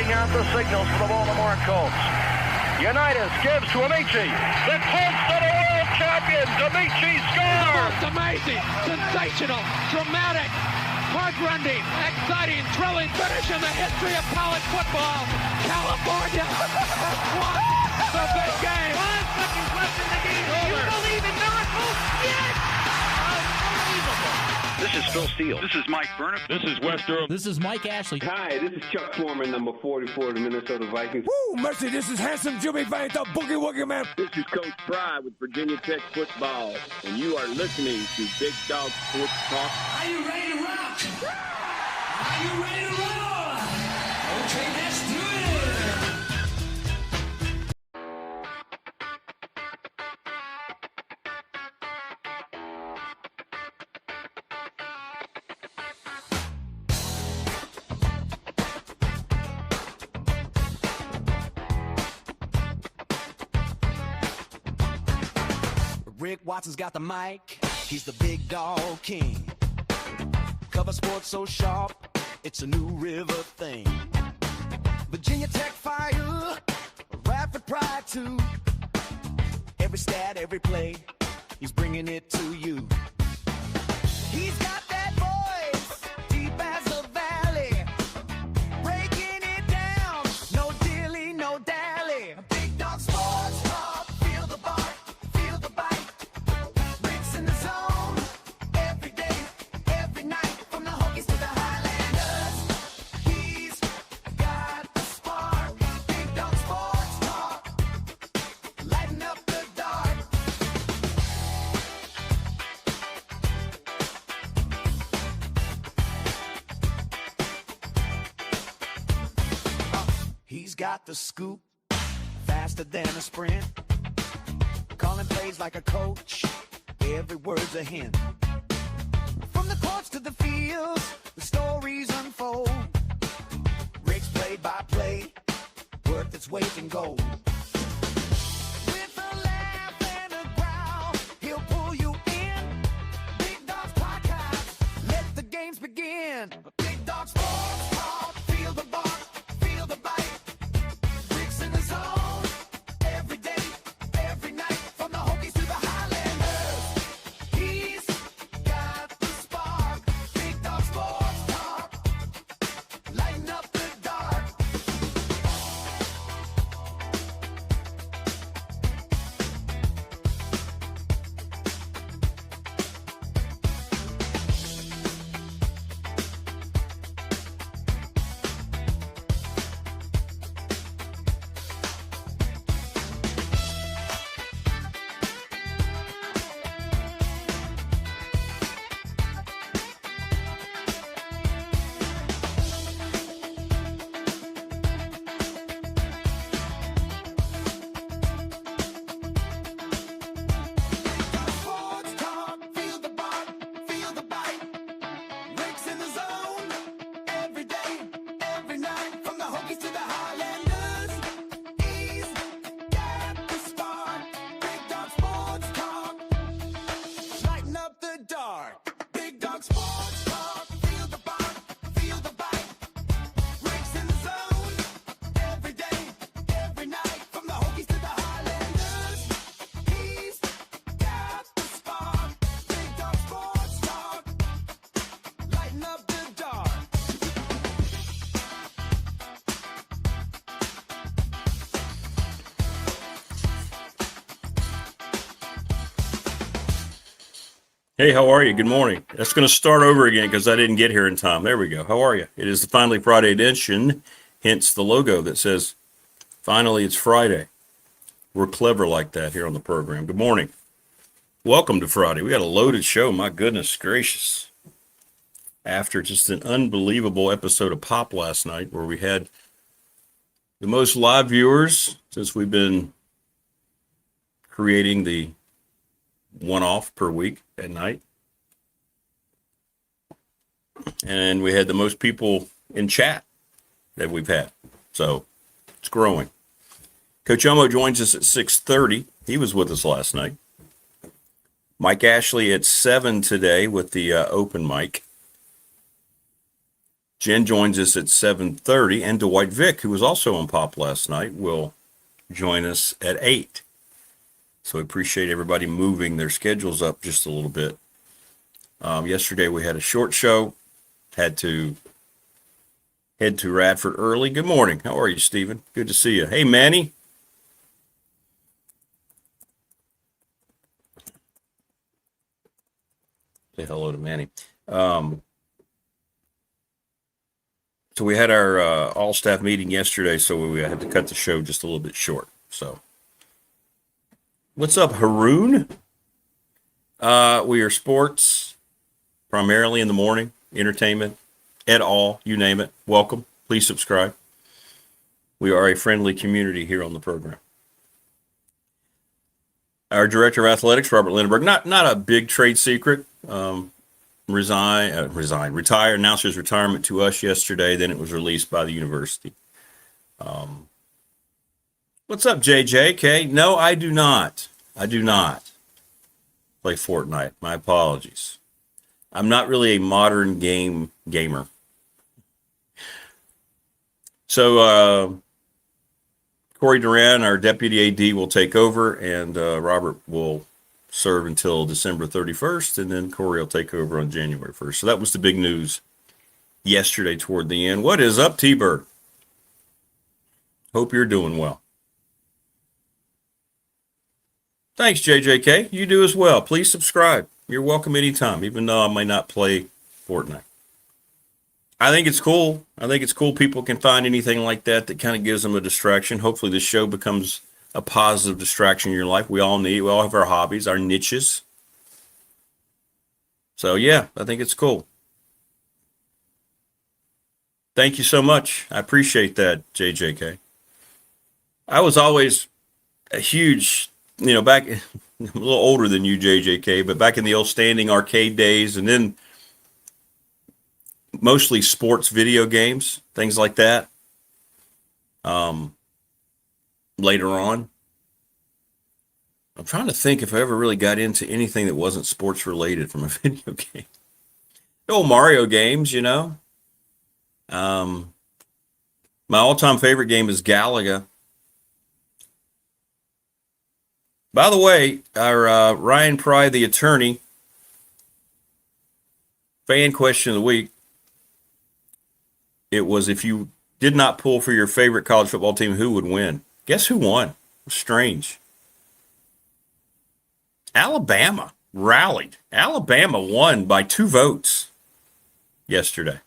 checking out the signals for the Baltimore Colts. Unitas gives to Amici. The Colts are the world champions. Amici scores. It's amazing, sensational, dramatic, heart-rending, exciting, thrilling finish in the history of college football. California won the big game. 1 second left in the game. Do you believe in miracles? Yes! Unbelievable. This is Phil Steele. This is Mike Burnham. This is Wes Durham. This is Mike Ashley. Hi, this is Chuck Foreman, number 44 of the Minnesota Vikings. Woo, mercy, this is handsome Jimmy Vane, the Boogie Woogie Man. This is Coach Fry with Virginia Tech Football, and you are listening to Big Dog Sports Talk. Are you ready to rock? Are you ready to roll? Okay, let's do it. Rick Watson's got the mic, he's the big dog king. Cover sports so sharp, it's a New River thing. Virginia Tech fire, rapid pride too. Every stat, every play, he's bringing it to you. He's got that voice, deep as a valley, breaking it down, no dilly, no dally. Big dog sports talk, feel the bark. He's got the scoop, faster than a sprint. Calling plays like a coach, every word's a hint. From the courts to the fields, the stories unfold. Rick's play-by-play, worth its weight in gold. With a laugh and a growl, he'll pull you in. Big Dog's podcast, let the games begin. Big Dog Sports Talk, feel the bark, feel the bite. Hey, how are you? Good morning. That's going to start over again because I didn't get here in time. There we go. How are you? It is the Finally Friday edition, hence the logo that says, finally, it's Friday. We're clever like that here on the program. Good morning. Welcome to Friday. We got a loaded show. My goodness gracious. After just an unbelievable episode of Pop last night where we had the most live viewers since we've been creating the one-off per week at night. And we had the most people in chat that we've had. So it's growing. Coach Elmo joins us at 6:30. He was with us last night. Mike Ashley at 7 today with the open mic. Jen joins us at 7:30, and Dwight Vick, who was also on Pop last night, will join us at 8. So we appreciate everybody moving their schedules up just a little bit. Yesterday we had a short show. Had to head to Radford early. Good morning. How are you, Stephen? Good to see you. Hey, Manny. Say hello to Manny. So we had our all-staff meeting yesterday, so we had to cut the show just a little bit short. So, what's up, Haroon? We are sports, primarily in the morning, entertainment, et al., you name it. Welcome. Please subscribe. We are a friendly community here on the program. Our director of athletics, Robert Lindenberg, not a big trade secret. Retired, announced his retirement to us yesterday. Then it was released by the university. What's up, JJK? No, I do not. I do not play Fortnite. My apologies. I'm not really a modern gamer. So Corey Duran, our deputy AD, will take over, and Robert will serve until December 31st, and then Corey will take over on January 1st. So that was the big news yesterday toward the end. What is up, T-Bird? Hope you're doing well. Thanks, JJK. You do as well. Please subscribe. You're welcome anytime, even though I may not play Fortnite. I think it's cool. I think it's cool people can find anything like that kind of gives them a distraction. Hopefully this show becomes a positive distraction in your life. We all have our hobbies, our niches. So yeah, I think it's cool. Thank you so much. I appreciate that, JJK. I was always a huge, back, I'm a little older than you, JJK, but back in the old standing arcade days, and then mostly sports video games, things like that. Later on, I'm trying to think if I ever really got into anything that wasn't sports related from a video game. The old Mario games, My all-time favorite game is Galaga. By the way, our Ryan Pry, the attorney, fan question of the week. It was, if you did not pull for your favorite college football team, who would win? Guess who won? Strange. Alabama rallied. Alabama won by 2 votes yesterday.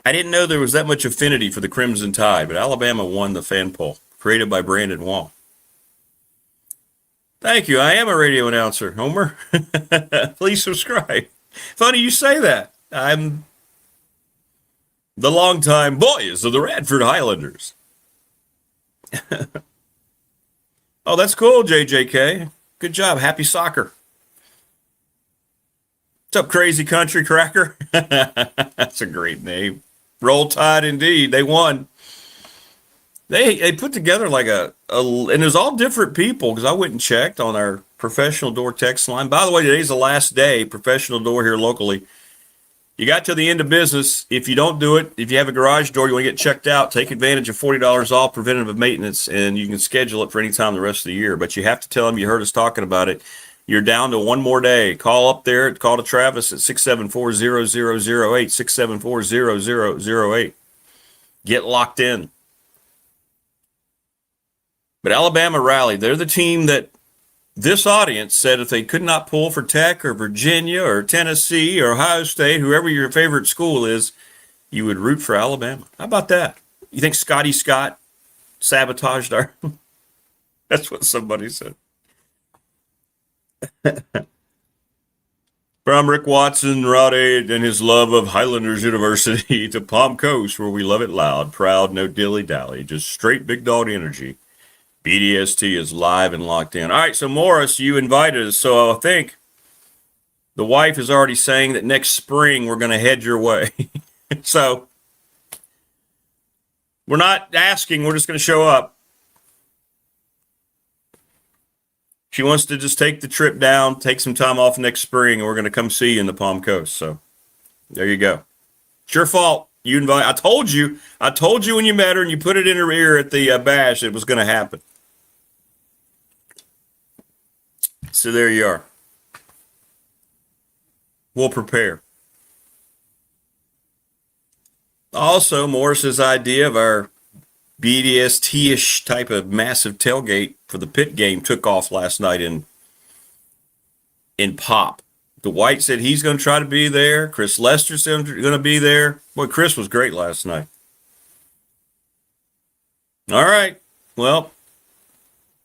I didn't know there was that much affinity for the Crimson Tide, but Alabama won the fan poll, created by Brandon Wong. Thank you. I am a radio announcer, Homer. Please subscribe. Funny you say that. I'm the longtime boys of the Radford Highlanders. Oh, that's cool, JJK. Good job. Happy soccer. What's up, Crazy Country Cracker? That's a great name. Roll Tide, indeed. They won. They put together like and it was all different people, because I went and checked on our professional door text line. By the way, today's the last day, professional door here locally. You got to the end of business. If you don't do it, if you have a garage door, you want to get checked out, take advantage of $40 off preventative maintenance, and you can schedule it for any time the rest of the year. But you have to tell them you heard us talking about it. You're down to one more day. Call up there. Call to Travis at 674-0008, 674-0008. Get locked in. But Alabama rallied. They're the team that this audience said if they could not pull for Tech or Virginia or Tennessee or Ohio State, whoever your favorite school is, you would root for Alabama. How about that? You think Scotty Scott sabotaged our... That's what somebody said. From Rick Watson, Roddy, and his love of Highlanders University to Palm Coast, where we love it loud, proud, no dilly-dally, just straight big dog energy. BDST is live and locked in. All right, so Morris, you invited us, so I think the wife is already saying that next spring we're going to head your way. So we're not asking, we're just going to show up. She wants to just take the trip down, take some time off next spring, and we're going to come see you in the Palm Coast. So There you go. It's your fault. I told you when you met her and you put it in her ear at the bash, it was going to happen. So there you are. We'll prepare. Also, Morris's idea of our BDST-ish type of massive tailgate for the Pitt game took off last night in Pop. Dwight said he's going to try to be there. Chris Lester's going to be there. Boy, Chris was great last night. All right. Well,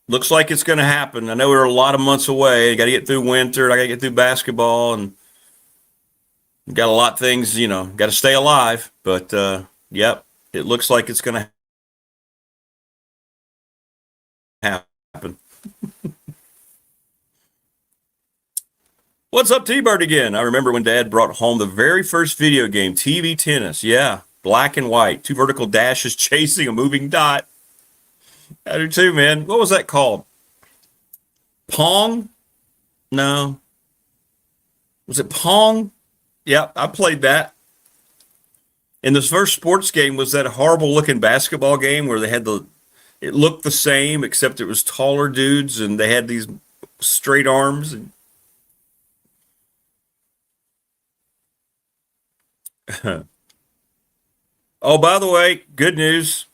looks like it's going to happen. I know we're a lot of months away. I got to get through winter. I got to get through basketball, and got a lot of things, got to stay alive. But, yep, it looks like it's going to happen. What's up, T-Bird again? I remember when Dad brought home the very first video game, TV Tennis. Yeah, black and white. 2 vertical dashes chasing a moving dot. I do too, man. What was that called? Pong? No. Was it Pong? Yeah, I played that. And this first sports game was that horrible-looking basketball game where they had it looked the same, except it was taller dudes, and they had these straight arms. And oh, by the way, good news.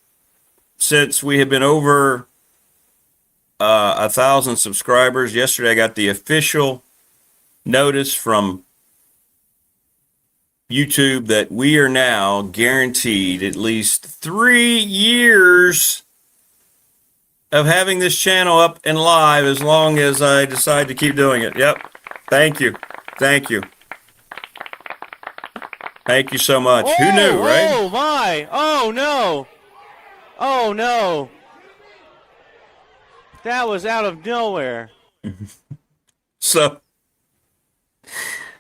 Since we have been over 1,000 subscribers, yesterday I got the official notice from YouTube that we are now guaranteed at least 3 years of having this channel up and live as long as I decide to keep doing it. Yep. Thank you. Thank you. Thank you so much. Who knew, right? Oh, my. Oh, no. Oh, no. That was out of nowhere. So,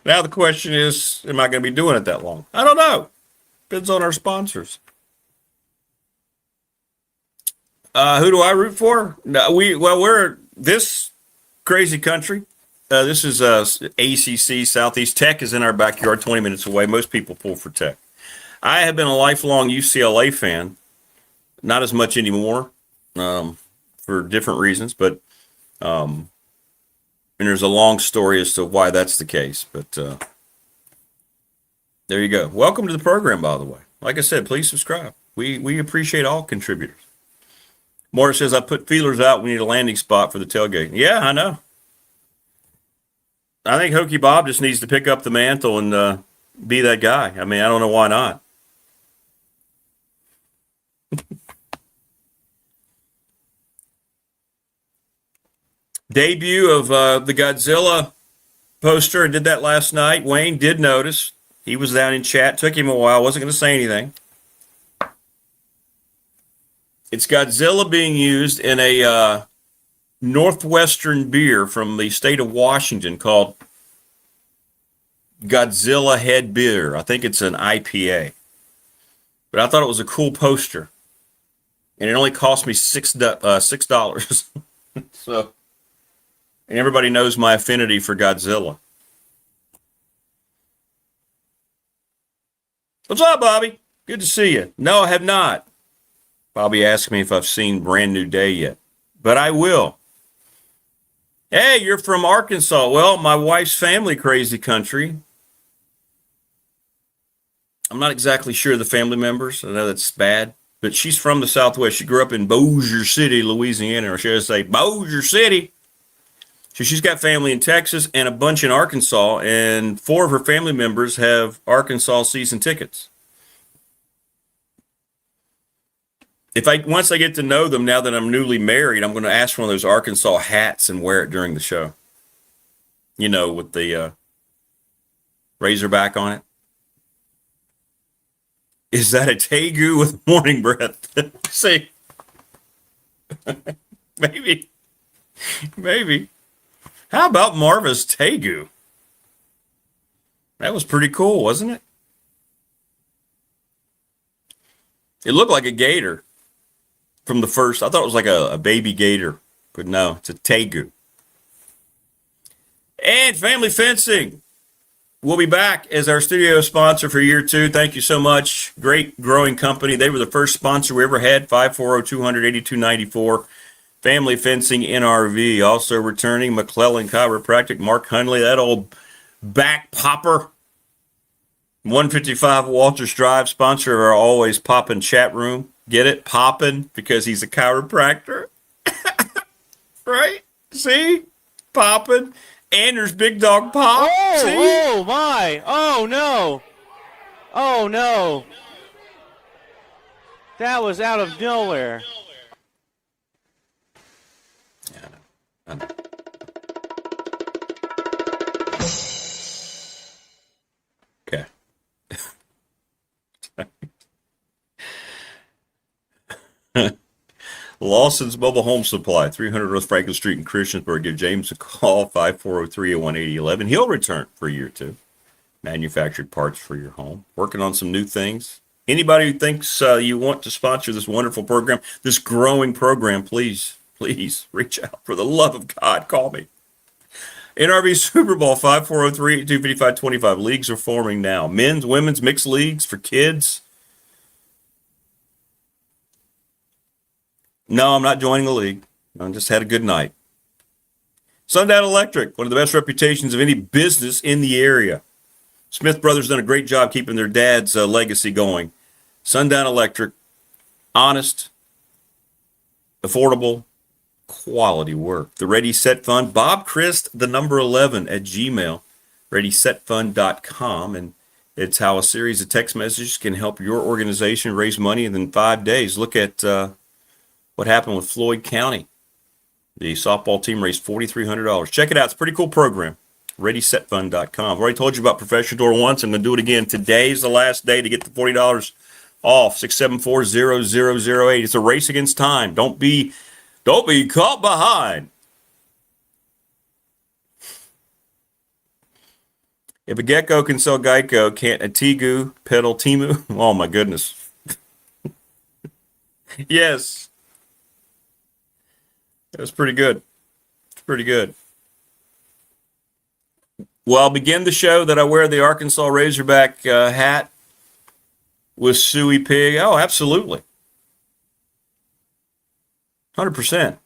now the question is, am I going to be doing it that long? I don't know. Depends on our sponsors. Who do I root for? No, we're this crazy country. This is ACC Southeast. Tech is in our backyard, 20 minutes away. Most people pull for Tech. I have been a lifelong UCLA fan. Not as much anymore for different reasons, but and there's a long story as to why that's the case. But there you go. Welcome to the program, by the way. Like I said, please subscribe. We appreciate all contributors. Morris says, I put feelers out. We need a landing spot for the tailgate. Yeah, I know. I think Hokey Bob just needs to pick up the mantle and be that guy. I mean, I don't know why not. Debut of the Godzilla poster. I did that last night. Wayne did notice. He was down in chat. Took him a while. Wasn't going to say anything. It's Godzilla being used in a Northwestern beer from the state of Washington called Godzilla Head Beer. I think it's an IPA. But I thought it was a cool poster. And it only cost me $6. So, and everybody knows my affinity for Godzilla. What's up, Bobby? Good to see you. No, I have not. Bobby asked me if I've seen Brand New Day yet. But I will. Hey, you're from Arkansas. Well, my wife's family, crazy country. I'm not exactly sure of the family members. I know that's bad. But she's from the Southwest. She grew up in Bossier City, Louisiana, or should I say Bossier City. So she's got family in Texas and a bunch in Arkansas, and 4 of her family members have Arkansas season tickets. Once I get to know them, now that I'm newly married, I'm going to ask for one of those Arkansas hats and wear it during the show. You know, with the Razorback on it. Is that a Tegu with morning breath? See, maybe. How about Marva's Tegu? That was pretty cool, wasn't it? It looked like a gator from the first. I thought it was like a baby gator, but no, it's a Tegu. And family fencing. will be back as our studio sponsor for year 2. Thank you so much. Great growing company. They were the first sponsor we ever had, 540-200-8294. Family Fencing NRV. Also returning, McClellan Chiropractic, Mark Hunley, that old back popper. 155 Walters Drive, sponsor of our Always Poppin' chat room. Get it? Poppin' because he's a chiropractor. Right? See? Poppin'. And there's Big Dog Pop. Oh, See? oh my. Oh, no. Oh, no. That was out of nowhere. Yeah, I know. Okay. Lawson's Mobile Home Supply, 300 North Franklin Street in Christiansburg. Give James a call, 540-301-8011. He'll return for year 2. Manufactured parts for your home. Working on some new things. Anybody who thinks you want to sponsor this wonderful program, this growing program, please reach out. For the love of God, call me. NRV Super Bowl, 540-382-5525. Leagues are forming now. Men's, women's, mixed leagues for kids. No, I'm not joining a league. I just had a good night. Sundown Electric, one of the best reputations of any business in the area. Smith Brothers done a great job keeping their dad's legacy going. Sundown Electric, honest, affordable, quality work. The Ready Set Fund, Bob Christ, the number 11 at Gmail, ReadySetFund.com, and it's how a series of text messages can help your organization raise money in 5 days. Look at what happened with Floyd County. The softball team raised $4,300. Check it out. It's a pretty cool program. ReadySetFund.com. I've already told you about Professional Door once. I'm going to do it again. Today's the last day to get the $40 off. 674-0008. It's a race against time. Don't be caught behind. If a gecko can sell Geico, can't a Tegu pedal Timu? Oh, my goodness. Yes. That was pretty good. It's pretty good. Well, I'll begin the show that I wear the Arkansas Razorback hat with Suey Pig. Oh, absolutely. 100%. Of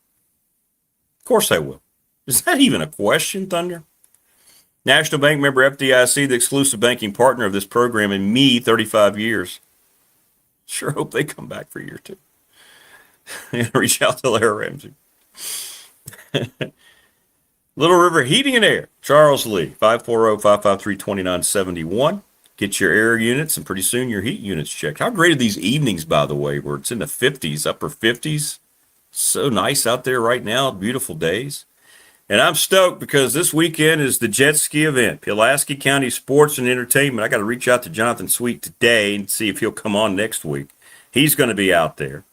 course I will. Is that even a question, Thunder? National Bank member FDIC, the exclusive banking partner of this program in 35 years. Sure hope they come back for year 2. And reach out to Larry Ramsey. Little River Heating and Air, Charles Lee, 540-553-2971. Get your air units and pretty soon your heat units checked. How great are these evenings, by the way, where it's in the 50s, upper 50s? So nice out there right now, beautiful days. And I'm stoked because this weekend is the jet ski event, Pulaski County Sports and Entertainment. I got to reach out to Jonathan Sweet today and see if he'll come on next week. He's going to be out there.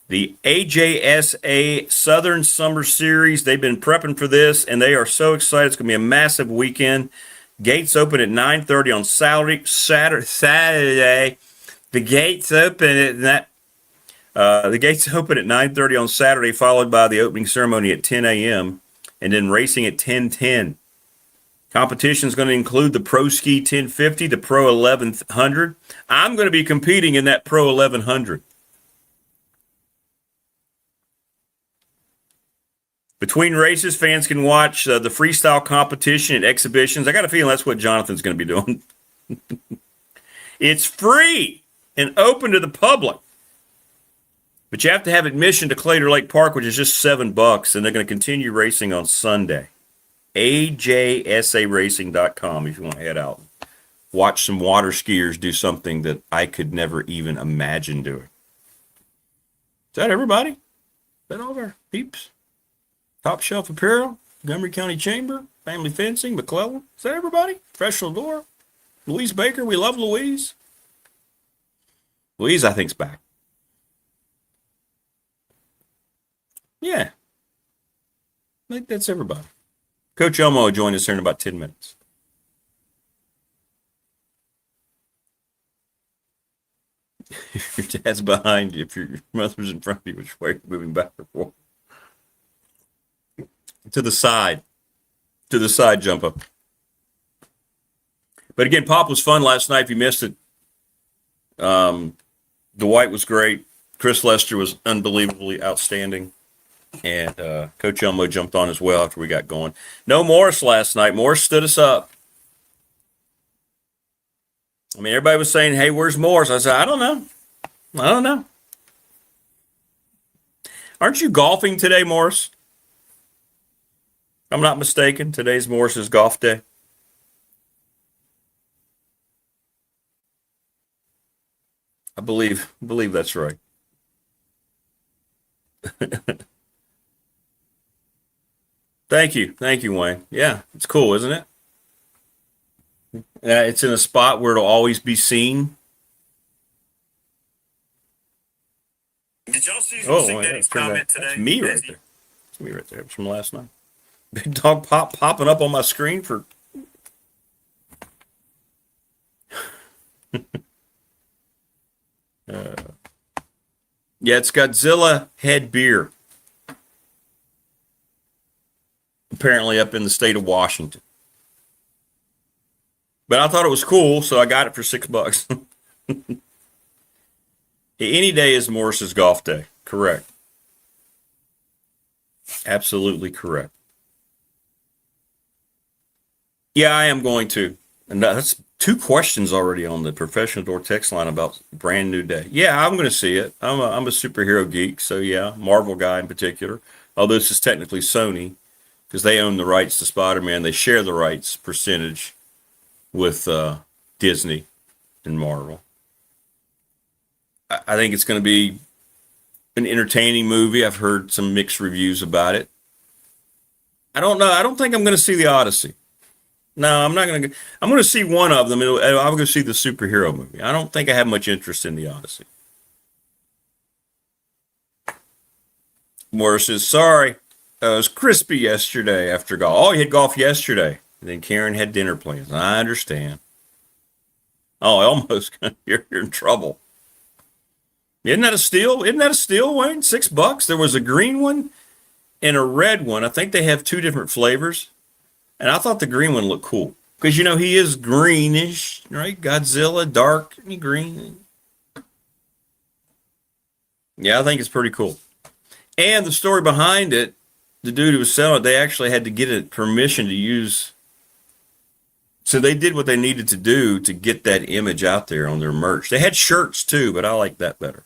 The AJSA Southern Summer Series, they've been prepping for this, and they are so excited. It's going to be a massive weekend. Gates open at 9:30 on Saturday. The gates open at 9:30 on Saturday, followed by the opening ceremony at 10 a.m. and then racing at 10:10. Competition is going to include the Pro Ski 1050, the Pro 1100. I'm going to be competing in that Pro 1100. Between races, fans can watch the freestyle competition and exhibitions. I got a feeling that's what Jonathan's going to be doing. It's free and open to the public. But you have to have admission to Claytor Lake Park, which is just $7, and they're going to continue racing on Sunday. AJSARacing.com if you want to head out. Watch some water skiers do something that I could never even imagine doing. Is that everybody? Is that all of our peeps? Top Shelf Apparel, Montgomery County Chamber, Family Fencing, McClellan. Is that everybody? Professional Door. Louise Baker, we love Louise. Louise, I think, is back. Yeah. I think that's everybody. Coach Elmo will join us here in about 10 minutes. If your dad's behind you, if your mother's in front of you, which way are you moving back or forth? To the side. To the side, jump up. But again, Pop was fun last night. If you missed it, Dwight was great. Chris Lester was unbelievably outstanding. And Coach Elmo jumped on as well after we got going. No Morris last night. Morris stood us up. I mean, everybody was saying, hey, where's Morris? I said, I don't know. Aren't you golfing today, Morris? If I'm not mistaken, today's Morris's golf day. I believe that's right. Thank you, Wayne. Yeah, it's cool, isn't it? It's in a spot where it'll always be seen. Did y'all see Daddy's comment today? That's me right there. It's me right there. It's from last night. Big dog popping up on my screen for. Yeah, it's Godzilla Head Beer. Apparently up in the state of Washington. But I thought it was cool, so I got it for $6. Any day is Morris's golf day. Correct. Absolutely correct. Yeah, I am going to. And that's 2 questions already on the professional door text line about Brand New Day. Yeah, I'm going to see it. I'm a superhero geek, so yeah, Marvel guy in particular. Although this is technically Sony, because they own the rights to Spider-Man. They share the rights percentage with Disney and Marvel. I think it's going to be an entertaining movie. I've heard some mixed reviews about it. I don't know. I don't think I'm going to see the Odyssey. No, I'm not going to. I'm going to see one of them. I'm going to see the superhero movie. I don't think I have much interest in the Odyssey. Morris says, sorry, it was crispy yesterday after golf. Oh, you had golf yesterday. And then Karen had dinner plans. I understand. Oh, almost. You're in trouble. Isn't that a steal? Wayne? $6. There was a green one and a red one. I think they have 2 different flavors. And I thought the green one looked cool. Because, he is greenish, right? Godzilla, dark green. Yeah, I think it's pretty cool. And the story behind it, the dude who was selling it, they actually had to get it permission to use. So they did what they needed to do to get that image out there on their merch. They had shirts too, but I like that better.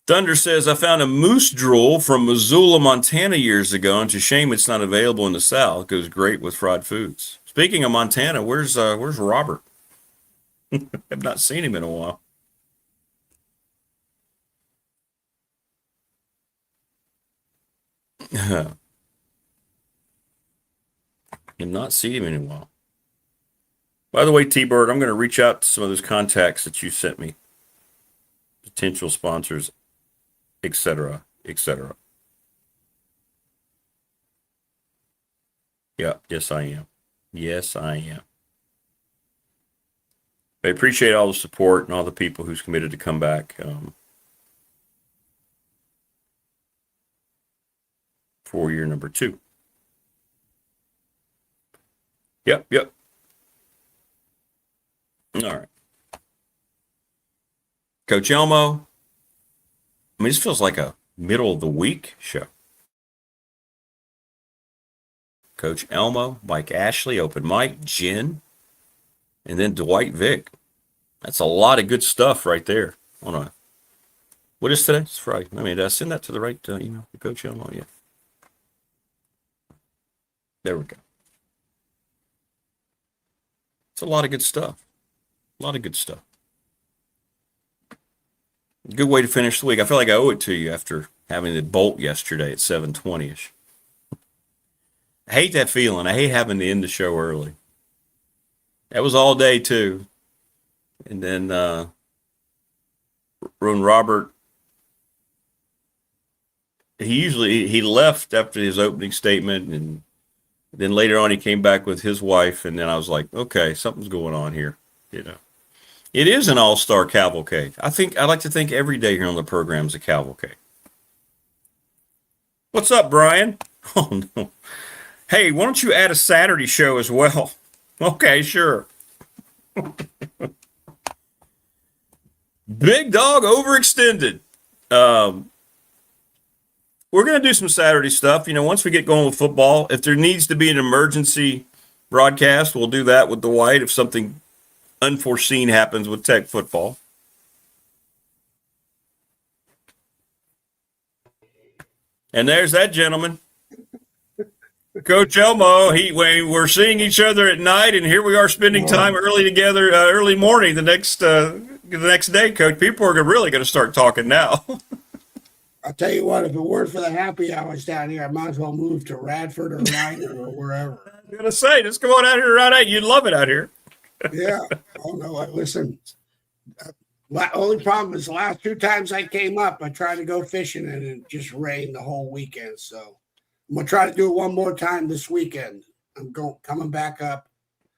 Thunder says, I found a moose drool from Missoula, Montana years ago, and it's a shame it's not available in the South. It goes great with fried foods. Speaking of Montana, where's Robert? I've not seen him in a while. I've not seen him in a while. By the way, T-Bird, I'm going to reach out to some of those contacts that you sent me. Potential sponsors, etc., etc. Yeah, yes, I am. Yes, I am. I appreciate all the support and all the people who's committed to come back for year number 2. Yep. All right. Coach Elmo. I mean, this feels like a middle of the week show. Coach Elmo, Mike Ashley, open mic, Jen, and then Dwight Vick. That's a lot of good stuff right there. Hold on. What is today? It's Friday. I mean, did I send that to the right email for Coach Elmo? Yeah. There we go. It's a lot of good stuff. A lot of good stuff. Good way to finish the week. I feel like I owe it to you after having the bolt yesterday at 7:20ish. I hate that feeling. I hate having to end the show early. That was all day too. And then when Robert, he left after his opening statement, and then later on he came back with his wife, and then I was like, okay, something's going on here, It is an all-star cavalcade. I like to think every day here on the program is a cavalcade. What's up, Brian? Oh, no. Hey, why don't you add a Saturday show as well? Okay, sure. Big Dog overextended. We're going to do some Saturday stuff. Once we get going with football, if there needs to be an emergency broadcast, we'll do that with Dwight if something unforeseen happens with Tech football. And there's that gentleman, Coach Elmo. We're seeing each other at night, and here we are spending time early together, early morning the next day. Coach, people are really going to start talking now. I'll tell you what, if it weren't for the happy hours down here, I might as well move to Radford or Ryder or wherever. I was going to say, just come on out here right out. You'd love it out here. Yeah. Oh, no, listen. The only problem is the last 2 times I came up, I tried to go fishing and it just rained the whole weekend. So I'm going to try to do it one more time this weekend. I'm coming back up.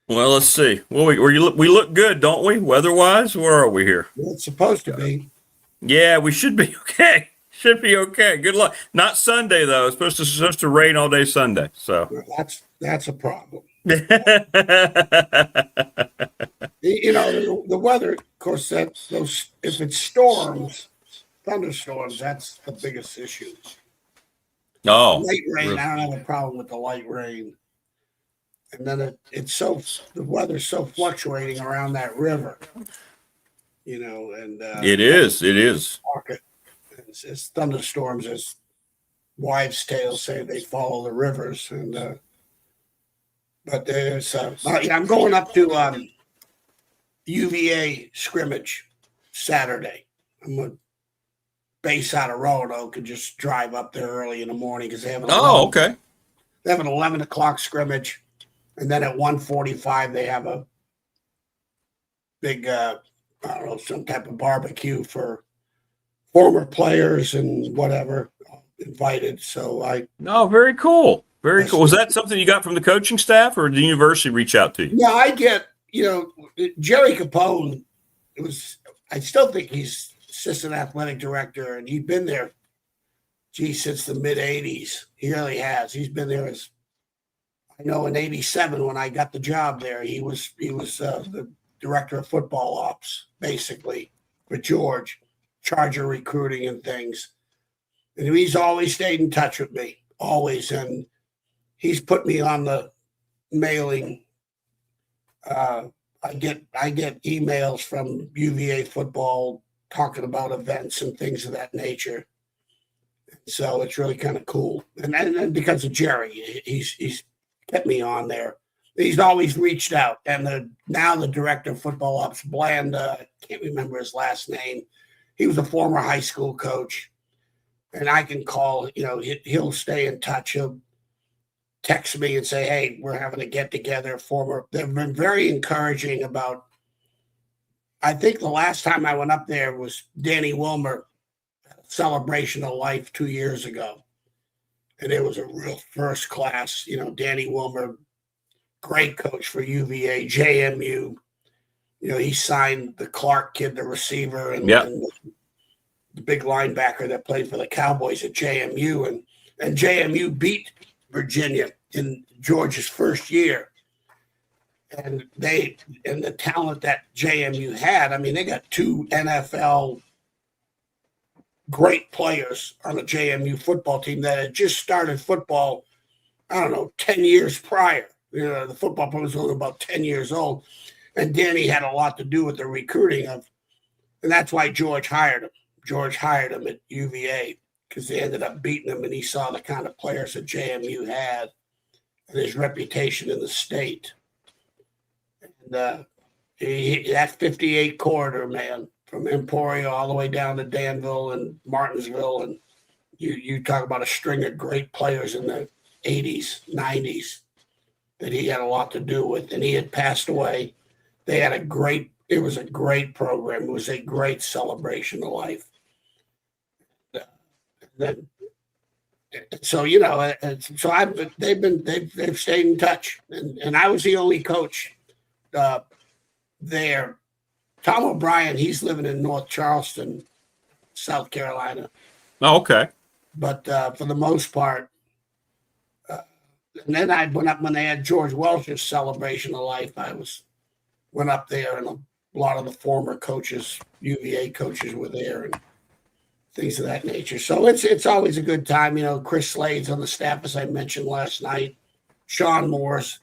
Well, let's see. Well, we look good, don't we? Weather-wise, where are we here? Well, it's supposed to be. Yeah, we should be okay. Should be okay. Good luck. Not Sunday though. It's supposed to rain all day Sunday. So that's a problem. The weather, of course, if it's storms, thunderstorms, that's the biggest issue. Oh, light rain. really? I don't have a problem with the light rain. And then the weather's so fluctuating around that river, and it is. It's thunderstorms, as wives' tales say, they follow the rivers. And but there's I'm going up to UVA scrimmage Saturday. I'm going to base out of Roanoke and just drive up there early in the morning because they have okay. They have an 11 o'clock scrimmage, and then at 1:45 they have a big some type of barbecue for former players and whatever invited. So very cool. Very cool. Was that something you got from the coaching staff, or did the university reach out to you? Yeah, I get, Jerry Capone, I still think he's assistant athletic director, and he'd been there, since the mid 80s. He really has. He's been there I know in 87 when I got the job there, he was the director of football ops, basically, for George. Charger recruiting and things. And he's always stayed in touch with me, always. And he's put me on the mailing. I get emails from UVA football talking about events and things of that nature. So it's really kind of cool. And because of Jerry, he's kept me on there. He's always reached out. And now the director of football ops, Bland, I can't remember his last name. He was a former high school coach, and I can call, he'll stay in touch. He'll text me and say, hey, we're having a get together. They've been very encouraging about, I think the last time I went up there was Danny Wilmer, Celebration of Life 2 years ago. And it was a real first class, Danny Wilmer, great coach for UVA, JMU. He signed the Clark kid, the receiver, and the big linebacker that played for the Cowboys at JMU. And JMU beat Virginia in Georgia's first year. And the talent that JMU had, they got 2 NFL great players on the JMU football team that had just started football, 10 years prior. The football program was only about 10 years old. And Danny had a lot to do with the recruiting and that's why George hired him. George hired him at UVA because they ended up beating him, and he saw the kind of players that JMU had and his reputation in the state. And that 58 corridor, man, from Emporia all the way down to Danville and Martinsville, and you talk about a string of great players in the 80s, 90s that he had a lot to do with, and he had passed away. They had it was a great program. It was a great celebration of life. So they've stayed in touch, and I was the only coach there. Tom O'Brien, he's living in North Charleston, South Carolina. Oh, okay. But for the most part, And then I went up when they had George Welch's celebration of life. Went up there, and a lot of the former coaches, UVA coaches, were there, and things of that nature. So it's always a good time. Chris Slade's on the staff, as I mentioned last night. Sean Morris.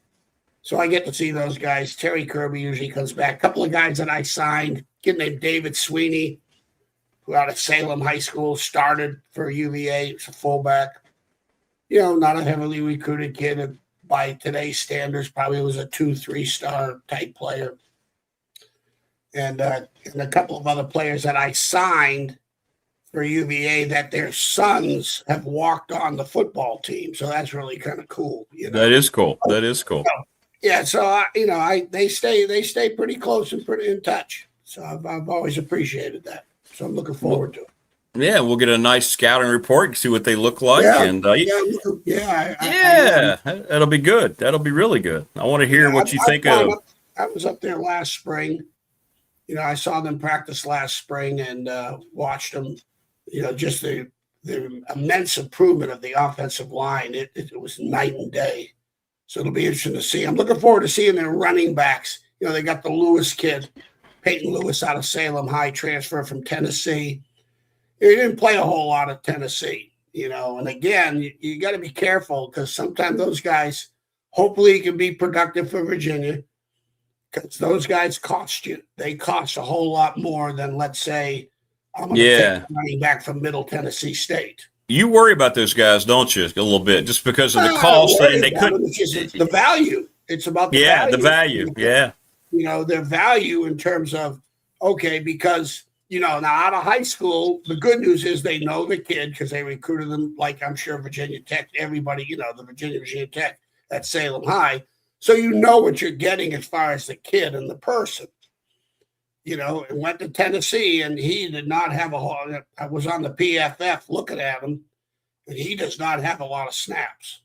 So I get to see those guys. Terry Kirby usually comes back. A couple of guys that I signed. A kid named David Sweeney, who out of Salem High School started for UVA. He's a fullback. Not a heavily recruited kid by today's standards. Probably was a 2-3 star type player. And a couple of other players that I signed for UVA that their sons have walked on the football team. So that's really kind of cool. That is cool. That is cool. So they stay pretty close and pretty in touch. So I've always appreciated that. So I'm looking forward to it. Yeah, we'll get a nice scouting report, see what they look like, that'll be good. That'll be really good. I want to hear what you think of. I was up there last spring. I saw them practice last spring and watched them. Just the immense improvement of the offensive line. It was night and day. So it'll be interesting to see. I'm looking forward to seeing their running backs. They got the Lewis kid, Peyton Lewis, out of Salem High, transfer from Tennessee. He didn't play a whole lot of Tennessee, and again, you got to be careful because sometimes those guys, hopefully, can be productive for Virginia because those guys cost you. They cost a whole lot more than, let's say, I'm going to take running back from Middle Tennessee State. You worry about those guys, don't you, a little bit, just because of the cost and they couldn't. It's the value. It's about the value. The value. Yeah. Their value in terms of, because now out of high school, the good news is they know the kid because they recruited them, like I'm sure Virginia Tech, everybody, the Virginia Tech at Salem High. So you know what you're getting as far as the kid and the person. And went to Tennessee, and he did not have a whole. I was on the PFF looking at him, and he does not have a lot of snaps.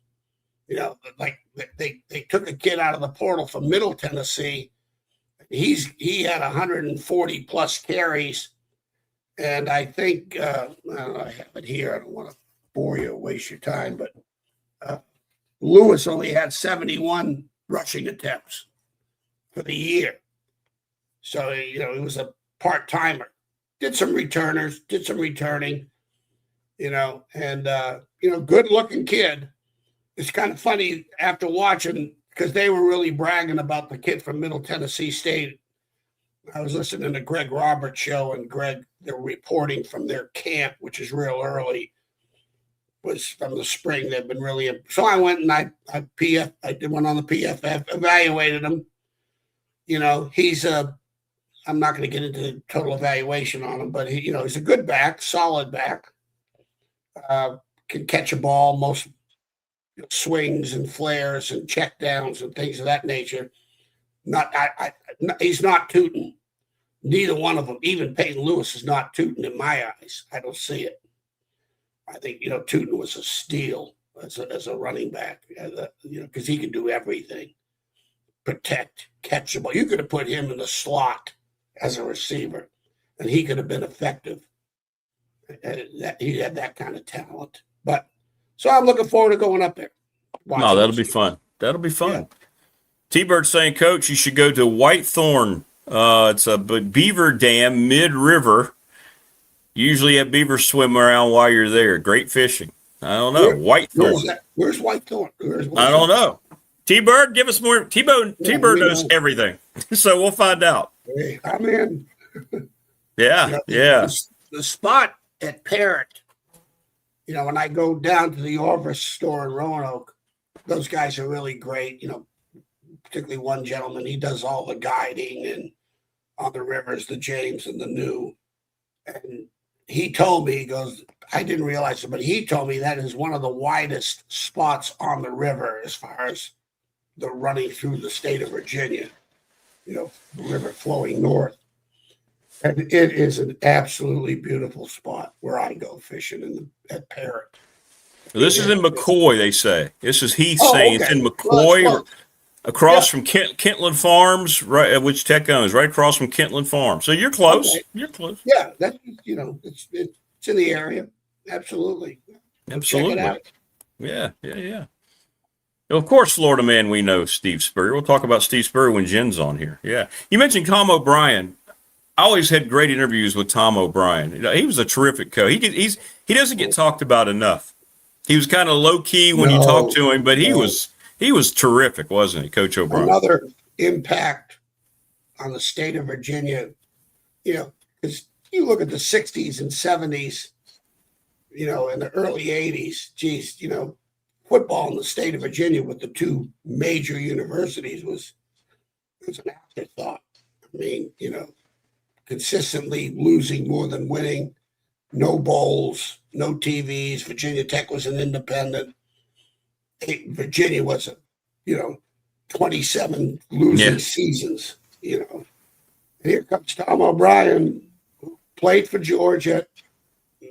Like they took a kid out of the portal from Middle Tennessee. He had 140 plus carries, and I think I have it here. I don't want to bore you or waste your time, but Lewis only had 71 rushing attempts for the year. So, he was a part-timer. Did some returners, did some returning, and, good-looking kid. It's kind of funny after watching, because they were really bragging about the kid from Middle Tennessee State. I was listening to Greg Roberts' show, and they're reporting from their camp, which is real early, was from the spring. They've been really – so I went and I did one on the PFF, evaluated him. He's a – I'm not going to get into the total evaluation on him, but he's a good back, solid back, can catch a ball, most swings and flares and check downs and things of that nature. He's not tooting. Neither one of them, even Peyton Lewis, is not tooting in my eyes. I don't see it. I think, Tootin was a steal as a running back, because he can do everything. Protect, catch the ball. You could have put him in the slot as a receiver, and he could have been effective. He had that kind of talent. So I'm looking forward to going up there. No, that'll be fun. That'll be fun. Yeah. T-Bird saying, Coach, you should go to Whitethorn. It's a beaver dam mid-river. Usually have beavers swim around while you're there. Great fishing. I don't know. Whitethorn. Where's Whitethorn? I don't know. T-Bird, give us more. T-Bird knows everything. So we'll find out. Hey, I'm in. Yeah. The spot at Parrot, when I go down to the Orvis store in Roanoke, those guys are really great. Particularly one gentleman, he does all the guiding and on the rivers, the James and the New. And he told me, he goes, I didn't realize it, but he told me that is one of the widest spots on the river as far as the running through the state of Virginia, the river flowing north. And it is an absolutely beautiful spot where I go fishing at Parrot. This is in McCoy, they say. This is Heath saying okay. It's in McCoy, well, across from Kentland Farms, right? Which Tech owns, right across from Kentland Farms. So you're close. Okay. You're close. Yeah, that's it's in the area. Absolutely. Absolutely. Check it out. Yeah. Of course, Florida man, we know Steve Spurrier. We'll talk about Steve Spurrier when Jen's on here. Yeah. You mentioned Tom O'Brien. I always had great interviews with Tom O'Brien. He was a terrific coach. He doesn't get talked about enough. He was kind of low key when you talk to him, but he was terrific, wasn't he, Coach O'Brien? Another impact on the state of Virginia, because you look at the 60s and 70s, in the early 80s, geez, football in the state of Virginia with the two major universities was an afterthought. I mean, consistently losing more than winning, no bowls, no TVs. Virginia Tech was an independent. Virginia was 27 losing seasons, And here comes Tom O'Brien, who played for Georgia,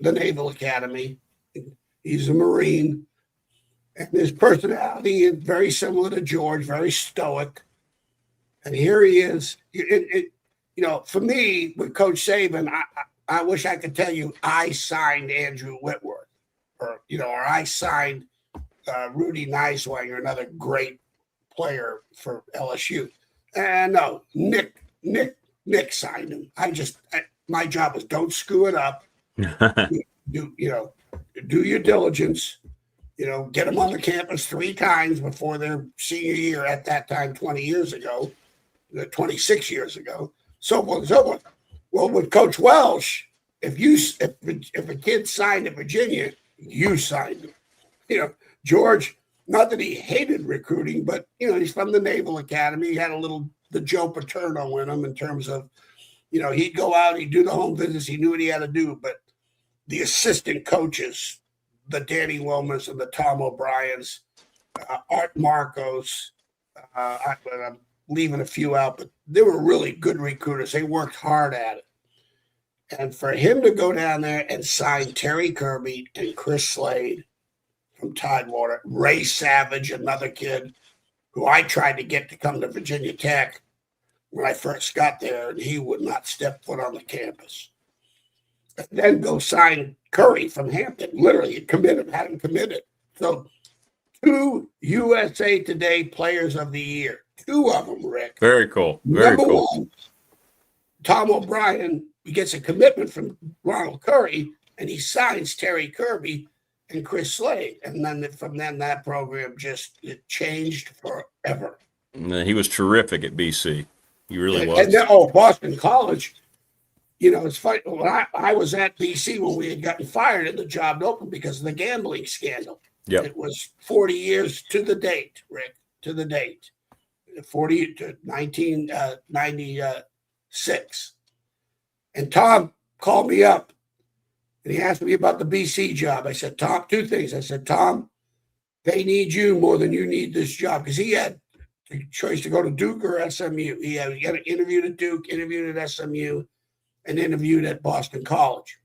the Naval Academy. He's a Marine. And his personality is very similar to George, very stoic. And here he is. For me, with Coach Saban, I wish I could tell you I signed Andrew Whitworth, or I signed Rudy Neiswanger, another great player for LSU. And no, Nick signed him. My job was don't screw it up. Do your diligence. Get them on the campus 3 times before their senior year at that time, 26 years ago, so forth and so forth. Well, with Coach Welsh, if a kid signed at Virginia, you signed him. George, not that he hated recruiting, but, he's from the Naval Academy. He had the Joe Paterno in him in terms of, he'd go out, he'd do the home visits. He knew what he had to do, but the assistant coaches, the Danny Wilmers and the Tom O'Briens, Art Marcos. I'm leaving a few out, but they were really good recruiters. They worked hard at it. And for him to go down there and sign Terry Kirby and Chris Slade from Tidewater, Ray Savage, another kid who I tried to get to come to Virginia Tech when I first got there, and he would not step foot on the campus. And then go sign Curry from Hampton, literally had him committed. So 2 USA Today Players of the Year, 2 of them, Rick. Very cool. Number 1, Tom O'Brien, he gets a commitment from Ronald Curry, and he signs Terry Kirby and Chris Slade. And then from then, that program it changed forever. And he was terrific at BC. He really was. And then, Boston College. It's funny. When I was at BC when we had gotten fired and the job opened because of the gambling scandal. Yep. It was 40 years to the date, Rick, 40 to 1996. And Tom called me up and he asked me about the BC job. I said, Tom, 2 things. I said, Tom, they need you more than you need this job, because he had the choice to go to Duke or SMU. He got interviewed at Duke, interviewed at SMU, and interviewed at Boston College.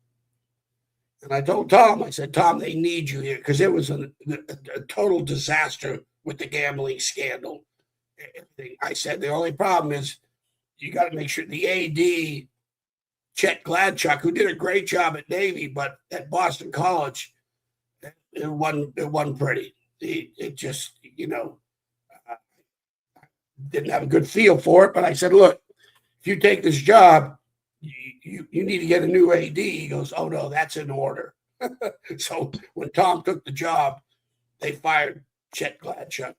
And I told Tom, I said, Tom, they need you here, because it was a total disaster with the gambling scandal. I said, the only problem is you got to make sure the AD, Chet Gladchuck, who did a great job at Navy, but at Boston College, it wasn't pretty. It just, didn't have a good feel for it. But I said, look, if you take this job, you need to get a new AD. He goes, oh, no, that's in order. So when Tom took the job, they fired Chet Gladchuck.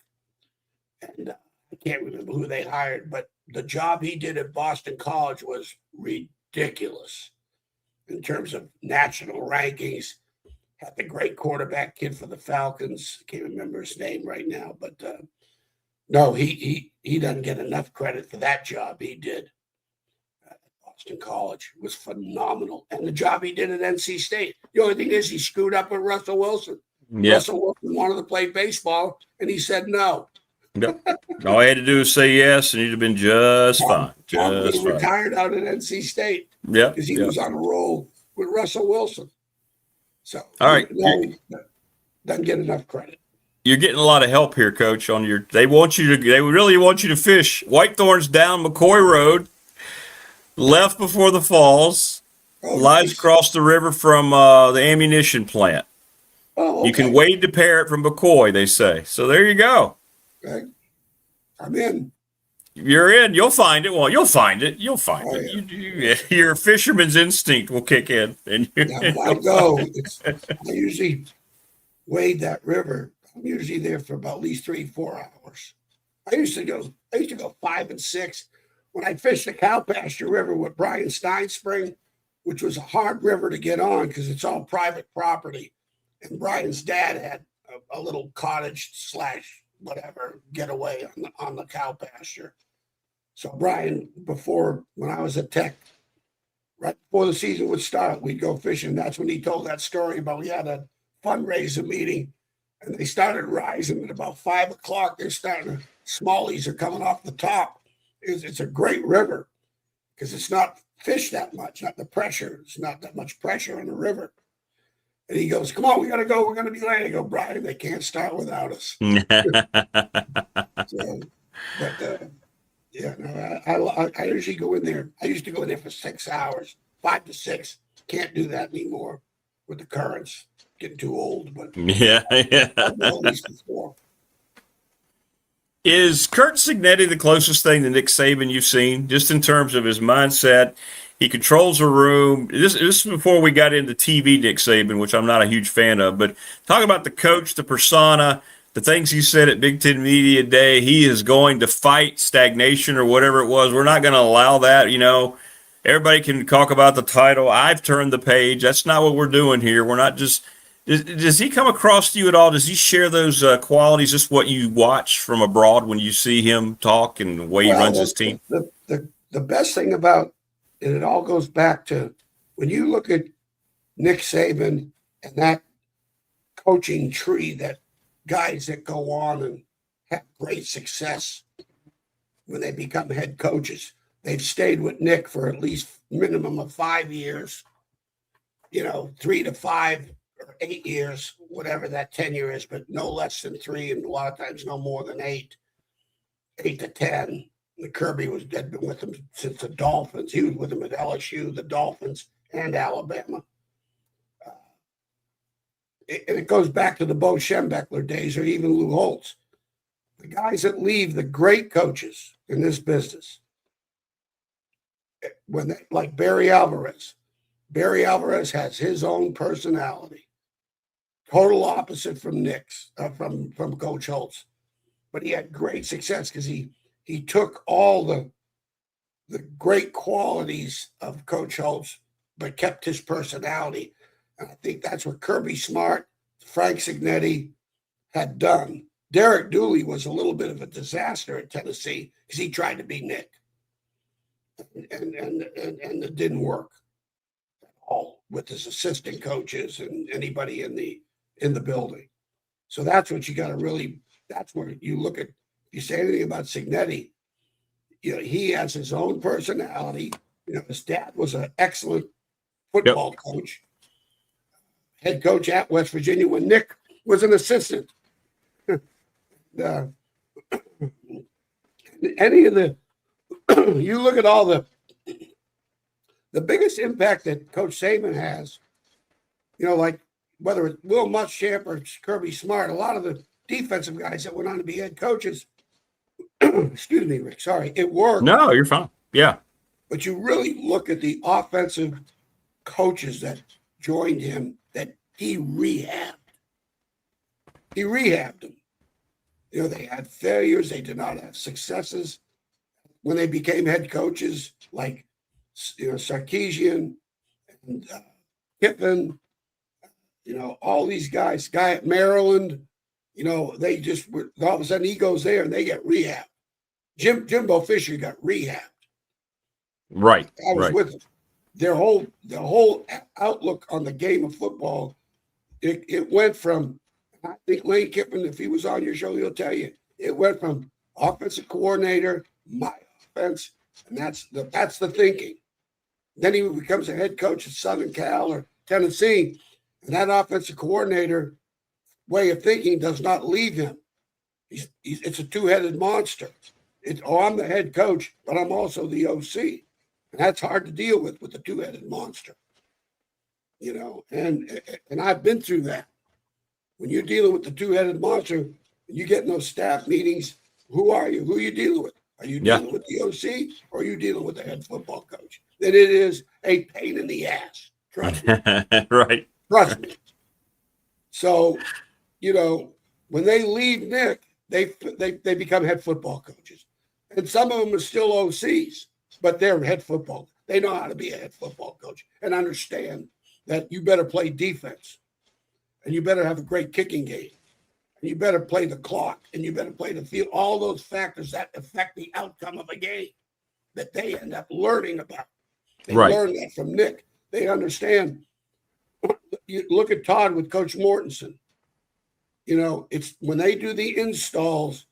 And I can't remember who they hired, but the job he did at Boston College was ridiculous in terms of national rankings. Had the great quarterback kid for the Falcons. I can't remember his name right now, but no, he doesn't get enough credit for that job he did. Boston College was phenomenal. And the job he did at NC State. The only thing is he screwed up with Russell Wilson. Yep. Russell Wilson wanted to play baseball, and he said no. Yep. All he had to do was say yes, and he'd have been just fine. He retired out at NC State. Yeah, because he was on a roll with Russell Wilson. So, all right, doesn't get enough credit. You're getting a lot of help here, Coach. They really want you to fish. Whitethorn's down McCoy Road, left before the falls, lies across the river from the ammunition plant. Oh, okay. You can wade to Parrott from McCoy, they say. So there you go. Okay. I'm in. You're in. You'll find it. Well, you'll find it. You'll find Oh, it. yeah. Your fisherman's instinct will kick in. And When I go, I usually wade that river. I'm usually there for about at least 3-4 hours. I used to go 5 and 6. When I fished the Cow Pasture River with Brian Steinspring, which was a hard river to get on because it's all private property. And Brian's dad had a little cottage / whatever getaway on the cow pasture. So Brian, when I was at Tech, right before the season would start, we'd go fishing. That's when he told that story about we had a fundraiser meeting and they started rising at about 5 o'clock. They're starting to, smallies are coming off the top. It's a great river because it's not fished that much, not the pressure. It's not that much pressure on the river. And he goes, come on, we got to go. We're going to be late. I go, Brian, they can't start without us. I usually go in there. I used to go in there for 6 hours, 5 to 6. Can't do that anymore with the currents. Getting too old, but yeah. At least before. Is Curt Cignetti the closest thing to Nick Saban you've seen, just in terms of his mindset? He controls a room. This is before we got into TV Nick Saban, which I'm not a huge fan of. But talk about the coach, the persona, the things he said at Big Ten Media Day. He is going to fight stagnation or whatever it was. We're not going to allow that. Everybody can talk about the title. I've turned the page. That's not what we're doing here. We're not just. Does he come across to you at all? Does he share those qualities, just what you watch from abroad when you see him talk and the way he runs his team? The best thing about, and it all goes back to when you look at Nick Saban and that coaching tree, that guys that go on and have great success when they become head coaches, they've stayed with Nick for at least minimum of 5 years, 3 to 5 or 8 years, whatever that tenure is, but no less than 3, and a lot of times no more than 8 to 10. The Kirby had been with him since the Dolphins. He was with him at LSU, the Dolphins, and Alabama. And it goes back to the Bo Schembechler days or even Lou Holtz. The guys that leave, the great coaches in this business, like Barry Alvarez. Barry Alvarez has his own personality, total opposite from Nick's, from Coach Holtz. But he had great success because he took all the great qualities of Coach Holtz, but kept his personality. And I think that's what Kirby Smart, Frank Cignetti had done. Derek Dooley was a little bit of a disaster at Tennessee because he tried to be Nick. And it didn't work at all with his assistant coaches and anybody in the building. So that's what you got to really, that's where you look at, if you say anything about Cignetti, he has his own personality. His dad was an excellent football coach, head coach at West Virginia when Nick was an assistant. Any of the, you look at all the biggest impact that Coach Saban has, like whether it's Will Muschamp or Kirby Smart, a lot of the defensive guys that went on to be head coaches, excuse me, Rick, sorry, it worked. No, you're fine. Yeah. But you really look at the offensive coaches that joined him that he rehabbed. He rehabbed them. They had failures. They did not have successes. When they became head coaches, like, Sarkisian and Kiffin, all these guys, guy at Maryland, they just were, all of a sudden he goes there and they get rehabbed. Jimbo Fisher got rehabbed. Right. I was with them. Their whole outlook on the game of football, it went from, I think Lane Kiffin, if he was on your show, he'll tell you, it went from offensive coordinator, my offense, and that's the thinking. Then he becomes a head coach at Southern Cal or Tennessee, and that offensive coordinator way of thinking does not leave him. It's a two-headed monster. I'm the head coach, but I'm also the OC. And that's hard to deal with the two-headed monster. And I've been through that. When you're dealing with the two-headed monster, You get in those staff meetings. Who are you? Who are you dealing with? Are you dealing with the OC or are you dealing with the head football coach? Then it is a pain in the ass. Trust me. Right. Trust me. So, when they leave Nick, they become head football coaches. And some of them are still OCs, but they're head football. They know how to be a head football coach and understand that you better play defense and you better have a great kicking game. And you better play the clock and you better play the field. All those factors that affect the outcome of a game that they end up learning about. They learn that from Nick. They understand. You look at Todd with Coach Mortensen. It's when they do the installs,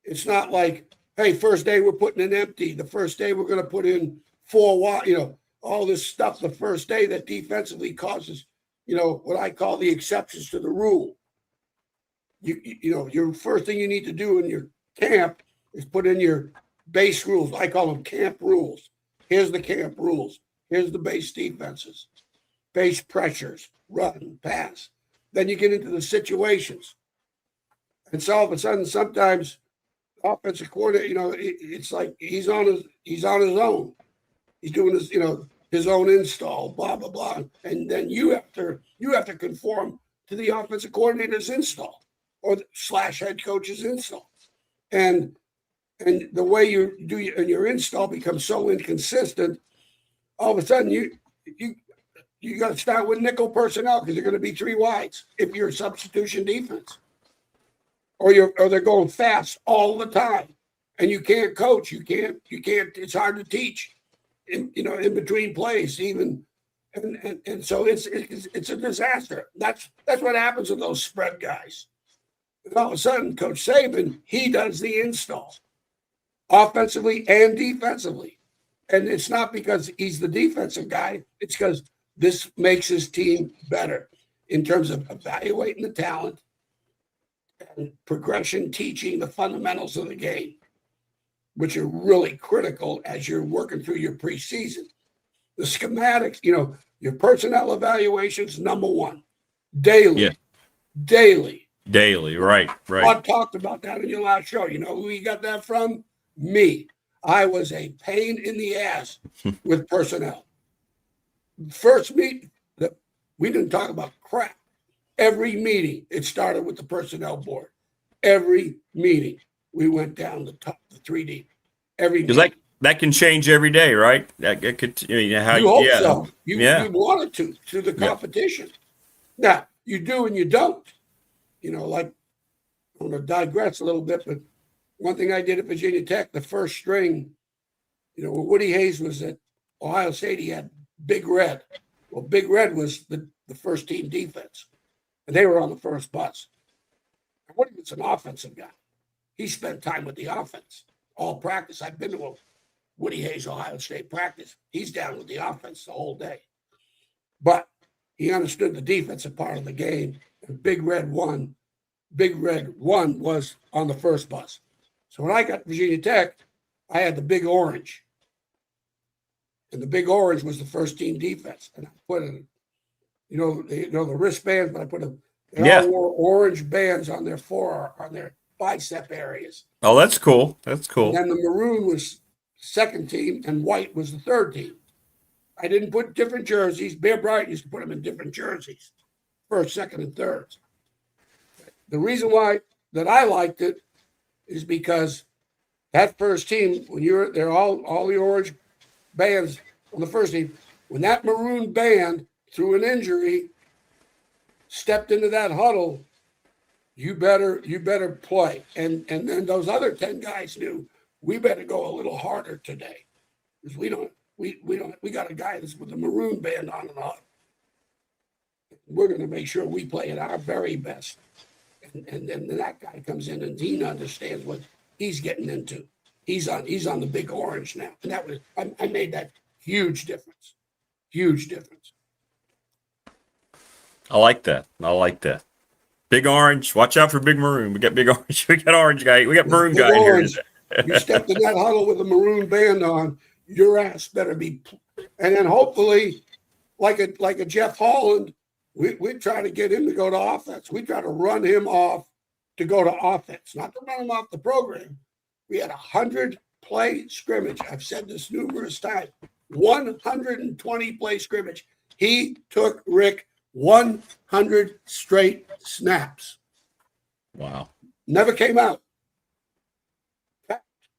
it's not like, hey, first day we're putting in empty. The first day we're going to put in 4 wide, all this stuff the first day that defensively causes, what I call the exceptions to the rule. Your first thing you need to do in your camp is put in your base rules. I call them camp rules. Here's the camp rules. Here's the base defenses, base pressures, run, pass. Then you get into the situations. And so all of a sudden, sometimes offensive coordinator, it's like he's on his own. He's doing his own install, blah, blah, blah. And then you have to conform to the offensive coordinator's install or / head coach's install. And the way you do your install becomes so inconsistent, all of a sudden you got to start with nickel personnel because you're going to be 3 wides if you're a substitution defense, or they're going fast all the time, and you can't coach. You can't. It's hard to teach, in between plays even, and so it's a disaster. That's what happens with those spread guys. And all of a sudden, Coach Saban, he does the install, offensively and defensively, and it's not because he's the defensive guy. It's because this makes his team better in terms of evaluating the talent and progression, teaching the fundamentals of the game, which are really critical as you're working through your preseason. The schematics, your personnel evaluations, number 1, daily. Daily, right. I talked about that in your last show. You know who you got that from? Me. I was a pain in the ass with personnel. First meeting, we didn't talk about crap. Every meeting, it started with the personnel board. Every meeting, we went down the top, the 3D. Because that can change every day, right? That could, you hope so. You want it to the competition. Now, you do and you don't. Like, I'm going to digress a little bit, but one thing I did at Virginia Tech, the first string, when Woody Hayes was at Ohio State, he had Big Red. Well, Big Red was the first team defense, and they were on the first bus. Woody was an offensive guy. He spent time with the offense, all practice. I've been to a Woody Hayes Ohio State practice. He's down with the offense the whole day. But he understood the defensive part of the game, and Big Red One was on the first bus. So when I got to Virginia Tech, I had the Big Orange. And the Big Orange was the first team defense. And I put the wristbands, but I put they all wore orange bands on their on their bicep areas. Oh, that's cool. That's cool. And then the maroon was second team and white was the third team. I didn't put different jerseys. Bear Bryant used to put them in different jerseys, first, second, and thirds. The reason why that I liked it is because that first team, when they're all the orange bands on the first team, when that maroon band through an injury stepped into that huddle, you better play. And then those other 10 guys knew we better go a little harder today. Because we got a guy that's with the maroon band on and off. We're going to make sure we play at our very best. And then that guy comes in and he understands what he's getting into. He's on the Big Orange now. And that was I made that huge difference. Huge difference. I like that. Big Orange. Watch out for Big Maroon. We got Big Orange. We got Orange guy. We got Maroon guy here. You stepped in that huddle with a maroon band on, your ass better be. And then hopefully, like a Jeff Holland, we try to get him to go to offense. We try to run him off to go to offense, not to run them off the program. We had 100 play scrimmage. I've said this numerous times. 120 play scrimmage. He took Rick 100 straight snaps. Wow. Never came out.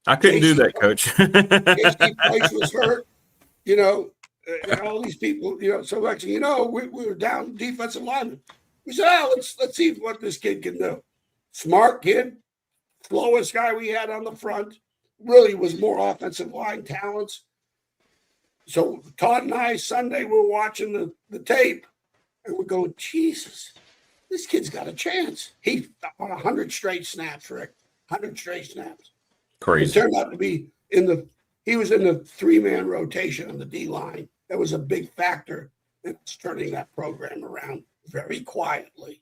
I couldn't do that, Coach. JC Price was hurt, all these people, so actually, we were down defensive lineman. We said, let's see what this kid can do. Smart kid, slowest guy we had on the front, really was more offensive line talents. So Todd and I, Sunday, we're watching the tape, and we're going, Jesus, this kid's got a chance. He on 100 straight snaps, Rick, 100 straight snaps. Crazy. It turned out to be he was in the 3-man rotation on the D line. That was a big factor in us turning that program around very quietly.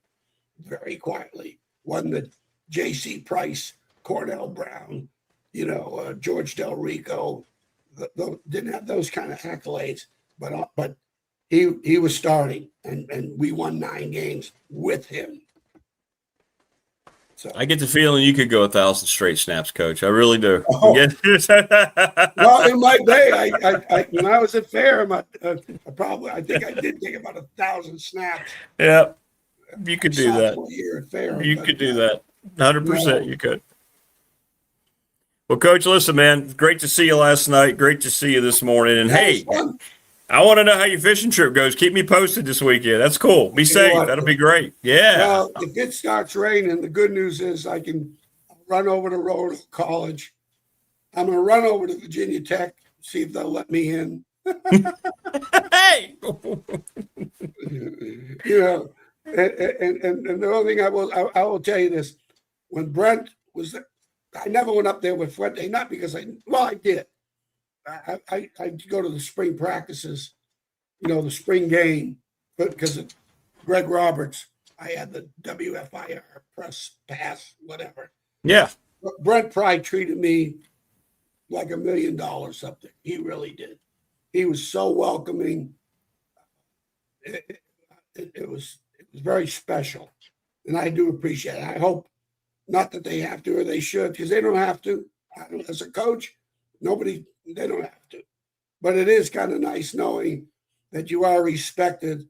Wasn't the J.C. Price, Cordell Brown, George Del Rico, didn't have those kind of accolades, but he was starting, and we won 9 games with him. So. I get the feeling you could go 1,000 straight snaps, Coach. I really do. Oh. Well, in my day, I when I was at Fair, I think I did take about 1,000 snaps. Yeah, you could do that. Year at Fair, you could do that. 100%. You could. Well, Coach, listen, man, great to see you last night. Great to see you this morning. And hey, I want to know how your fishing trip goes. Keep me posted this weekend. That's cool. Be safe. That'll be great. Yeah. Well, if it starts raining, the good news is I can run over to Rhodes College. I'm going to run over to Virginia Tech, see if they'll let me in. Hey! And the only thing I will tell you this. When Brent was there, I never went up there with Fuente, not because I did. I go to the spring practices, the spring game, but because of Greg Roberts, I had the WFIR press pass, whatever. Yeah. Brent Pry treated me like $1 million something. He really did. He was so welcoming. It was very special, and I do appreciate it. I hope not that they have to or they should, because they don't have to. As a coach, they don't have to. But it is kind of nice knowing that you are respected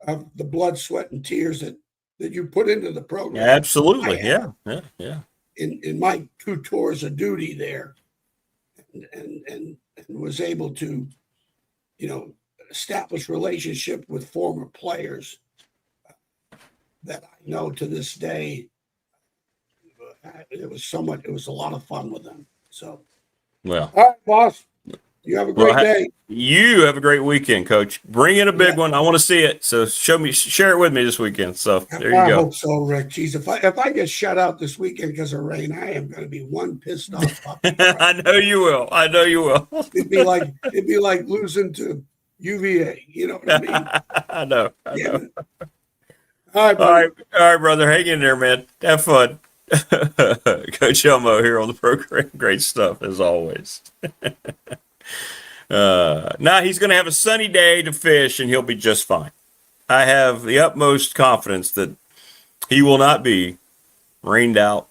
of the blood, sweat, and tears that you put into the program. Absolutely. Yeah. In my 2 tours of duty there, and was able to, establish relationship with former players that I know to this day. It was a lot of fun with them. So, well, all right, boss. You have a great day. You have a great weekend, Coach. Bring in a big one. I want to see it. So share it with me this weekend. So there you go. I hope so, Rick. Jeez, if I get shut out this weekend because of rain, I am going to be one pissed off. I know you will. It'd be like losing to UVA. You know what I mean? I know. All right, brother. Hang in there, man. Have fun. Coach Elmo here on the program. Great stuff as always. Now he's going to have a sunny day to fish and he'll be just fine. I have the utmost confidence that he will not be rained out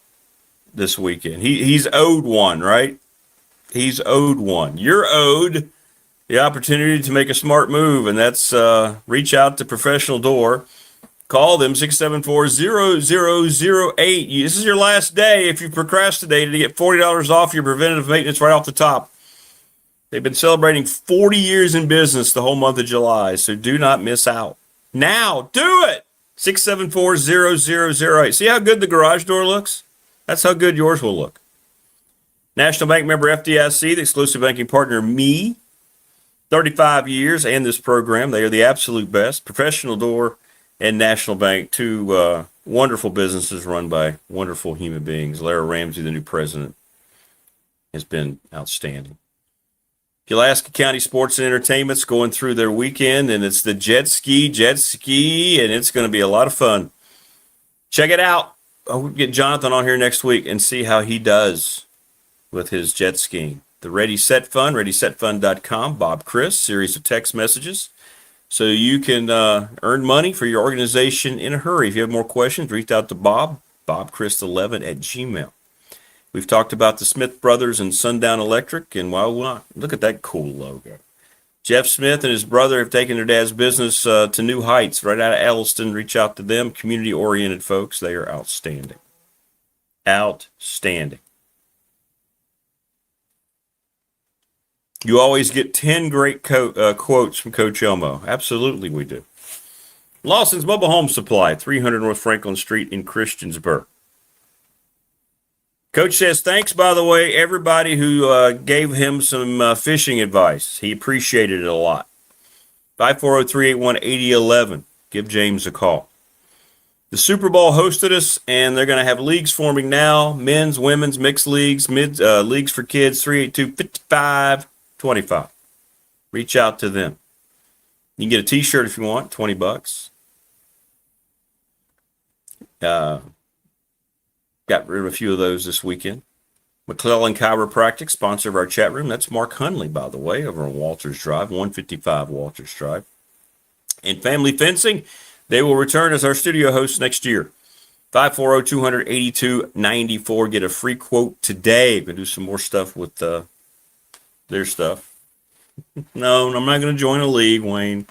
this weekend. He's owed one, right? He's owed one. You're owed the opportunity to make a smart move, and that's reach out to Professional Door. Call them 674-0008. This is your last day if you procrastinated to get $40 off your preventative maintenance right off the top. They've been celebrating 40 years in business the whole month of July, so do not miss out. Now, do it! 674-0008. See how good the garage door looks? That's how good yours will look. National Bank member FDIC, the exclusive banking partner, me. 35 years and this program. They are the absolute best. Professional Door and National Bank, 2 wonderful businesses run by wonderful human beings. Lara Ramsey, the new president, has been outstanding. Pulaski County Sports and Entertainment's going through their weekend, and it's the jet ski, and it's going to be a lot of fun. Check it out. I'll get Jonathan on here next week and see how he does with his jet skiing. The Ready Set Fund, ReadySetFund.com, Bob Chris, series of text messages. So you can earn money for your organization in a hurry. If you have more questions, reach out to Bob. bobchrist11@gmail. We've talked about the Smith Brothers and Sundown Electric, and look at that cool logo. Jeff Smith and his brother have taken their dad's business to new heights right out of Elliston. Reach out to them, community-oriented folks. They are outstanding. Outstanding. You always get 10 great quotes from Coach Elmo. Absolutely we do. Lawson's Mobile Home Supply, 300 North Franklin Street in Christiansburg. Coach says, thanks, by the way, everybody who gave him some fishing advice. He appreciated it a lot. 540-381-8011. Give James a call. The Super Bowl hosted us, and they're going to have leagues forming now. Men's, women's, mixed leagues, leagues for kids, 382-5525. Reach out to them. You can get a T-shirt if you want, $20. Got rid of a few of those this weekend. McClellan Chiropractic, sponsor of our chat room. That's Mark Hunley, by the way, over on Walters Drive, 155 Walters Drive. And Family Fencing, they will return as our studio host next year. 540-282-94. Get a free quote today. We're going to do some more stuff with their stuff. No, I'm not going to join a league, Wayne.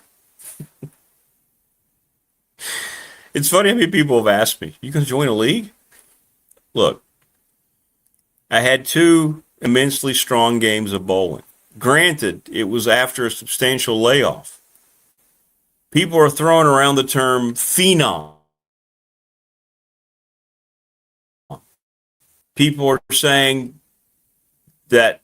It's funny how many people have asked me, you going to join a league? Look, I had 2 immensely strong games of bowling. Granted, it was after a substantial layoff. People are throwing around the term phenom. People are saying that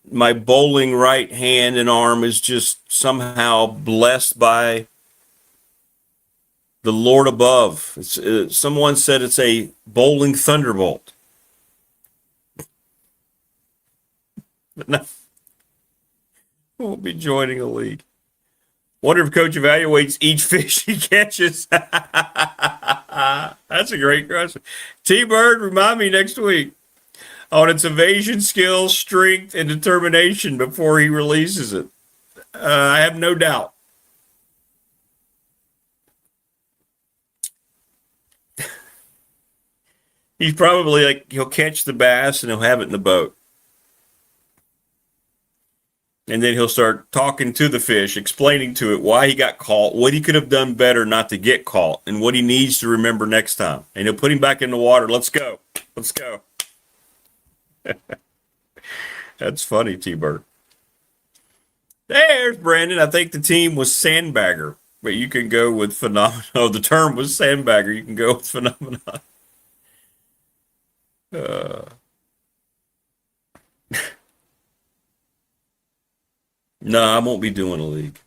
my bowling right hand and arm is just somehow blessed by the Lord above. Someone said it's a bowling thunderbolt. But no, I won't be joining a league. Wonder if Coach evaluates each fish he catches. That's a great question. T-Bird, remind me next week on its evasion skills, strength, and determination before he releases it. I have no doubt. He's probably like, he'll catch the bass and he'll have it in the boat. And then he'll start talking to the fish, explaining to it why he got caught, what he could have done better not to get caught, and what he needs to remember next time. And he'll put him back in the water. Let's go. Let's go. That's funny, T-Bird. There's Brandon. I think the team was sandbagger, but you can go with phenomenon. Oh, the term was sandbagger. You can go with phenomenon. No, I won't be doing a league.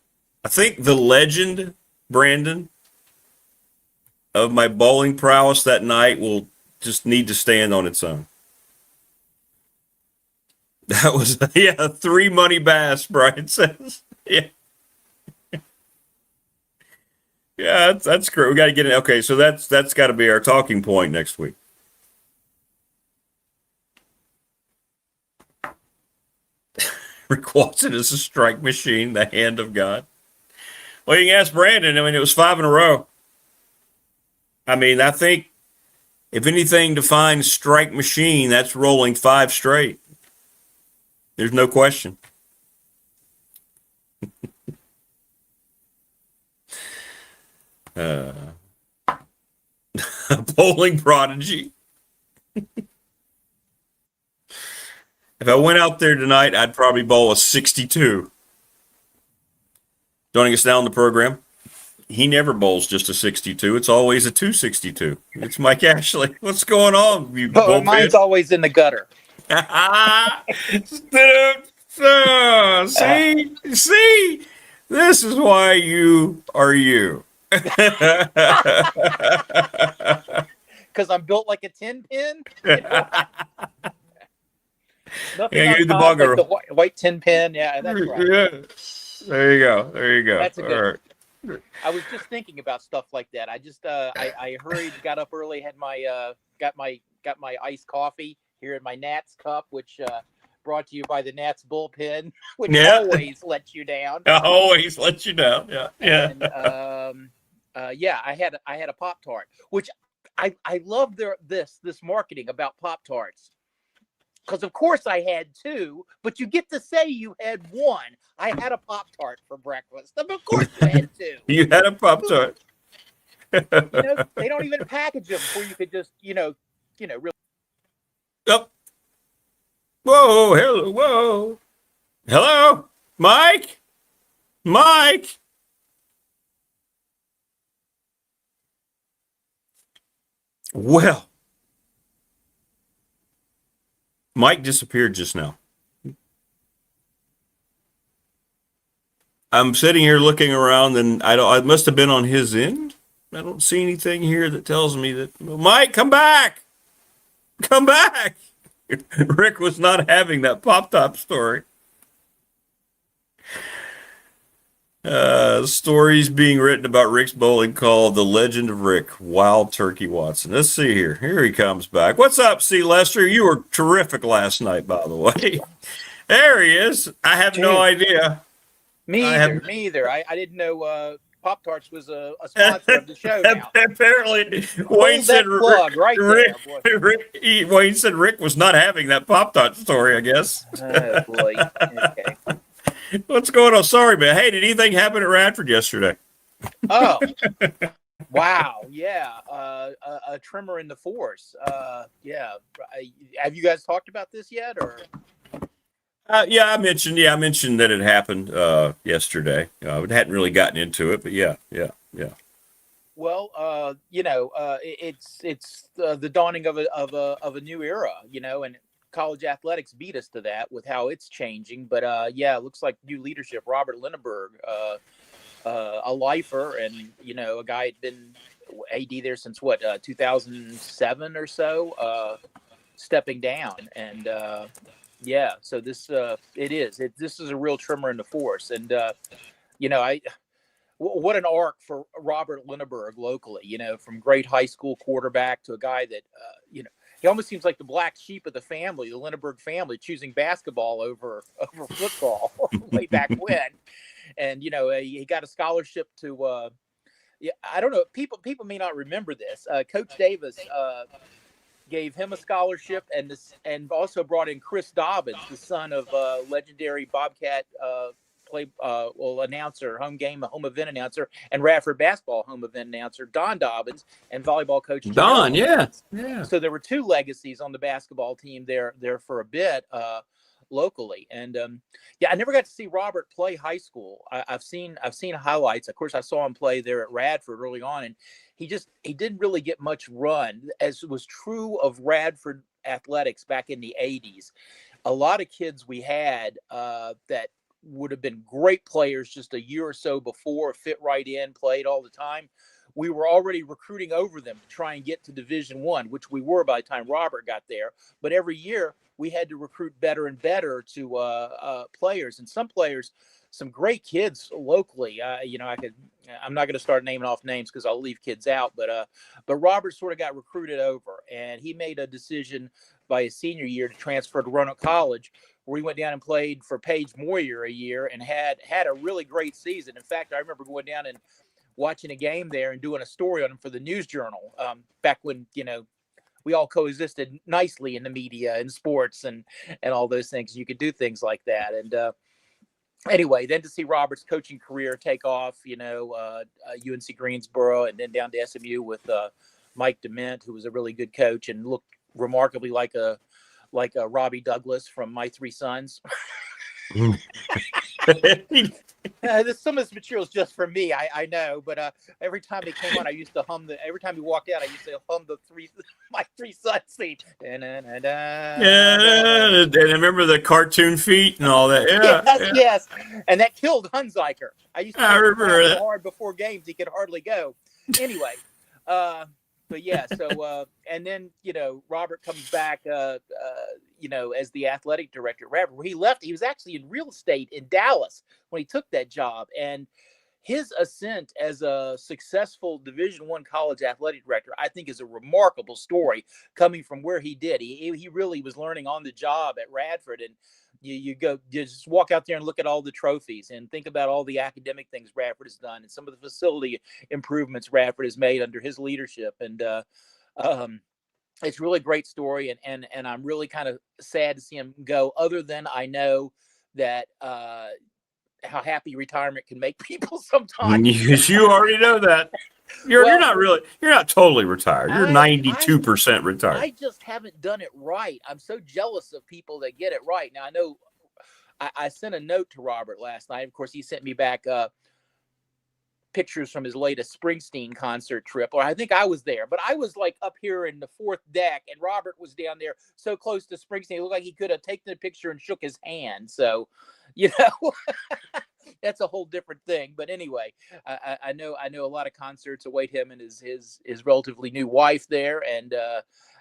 I think the legend, Brandon, of my bowling prowess that night will just need to stand on its own. That was, 3 money bass, Brian says. Yeah. Yeah, that's great. We got to get it. Okay, so that's got to be our talking point next week. Rick Watson is a strike machine, the hand of God. Well, you can ask Brandon. I mean, it was 5 in a row. I mean, I think if anything defines strike machine, that's rolling 5 straight. There's no question. Bowling prodigy. If I went out there tonight, I'd probably bowl a 62. Joining us now on the program, he never bowls just a 62. It's always a 262. It's Mike Ashley. What's going on? Mine's always in the gutter. See, this is why you are you. Because I'm built like a 10-pin. Nothing yeah, on you're the top, bugger. like the white 10-pin. Yeah, that's right. Yeah. There you go. That's a good All right. I was just thinking about stuff like that. I just I hurried, got up early, had my got my iced coffee here in my Nats cup, which brought to you by the Nats bullpen, which always lets you down. Always lets you down. Yeah. And, I had a Pop-Tart, which I love this marketing about Pop-Tarts. Because, of course, I had two, but you get to say you had one. I had a Pop-Tart for breakfast. Of course you had two. You had a Pop-Tart. They don't even package them where you could just, really. Yep. Whoa, hello, whoa. Hello, Mike? Mike? Well, Mike disappeared just now. I'm sitting here looking around, and I must have been on his end. I don't see anything here that tells me that. Mike, come back! Come back! Rick was not having that pop-top story. Stories being written about Rick's bowling called The Legend of Rick, Wild Turkey Watson. Let's see here. Here he comes back. What's up, C. Lester? You were terrific last night, by the way. There he is. I have no idea. Me either. I didn't know Pop-Tarts was a sponsor of the show now. Apparently, Wayne said Wayne said Rick was not having that Pop-Tart story, I guess. Oh, boy. Okay. What's going on? Sorry, man. Hey, did anything happen at Radford yesterday? Oh, wow. Yeah. A tremor in the force. Yeah. Have you guys talked about this yet, or? Yeah, I mentioned that it happened yesterday. We hadn't really gotten into it, but yeah. Well, it's the dawning of a new era, and college athletics beat us to that with how it's changing. But it looks like new leadership. Robert Lindenberg, a lifer, and a guy had been AD there since 2007 or so, stepping down, and so this this is a real tremor in the force, and what an arc for Robert Lindenberg locally, from great high school quarterback to a guy that he almost seems like the black sheep of the family, the Lindenberg family, choosing basketball over football way back when. And, he got a scholarship to, I don't know, people may not remember this. Coach Davis gave him a scholarship and also brought in Chris Dobbins, the son of legendary Bobcat announcer, home event announcer, and Radford basketball home event announcer Don Dobbins, and volleyball coach Don. Yeah. So there were two legacies on the basketball team there for a bit locally, and I never got to see Robert play high school. I've seen highlights. Of course, I saw him play there at Radford early on, and he didn't really get much run, as was true of Radford athletics back in the 80s. A lot of kids we had that would have been great players just a year or so before, fit right in, played all the time. We were already recruiting over them to try and get to Division I, which we were by the time Robert got there. But every year we had to recruit better and better to players, and some players, some great kids locally. I'm not going to start naming off names because I'll leave kids out, but Robert sort of got recruited over, and he made a decision by his senior year to transfer to Roanoke College, where he went down and played for Paige Moyer a year and had a really great season. In fact, I remember going down and watching a game there and doing a story on him for the News Journal back when, we all coexisted nicely in the media and sports and all those things. You could do things like that. And anyway, then to see Robert's coaching career take off, UNC Greensboro, and then down to SMU with Mike DeMint, who was a really good coach and looked remarkably like a Robbie Douglas from My Three Sons. Some of this material is just for me, I know, but every time he came on, I used to hum every time he walked out, I used to hum My Three Sons theme. And remember the cartoon feet and all that. Yes. And that killed Hunziker. I remember that hard before games, he could hardly go. Anyway, but yeah, so and then Robert comes back as the athletic director at Radford, where he left. He was actually in real estate in Dallas when he took that job, and his ascent as a successful Division I college athletic director, I think, is a remarkable story coming from where he did. He really was learning on the job at Radford, and you just walk out there and look at all the trophies and think about all the academic things Radford has done and some of the facility improvements Radford has made under his leadership. And It's really a great story, and I'm really kind of sad to see him go. Other than I know that how happy retirement can make people sometimes. Because you already know that. You're not totally retired. You're 92% retired. I just haven't done it right. I'm so jealous of people that get it right. Now I know I sent a note to Robert last night. Of course, he sent me back pictures from his latest Springsteen concert trip, or I think I was there, but I was like up here in the fourth deck, and Robert was down there so close to Springsteen. It looked like he could have taken the picture and shook his hand. So, that's a whole different thing. But anyway, I know a lot of concerts await him and his relatively new wife there, and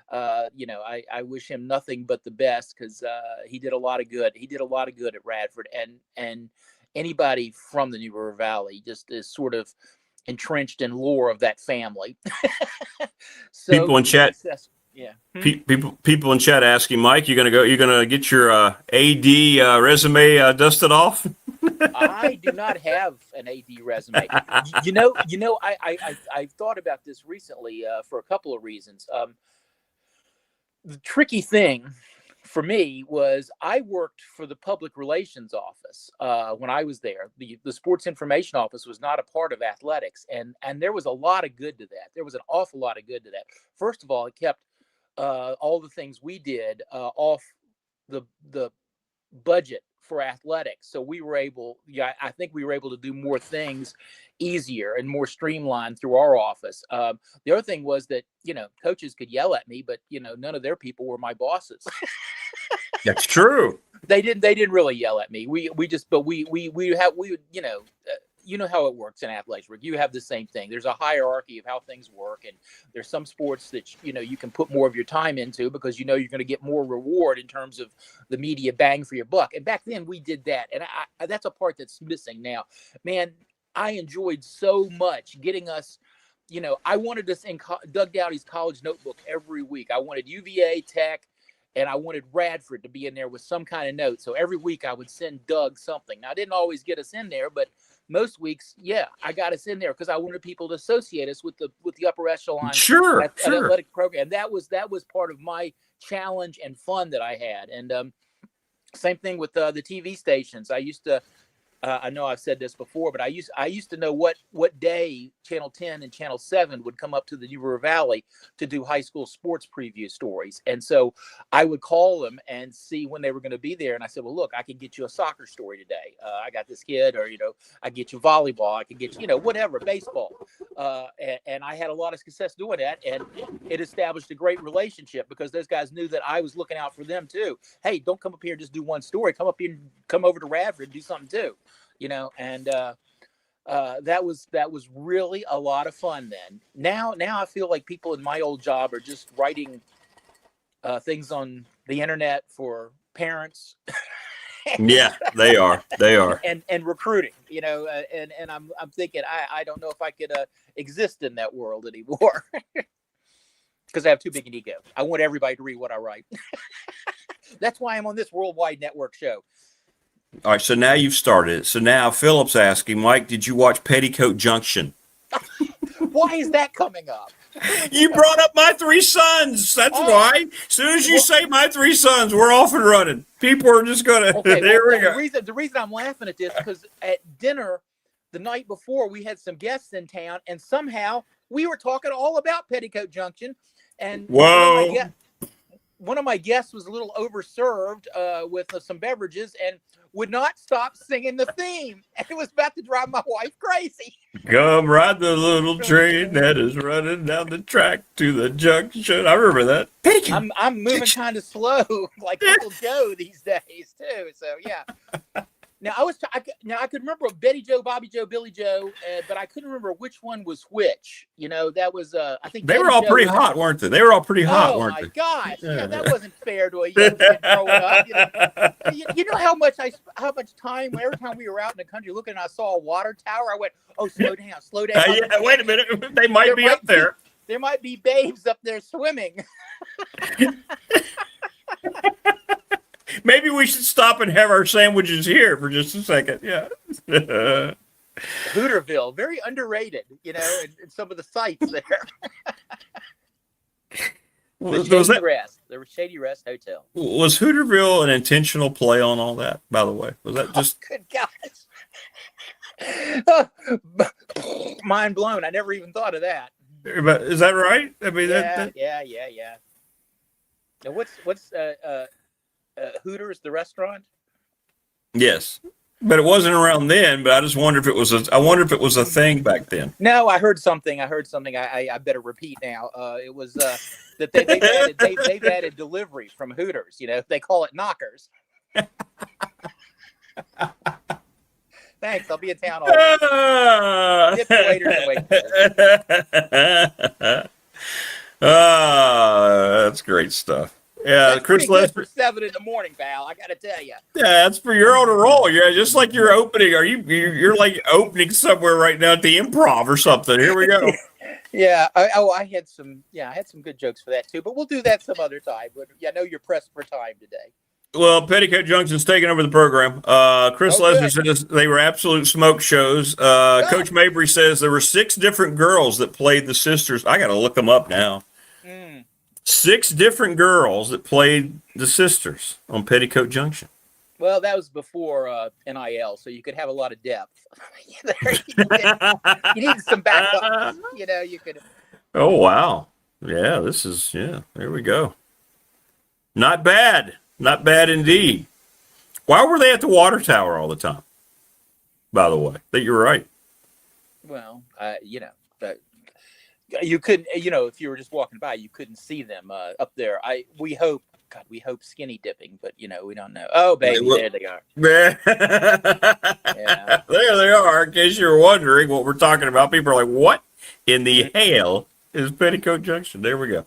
I wish him nothing but the best, because he did a lot of good. He did a lot of good at Radford, and anybody from the New River Valley just is sort of entrenched in lore of that family. So people in chat, people in chat asking, Mike, you're gonna get your AD resume dusted off? I do not have an AD resume. I've thought about this recently for a couple of reasons. The tricky thing for me was I worked for the public relations office when I was there. The sports information office was not a part of athletics, and there was a lot of good to that. There was an awful lot of good to that. First of all, it kept all the things we did off the budget for athletics. So we were able, I think we were able to do more things easier and more streamlined through our office. The other thing was that, coaches could yell at me, but none of their people were my bosses. That's true. They didn't really yell at me. We you know how it works in athletics, Rick. You have the same thing. There's a hierarchy of how things work, and there's some sports that you can put more of your time into because you're going to get more reward in terms of the media bang for your buck. And back then we did that, and I that's a part that's missing now. Man, I enjoyed so much getting us. I wanted us in Doug Dowdy's college notebook every week. I wanted UVA, Tech, and I wanted Radford to be in there with some kind of note. So every week I would send Doug something. Now, I didn't always get us in there, but most weeks, I got us in there because I wanted people to associate us with the upper echelon athletic program. That was part of my challenge and fun that I had. And same thing with the TV stations. I used to. I know I've said this before, but I used to know what day Channel 10 and Channel 7 would come up to the New River Valley to do high school sports preview stories. And so I would call them and see when they were going to be there. And I said, well, look, I can get you a soccer story today. I got this kid, or, I get you volleyball. I can get you, whatever, baseball. And I had a lot of success doing that. And it established a great relationship because those guys knew that I was looking out for them too. Hey, don't come up here and just do one story. Come up here and come over to Radford and do something too. And that was really a lot of fun then. Now I feel like people in my old job are just writing things on the internet for parents. Yeah, they are. And recruiting, and I'm thinking, I don't know if I could exist in that world anymore because I have too big an ego. I want everybody to read what I write. That's why I'm on this worldwide network show. All right, so now you've started. So now Philip's asking, Mike, did you watch Petticoat Junction? Why is that coming up? You brought up My Three Sons. That's why. As soon as you say My Three Sons, we're off and running. People are just going to, there we go. The reason I'm laughing at this is because at dinner the night before, we had some guests in town, and somehow we were talking all about Petticoat Junction. And whoa. One of my guests was a little overserved with some beverages and would not stop singing the theme. And it was about to drive my wife crazy. Come ride the little train that is running down the track to the junction. I remember that. I'm moving kind of slow, like Uncle Joe these days too. So yeah. Now I could remember Betty Joe, Bobby Joe, Billy Joe, but I couldn't remember which one was which. That was I think they were all pretty hot, weren't they? They were all pretty hot, weren't they? Oh my gosh, yeah, that wasn't fair to a young kid growing up. You know how much time every time we were out in the country looking, and I saw a water tower, I went, "Oh, slow down." Yeah, wait a minute, they might be up there. There might be babes up there swimming. Maybe we should stop and have our sandwiches here for just a second. Yeah. Hooterville, very underrated, and some of the sites there. The Shady Rest Hotel. Was Hooterville an intentional play on all that, by the way? Was that just... Oh, good God. Mind blown. I never even thought of that. Is that right? I mean, yeah. Now what's Hooters, the restaurant? Yes. But it wasn't around then, but I just wonder if it was a thing back then. No, I heard something. I better repeat now. It was that they've added delivery from Hooters. You know, they call it knockers. Thanks. I'll be in town all week. That's great stuff. Yeah, that's Chris Lester. For 7 a.m, pal. I got to tell you. Yeah, that's for your own roll. Yeah, just like you're opening. You're like opening somewhere right now at the Improv or something. Here we go. Yeah. I had some good jokes for that too, but we'll do that some other time. But I know you're pressed for time today. Well, Petticoat Junction's taking over the program. Chris Lesnar said they were absolute smoke shows. Coach Mabry says there were 6 different girls that played the sisters. I got to look them up now. 6 different girls that played the sisters on Petticoat Junction. Well, that was before NIL, so you could have a lot of depth. You need some backup. You know, you could. Oh, wow. Yeah, there we go. Not bad. Not bad indeed. Why were they at the water tower all the time? By the way, that you're right. Well, you couldn't, if you were just walking by, you couldn't see them up there. We hope skinny dipping, but we don't know. Oh, baby, there they are. Yeah. There they are. In case you were wondering what we're talking about, people are like, what in the hell is Petticoat Junction? There we go.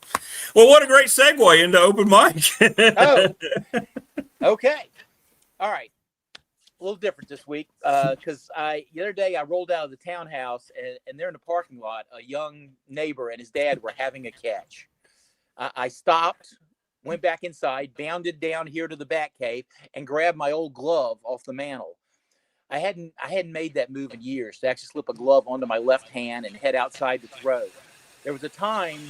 Well, what a great segue into open mic. Oh, okay. All right. A little different this week because the other day I rolled out of the townhouse and there in the parking lot, a young neighbor and his dad were having a catch. I stopped, went back inside, bounded down here to the back cave, and grabbed my old glove off the mantle. I hadn't made that move in years to actually slip a glove onto my left hand and head outside to throw. There was a time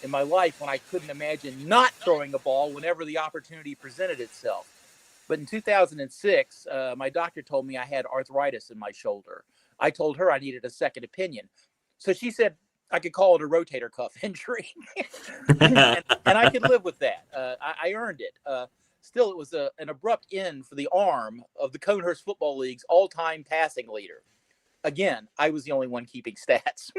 in my life when I couldn't imagine not throwing a ball whenever the opportunity presented itself. But in 2006, my doctor told me I had arthritis in my shoulder. I told her I needed a second opinion. So she said I could call it a rotator cuff injury. and I could live with that. I earned it. Still, it was an abrupt end for the arm of the Conehurst Football League's all-time passing leader. Again, I was the only one keeping stats.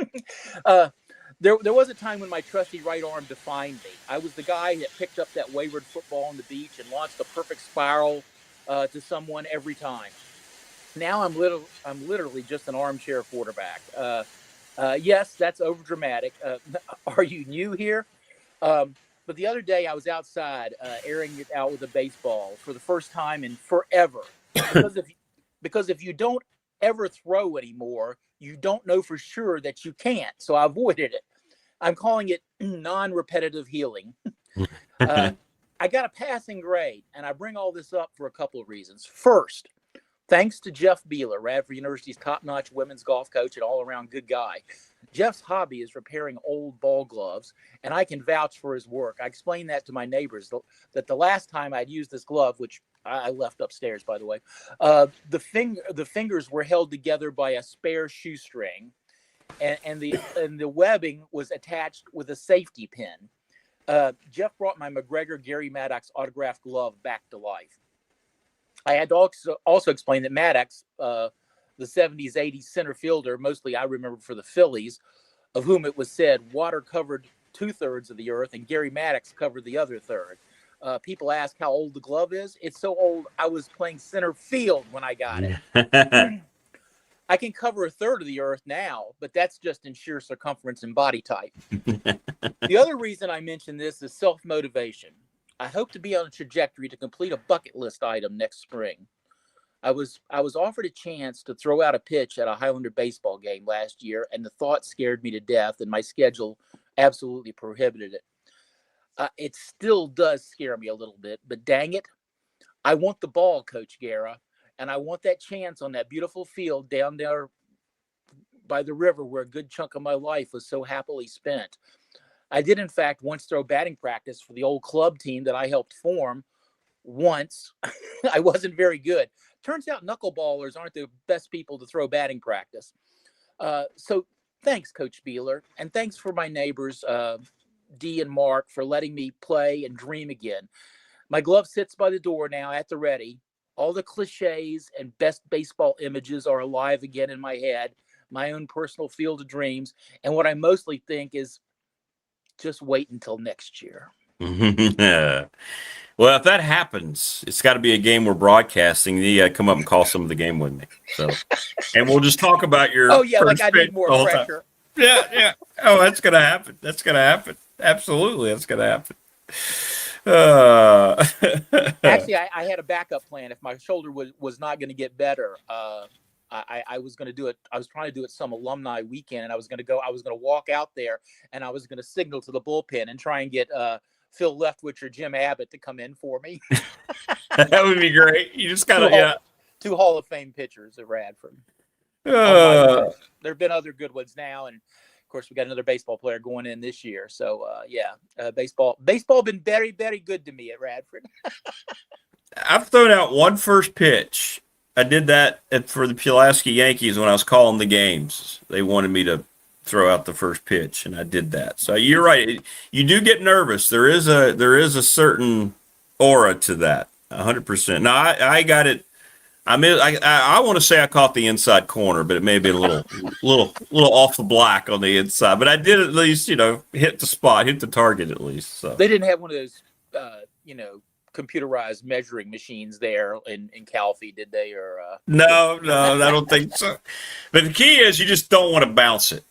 There was a time when my trusty right arm defined me. I was the guy that picked up that wayward football on the beach and launched a perfect spiral to someone every time. Now I'm literally just an armchair quarterback. Yes, that's overdramatic. Are you new here? But the other day I was outside airing it out with a baseball for the first time in forever. Because if you don't ever throw anymore, you don't know for sure that you can't. So I avoided it. I'm calling it non-repetitive healing. I got a passing grade, and I bring all this up for a couple of reasons. First, thanks to Jeff Beeler, Radford University's top-notch women's golf coach and all-around good guy. Jeff's hobby is repairing old ball gloves, and I can vouch for his work. I explained that to my neighbors, that the last time I'd used this glove, which I left upstairs, by the way, the fingers were held together by a spare shoestring, and the webbing was attached with a safety pin. Jeff brought my McGregor Gary Maddox autographed glove back to life. I had to also explain that Maddox, the 70s, 80s center fielder, mostly I remember for the Phillies, of whom it was said water covered 2/3 of the earth and Gary Maddox covered the other third. People ask how old the glove is. It's so old, I was playing center field when I got it. I can cover 1/3 of the earth now, but that's just in sheer circumference and body type. The other reason I mention this is self-motivation. I hope to be on a trajectory to complete a bucket list item next spring. I was offered a chance to throw out a pitch at a Highlander baseball game last year, and the thought scared me to death, and my schedule absolutely prohibited it. It still does scare me a little bit, but dang it, I want the ball, Coach Guerra, and I want that chance on that beautiful field down there by the river where a good chunk of my life was so happily spent. I did, in fact, once throw batting practice for the old club team that I helped form once. I wasn't very good. Turns out knuckleballers aren't the best people to throw batting practice. So thanks, Coach Beeler. And thanks for my neighbors, Dee and Mark, for letting me play and dream again. My glove sits by the door now at the ready. All the cliches and best baseball images are alive again in my head, my own personal field of dreams. And what I mostly think is just wait until next year. Well, if that happens, it's got to be a game we're broadcasting. You got to come up and call some of the game with me. So, and we'll just talk about your. Oh, yeah, like I need more pressure. Yeah. Oh, that's going to happen. That's going to happen. Absolutely, that's going to happen. Actually, I had a backup plan. If my shoulder was not going to get better, I was going to do it. I was trying to do it some alumni weekend, and I was going to walk out there, and I was going to signal to the bullpen and try and get Phil Leftwich or Jim Abbott to come in for me. That would be great. You just got to, two Hall of Fame pitchers at Radford. There have been other good ones now, and of course we got another baseball player going in this year. So baseball been very, very good to me at Radford. I've thrown out one first pitch. I did that for the Pulaski Yankees when I was calling the games. They wanted me to throw out the first pitch, and I did that. So you're right. You do get nervous. There is a certain aura to that. 100%. Now I got it. I want to say I caught the inside corner, but it may have been a little off the black on the inside. But I did at least, hit the spot, hit the target at least. So they didn't have one of those, computerized measuring machines there in Calfee, did they? Or No, I don't think so. But the key is you just don't want to bounce it.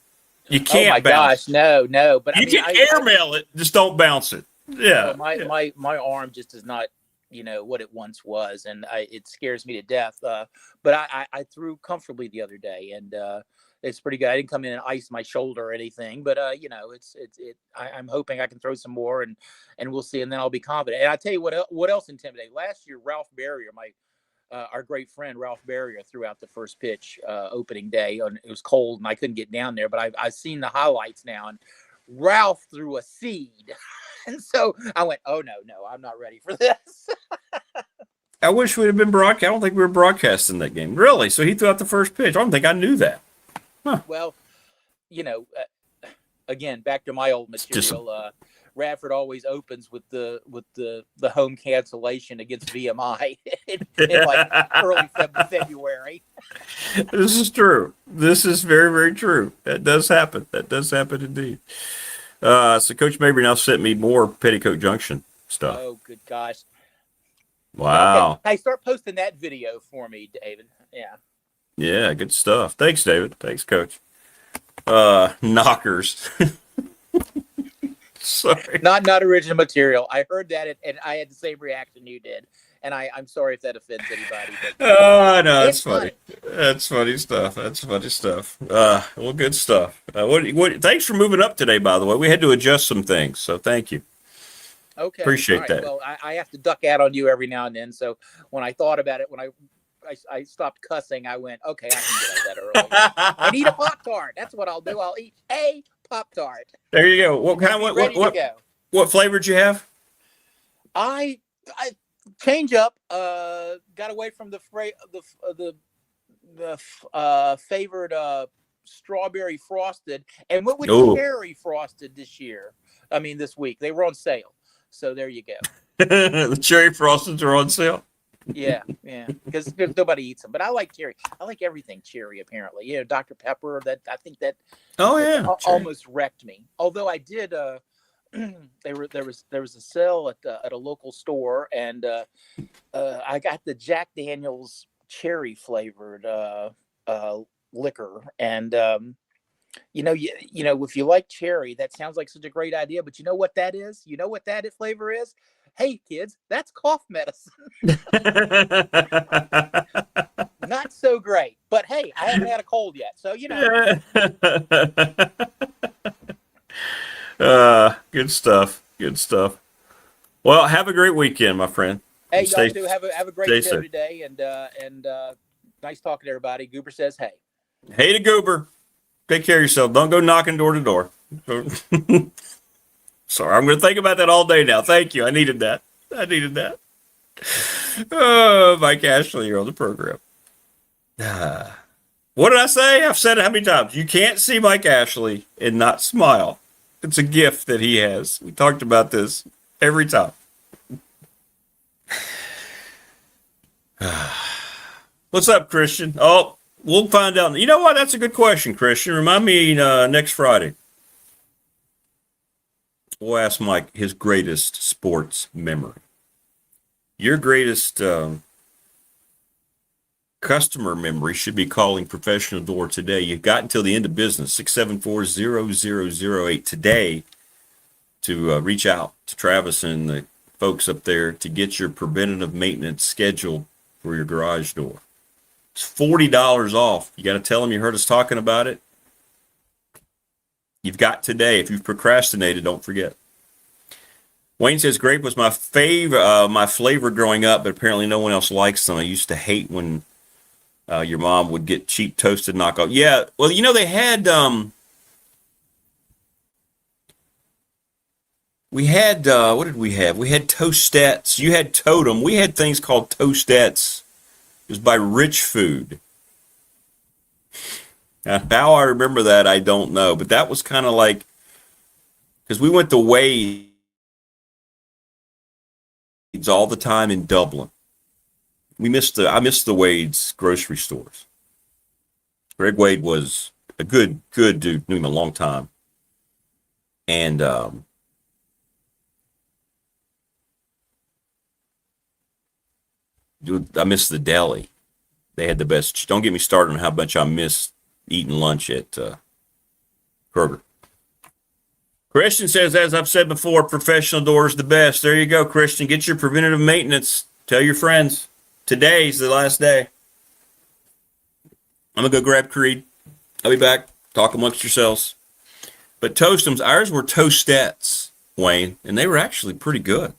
You can't. Oh my bounce gosh, no! But you can airmail it, just don't bounce it. Yeah. My arm just is not, what it once was, and it scares me to death. But I threw comfortably the other day, and it's pretty good. I didn't come in and ice my shoulder or anything, but I'm hoping I can throw some more, and we'll see, and then I'll be confident. And I tell you what else intimidating. Last year, Ralph Barrier, our great friend Ralph Barrier, threw out the first pitch opening day. It was cold and I couldn't get down there, but I've seen the highlights now, and Ralph threw a seed. And so I went, oh, no, I'm not ready for this. I wish we'd have been broadcast. I don't think we were broadcasting that game. Really? So he threw out the first pitch. I don't think I knew that. Huh. Well, again, back to my old material, Radford always opens with the home cancellation against VMI in like early February. This is true. This is very, very true. That does happen. That does happen indeed. So Coach Mabry now sent me more Petticoat Junction stuff. Oh, good gosh. Wow. Okay. Hey, start posting that video for me, David. Yeah. Yeah, good stuff. Thanks, David. Thanks, Coach. Knockers. Sorry. Not original material. I heard that, and I had the same reaction you did. And I'm sorry if that offends anybody. But oh, no, that's funny. That's funny stuff. Well, good stuff. Thanks for moving up today, by the way. We had to adjust some things, so thank you. Okay. Appreciate that. Well, I have to duck out on you every now and then. So when I thought about it, when I stopped cussing, I went, okay, I can get out that early. I need a Pop-Tart. That's what I'll do. I'll eat a Pop-Tart. There you go. What flavor did you have? I change up. Got away from the favored strawberry frosted, and went with cherry frosted this week. They were on sale, so there you go. The cherry frosteds are on sale. Yeah, because nobody eats them. But I like cherry. I like everything cherry. Apparently, Dr. Pepper. I think that. Oh yeah, almost wrecked me. Although I did. There was a sale at a local store, and I got the Jack Daniel's cherry flavored liquor, and if you like cherry, that sounds like such a great idea. But you know what that is? You know what that flavor is? Hey kids, that's cough medicine. Not so great, but hey, I haven't had a cold yet, so Good stuff. Good stuff. Well, have a great weekend, my friend. Hey, y'all too. Have a great show today, and nice talking to everybody. Goober says, hey. Hey to Goober. Take care of yourself. Don't go knocking door to door. Sorry, I'm going to think about that all day now. Thank you. I needed that. Oh, Mike Ashley, you're on the program. What did I say? I've said it how many times? You can't see Mike Ashley and not smile. It's a gift that he has. We talked about this every time. What's up, Christian? Oh, we'll find out. You know what? That's a good question, Christian. Remind me next Friday. We'll ask Mike his greatest sports memory. Your greatest customer memory should be calling Professional Door today. You've got until the end of business, 674-0008 today to reach out to Travis and the folks up there to get your preventative maintenance scheduled for your garage door. It's $40 off. You got to tell them you heard us talking about it. You've got today. If you've procrastinated, don't forget. Wayne says grape was my flavor growing up, but apparently no one else likes them. I used to hate when your mom would get cheap toasted knockoff. Yeah, well, you know, they had we had what did we have? We had Toastettes. You had Totem. We had things called Toastettes. It was by Rich Food. Now, how I remember that, I don't know, but that was kind of like, because we went to Wade's all the time in Dublin. I missed the Wade's grocery stores. Greg Wade was a good dude, knew him a long time. And I miss the deli. They had the best. Don't get me started on how much I miss eating lunch at Kroger. Christian says, as I've said before, Professional Door is the best. There you go, Christian. Get your preventative maintenance. Tell your friends. Today's the last day. I'm going to go grab Creed. I'll be back. Talk amongst yourselves. But Toastums, ours were Toastettes, Wayne, and they were actually pretty good.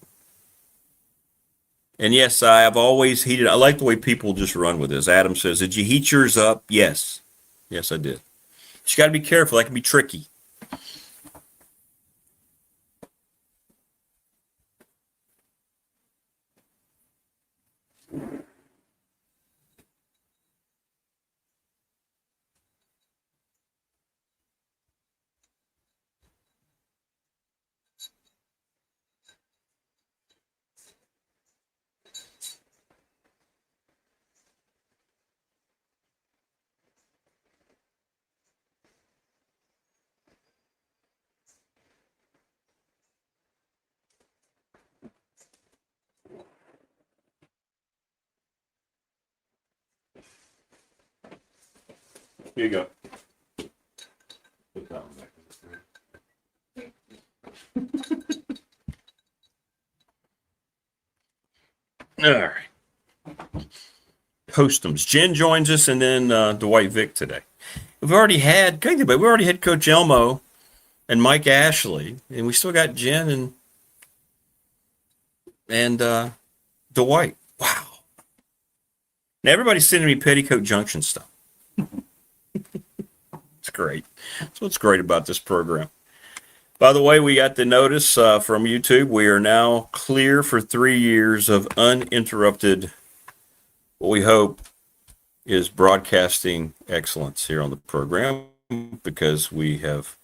And yes, I have always heated. I like the way people just run with this. Adam says, did you heat yours up? Yes. Yes, I did. But you got to be careful. That can be tricky. Here you go. Put that one back. All right. Postums. Jen joins us, and then Dwight Vick today. We've already had Coach Elmo and Mike Ashley, and we still got Jen and Dwight. Wow. Now everybody's sending me Petticoat Junction stuff. It's great. That's what's great about this program. By the way, we got the notice from YouTube. We are now clear for 3 years of uninterrupted, what we hope is broadcasting excellence here on the program, because we have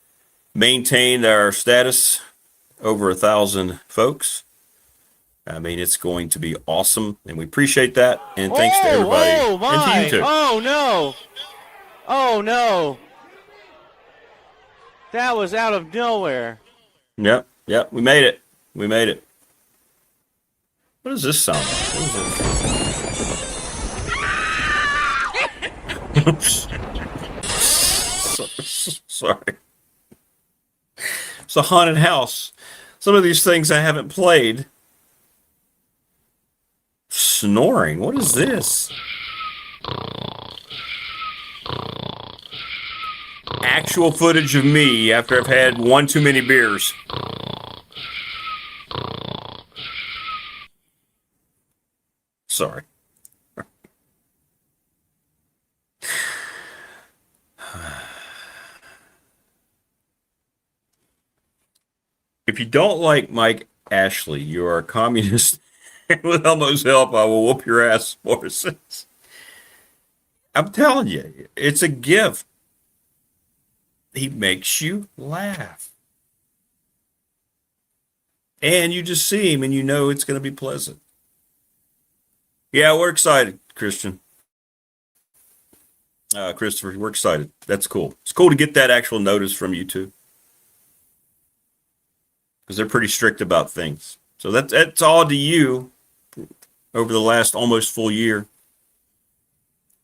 maintained our status over 1,000 folks. I mean, it's going to be awesome, and we appreciate that. And thanks to everybody. Oh, my. And to you too. Oh, no. Oh, no. That was out of nowhere. Yep. We made it. What does this sound like? What is this? Sorry. It's a haunted house. Some of these things I haven't played. Snoring. What is this? Actual footage of me after I've had one too many beers. Sorry. If you don't like Mike Ashley, you are a communist. With Elmo's help, I will whoop your ass, Morris. I'm telling you, it's a gift. He makes you laugh. And you just see him and you know it's going to be pleasant. Yeah, we're excited, Christian. Christopher, we're excited. That's cool. It's cool to get that actual notice from you too. Because they're pretty strict about things. So that's all to you over the last almost full year.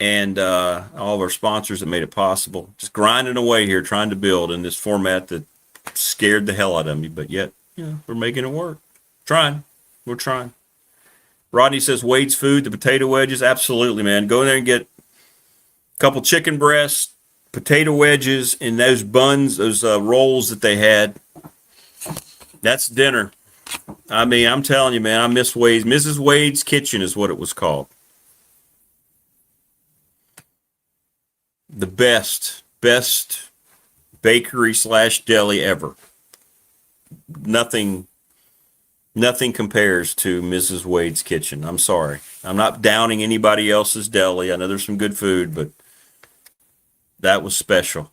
And all of our sponsors that made it possible. Just grinding away here, trying to build in this format that scared the hell out of me. But yet, we're making it work. We're trying. Rodney says, Wade's food, the potato wedges. Absolutely, man. Go in there and get a couple chicken breasts, potato wedges, and those buns, those rolls that they had. That's dinner. I mean, I'm telling you, man, I miss Wade's. Mrs. Wade's Kitchen is what it was called. The best bakery / deli ever. Nothing compares to Mrs. Wade's Kitchen. I'm sorry. I'm not downing anybody else's deli. I know there's some good food, but that was special.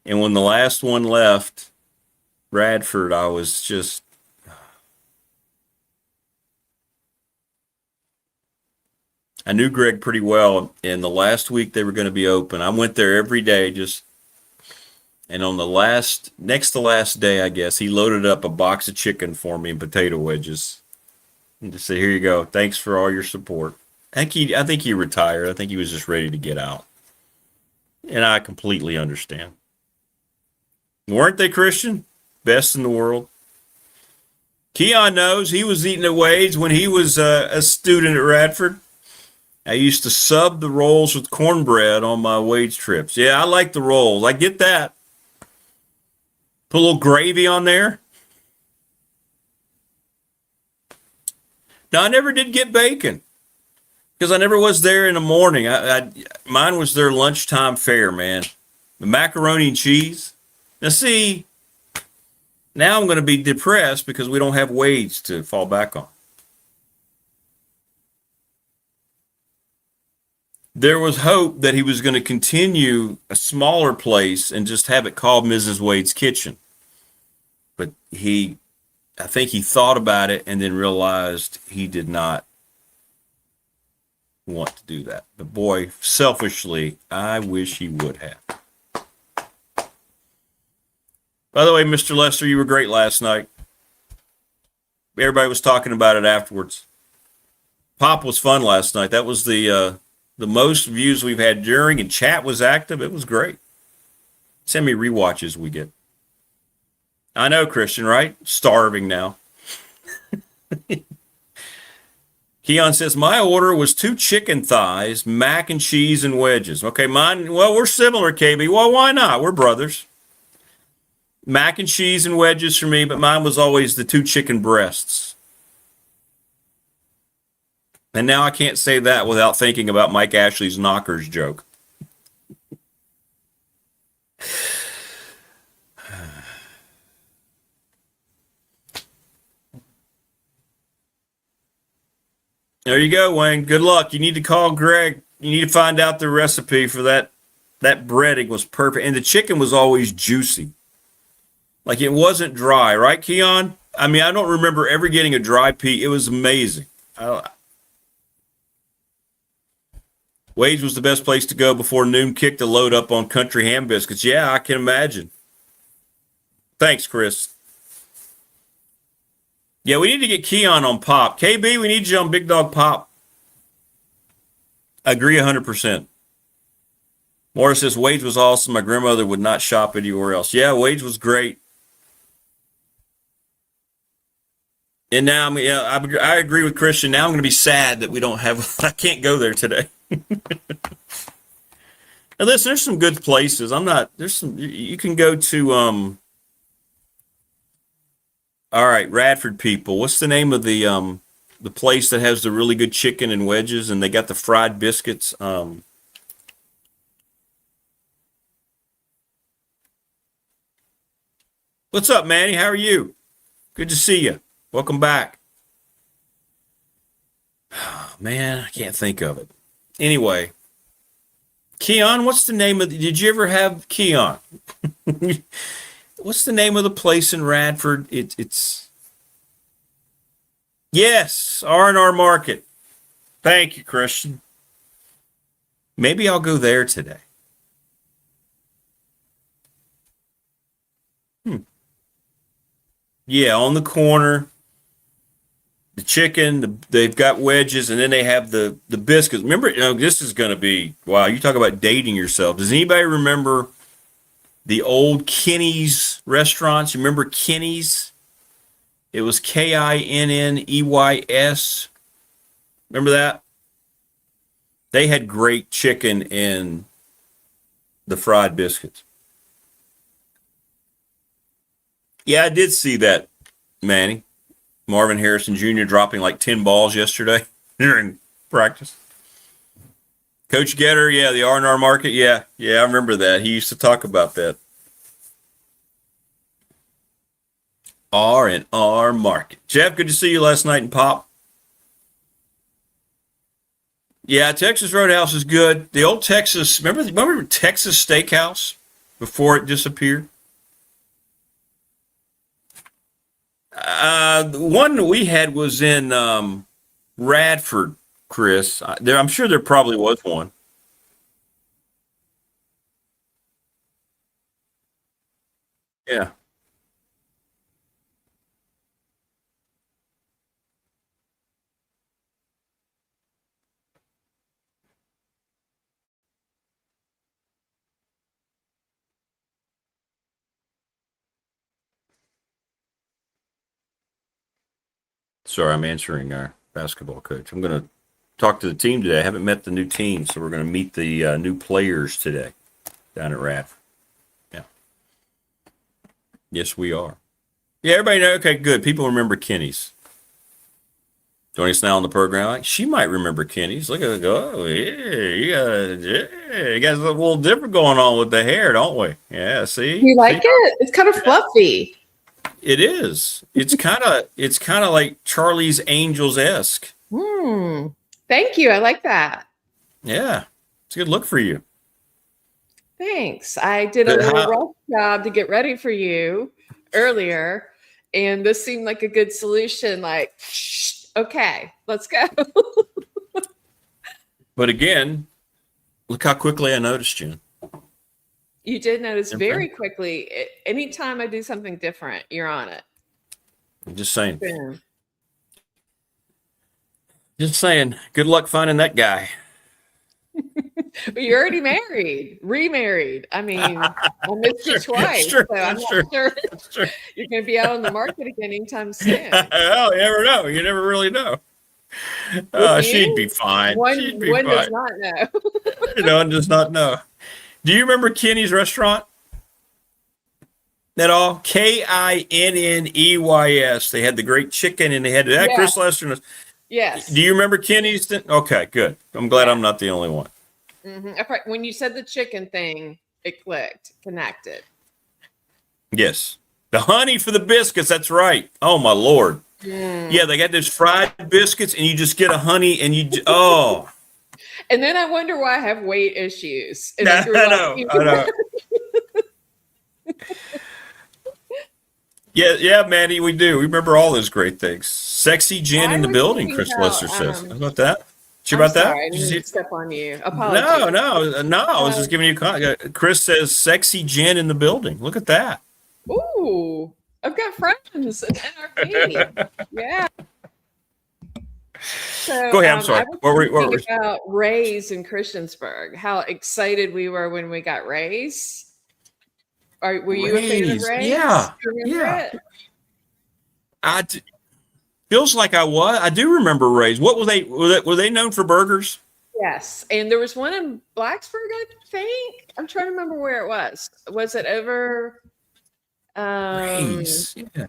And when the last one left, Radford, I was just... I knew Greg pretty well, and the last week they were going to be open. I went there every day and on the next to last day, I guess, he loaded up a box of chicken for me and potato wedges. And just said, here you go. Thanks for all your support. I think he retired. I think he was just ready to get out. And I completely understand. Weren't they, Christian? Best in the world. Keon knows he was eating at Wade's when he was a student at Radford. I used to sub the rolls with cornbread on my Wade's trips. Yeah, I like the rolls. I get that. Put a little gravy on there. Now, I never did get bacon because I never was there in the morning. Mine was their lunchtime fare, man. The macaroni and cheese. Now, see, now I'm going to be depressed because we don't have Wade's to fall back on. There was hope that he was going to continue a smaller place and just have it called Mrs. Wade's Kitchen. But I think he thought about it and then realized he did not want to do that. But boy, selfishly, I wish he would have. By the way, Mr. Lester, you were great last night. Everybody was talking about it afterwards. Pop was fun last night. That was the most views we've had during, and chat was active. It was great. Send me rewatches we get. I know, Christian, right? Starving now. Keon says, my order was 2 chicken thighs, mac and cheese, and wedges. Okay, mine, well, we're similar, KB. Well, why not? We're brothers. Mac and cheese and wedges for me, but mine was always the 2 chicken breasts. And now I can't say that without thinking about Mike Ashley's knockers joke. There you go, Wayne. Good luck. You need to call Greg. You need to find out the recipe for that. That breading was perfect. And the chicken was always juicy. Like it wasn't dry, right, Keon? I mean, I don't remember ever getting a dry piece. It was amazing. Wade's was the best place to go before noon kicked the load up on country ham biscuits. Yeah, I can imagine. Thanks, Chris. Yeah, we need to get Keon on Pop. KB, we need you on Big Dog Pop. I agree 100%. Morris says, Wade's was awesome. My grandmother would not shop anywhere else. Yeah, Wade's was great. And now, I agree with Christian. Now I'm going to be sad that we don't have, I can't go there today. Now listen, there's some good places. You can go to, all right, Radford people. What's the name of the place that has the really good chicken and wedges and they got the fried biscuits? What's up, Manny? How are you? Good to see you. Welcome back. Oh, man, I can't think of it. Anyway, Keon, what's the name of did you ever have Keon? What's the name of the place in Radford? It's yes, R&R Market. Thank you, Christian. Maybe I'll go there today. Yeah, on the corner. The chicken, they've got wedges, and then they have the biscuits. Remember, this is going to be, wow, you talk about dating yourself. Does anybody remember the old Kinney's restaurants? You remember Kinney's? It was Kinneys. Remember that? They had great chicken and the fried biscuits. Yeah, I did see that, Manny. Marvin Harrison Jr. dropping like 10 balls yesterday during practice. Coach Getter, yeah, the R&R Market, yeah, I remember that. He used to talk about that. R&R Market. Jeff, good to see you last night in Pop. Yeah, Texas Roadhouse is good. The old Texas, remember Texas Steakhouse before it disappeared? The one that we had was in Radford, Chris. I'm sure there probably was one. Yeah. Sorry, I'm answering our basketball coach. I'm going to talk to the team today. I haven't met the new team, so we're going to meet the new players today down at Radford. Yeah. Yes, we are. Yeah, everybody know. Okay, good. People remember Kinney's. Joining us now on the program, like, she might remember Kinney's. Look at it go. Oh, yeah, you guys look a little different going on with the hair, don't we? Yeah, see? You like it? It's kind of fluffy. It is. It's kind of like Charlie's Angels-esque. Thank you. I like that. Yeah. It's a good look for you. Thanks. I did a little rough job to get ready for you earlier, and this seemed like a good solution. Like, okay, let's go. But again, look how quickly I noticed you. You did notice very quickly. Anytime I do something different, you're on it. I'm just saying. Boom. Just saying. Good luck finding that guy. But you're already married, remarried. I mean, I missed you twice, so I'm not sure you're going to be out on the market again anytime soon. Oh, you never know. You never really know. She'd be fine. One does not know. One does not know. Do you remember Kinney's restaurant at all? Kinneys. They had the great chicken, and they had that. Yeah. Chris Lester. Yes. Do you remember Kinney's? Okay, good. I'm glad I'm not the only one. Mm-hmm. When you said the chicken thing, it connected. Yes. The honey for the biscuits. That's right. Oh, my Lord. Yeah, they got those fried biscuits, and you just get a honey, and oh. And then I wonder why I have weight issues. And I know. Yeah, Manny, we do. We remember all those great things. Sexy Jen in the building, Chris Lester says. How about that? About that? Sorry, I didn't step on you. Apologies. No. I was just giving you Chris says sexy Jen in the building. Look at that. Ooh, I've got friends in NRP. Yeah. So, go ahead. I'm sorry. I was thinking about Ray's in Christiansburg. How excited we were when we got Ray's. Were you a fan of Ray's? Yeah. Feels like I was. I do remember Ray's. What were they known for burgers? Yes, and there was one in Blacksburg, I think. I'm trying to remember where it was. Was it over? Ray's. Yeah.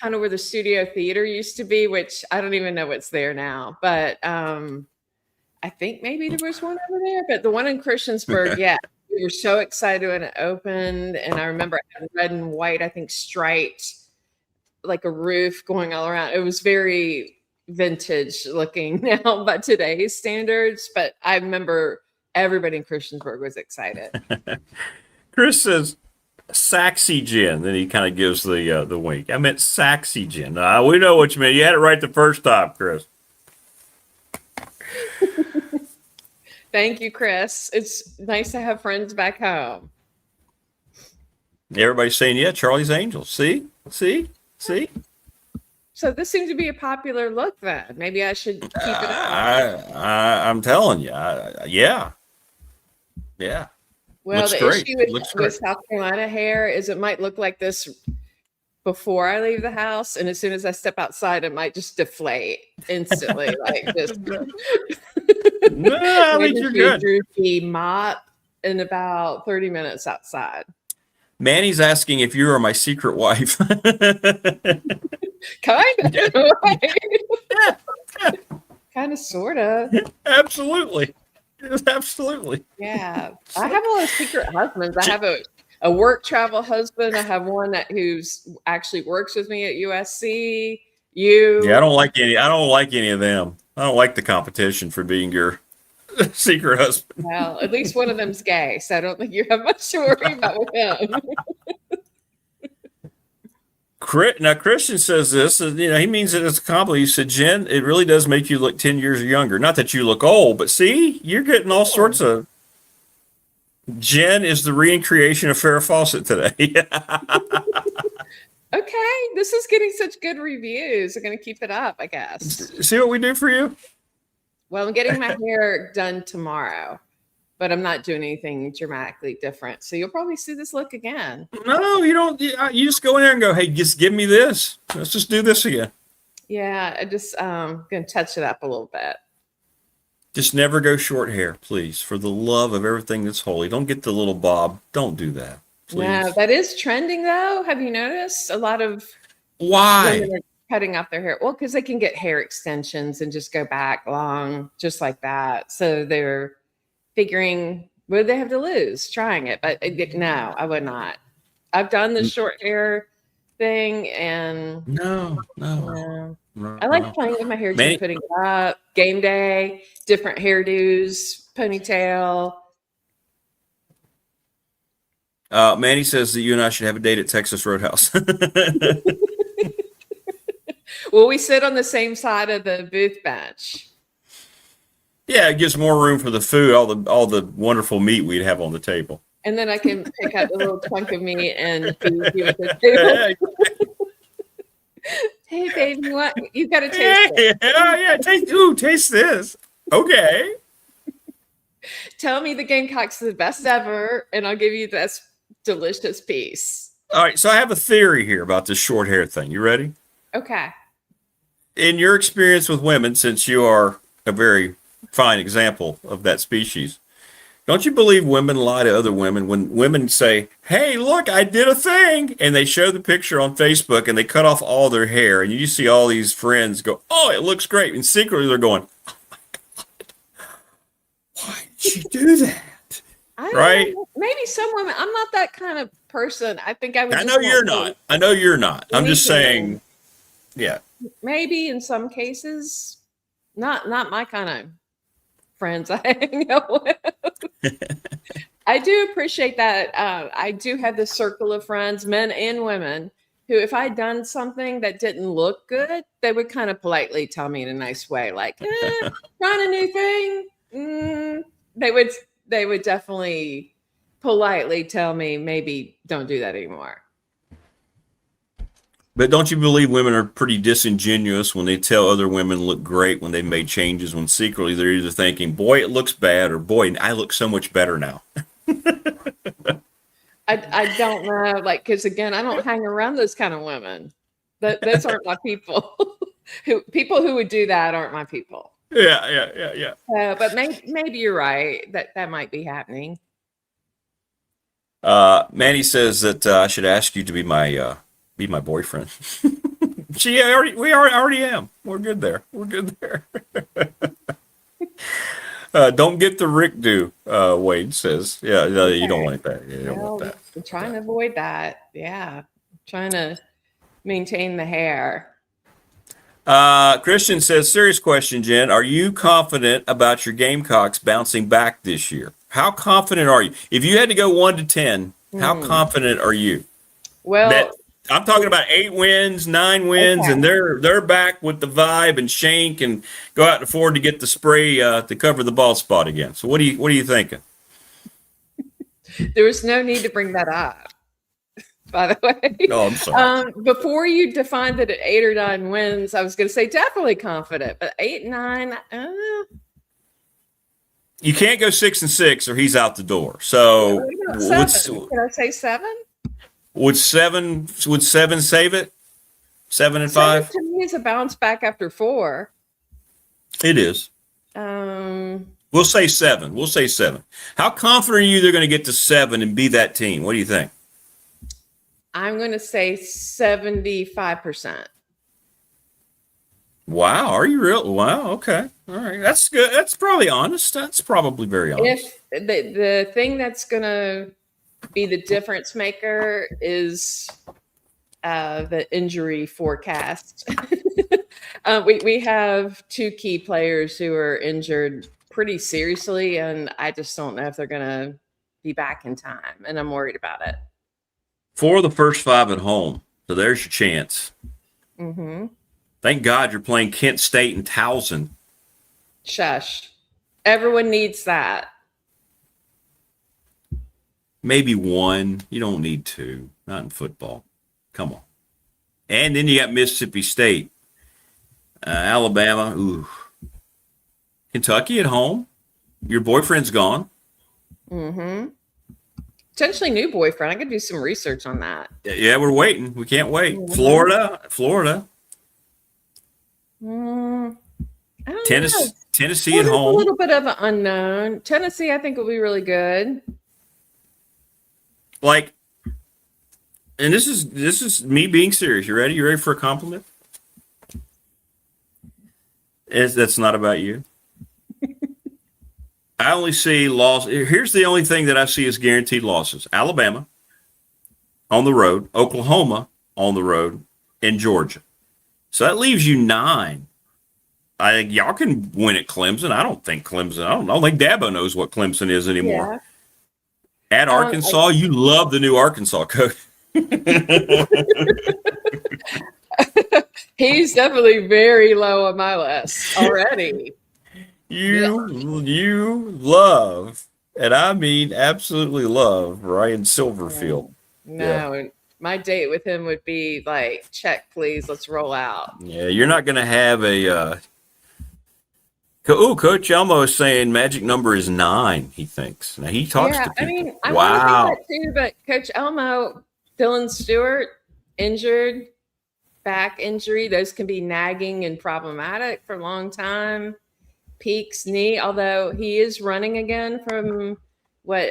Kind of where the Studio Theater used to be, which I don't even know what's there now. But I think maybe there was one over there. But the one in Christiansburg, yeah, We were so excited when it opened, and I remember it had red and white, I think striped, like a roof going all around. It was very vintage looking now by today's standards, but I remember everybody in Christiansburg was excited. Chris says Saxy Gin. Then he kind of gives the wink. I meant Saxy Gin. We know what you meant. You had it right the first time, Chris. Thank you, Chris. It's nice to have friends back home. Everybody's saying, yeah, Charlie's Angels. See? So this seems to be a popular look then. Maybe I should keep it up. I'm telling you. Yeah. Well, looks the great. issue with South Carolina hair is it might look like this before I leave the house, and as soon as I step outside, it might just deflate instantly. Like just No, I think you're good. Droopy mop in about 30 minutes outside. Manny's asking if you are my secret wife. Kind of. Kind of, sort of. Absolutely. Absolutely. Yeah. I have a lot of secret husbands. I have a work travel husband. I have one who's actually works with me at USC. Yeah, I don't like any of them. I don't like the competition for being your secret husband. Well, at least one of them's gay, so I don't think you have much to worry about with him. Now, Christian says this, he means it as a compliment. He said, Jen, it really does make you look 10 years younger. Not that you look old, but see, you're getting all sorts of. Jen is the reincarnation of Farrah Fawcett today. Okay, this is getting such good reviews. I'm going to keep it up, I guess. See what we do for you? Well, I'm getting my hair done tomorrow, but I'm not doing anything dramatically different. So you'll probably see this look again. No, you don't. You just go in there and go, hey, just give me this. Let's just do this again. Yeah, I just going to touch it up a little bit. Just never go short hair, please. For the love of everything that's holy. Don't get the little bob. Don't do that. Please. No, that is trending though. Have you noticed a lot of women are cutting off their hair? Well, because they can get hair extensions and just go back long, just like that. So they're figuring what do they have to lose trying it. But no, I would not. I've done the short hair thing, and no. I like playing with my hair, just putting it up, game day, different hairdos, ponytail. Manny says that you and I should have a date at Texas Roadhouse. Will we sit on the same side of the booth bench? Yeah, it gives more room for the food, all the wonderful meat we'd have on the table. And then I can pick out the little chunk of meat and feed you at the table. Hey, baby, you got to taste it. Yeah, taste this. Okay. Tell me the Gamecock's the best ever, and I'll give you this delicious piece. All right, so I have a theory here about this short hair thing. You ready? Okay. In your experience with women, since you are a very fine example of that species, don't you believe women lie to other women when women say, hey, look, I did a thing, and they show the picture on Facebook and they cut off all their hair, and you see all these friends go, oh, it looks great, and secretly they're going, oh my God, why did you do that? Right? Maybe some women, I'm not that kind of person. I think I would. I know you're not. I'm just saying, yeah. Maybe in some cases, not my kind of friends I hang out with. I do appreciate that. I do have this circle of friends, men and women, who if I'd done something that didn't look good, they would kind of politely tell me in a nice way, like, trying a new thing. They would definitely politely tell me, maybe don't do that anymore. But don't you believe women are pretty disingenuous when they tell other women look great when they've made changes, when secretly they're either thinking, boy, it looks bad, or boy, I look so much better now? I don't know, because again, I don't hang around those kind of women. Those aren't my people. People who would do that aren't my people. Yeah. But maybe you're right. That might be happening. Manny says that I should ask you to be my boyfriend. We already am. We're good there. Don't get the Rick do, Wade says. Yeah, no, you don't want that. You don't want that. I'm trying to avoid that. Yeah. Trying to maintain the hair. Christian says, serious question, Jen. Are you confident about your Gamecocks bouncing back this year? How confident are you? If you had to go 1 to 10, how confident are you? Well, I'm talking about 8 wins, 9 wins, and they're back with the vibe and Shank and go out to Ford to get the spray to cover the ball spot again. So what are you thinking? There was no need to bring that up, by the way. Oh, I'm sorry. Before you defined it at 8 or 9 wins, I was going to say definitely confident, but 8, 9. You can't go 6-6 or he's out the door. So Can I say 7? Would seven save it? 7 and 5? 7 to me is a bounce back after 4. It is. We'll say 7. We'll say 7. How confident are you they're going to get to 7 and be that team? What do you think? I'm going to say 75%. Wow. Are you real? Wow. Okay. All right. That's good. That's probably honest. That's probably very honest. If the thing that's going to be the difference maker is the injury forecast. We have 2 key players who are injured pretty seriously, and I just don't know if they're going to be back in time, and I'm worried about it. 4 of the first 5 at home, so there's your chance. Mm-hmm. Thank God you're playing Kent State and Towson. Shush. Everyone needs that. Maybe 1. You don't need 2. Not in football. Come on. And then you got Mississippi State, Alabama, Kentucky at home. Your boyfriend's gone. Mm-hmm. Potentially new boyfriend. I could do some research on that. Yeah, we're waiting. We can't wait. Mm-hmm. Florida. I don't know. Tennessee at home. A little bit of an unknown. Tennessee, I think, will be really good. And this is me being serious. You ready? You ready for a compliment? That's not about you. I only see loss. Here's the only thing that I see as guaranteed losses: Alabama on the road, Oklahoma on the road, and Georgia. So that leaves you 9. I think y'all can win at Clemson. I don't think Dabo knows what Clemson is anymore. Yeah. At Arkansas, you love the new Arkansas coach. He's definitely very low on my list already. You love, and I mean absolutely love, Ryan Silverfield. No, my date with him would be like, check, please, let's roll out. Yeah, you're not going to have a Coach Elmo is saying magic number is 9, he thinks. Now, he talks to people. I mean, I want to think that too, but Coach Elmo, Dylan Stewart, injured, back injury. Those can be nagging and problematic for a long time. Peak's knee, although he is running again from what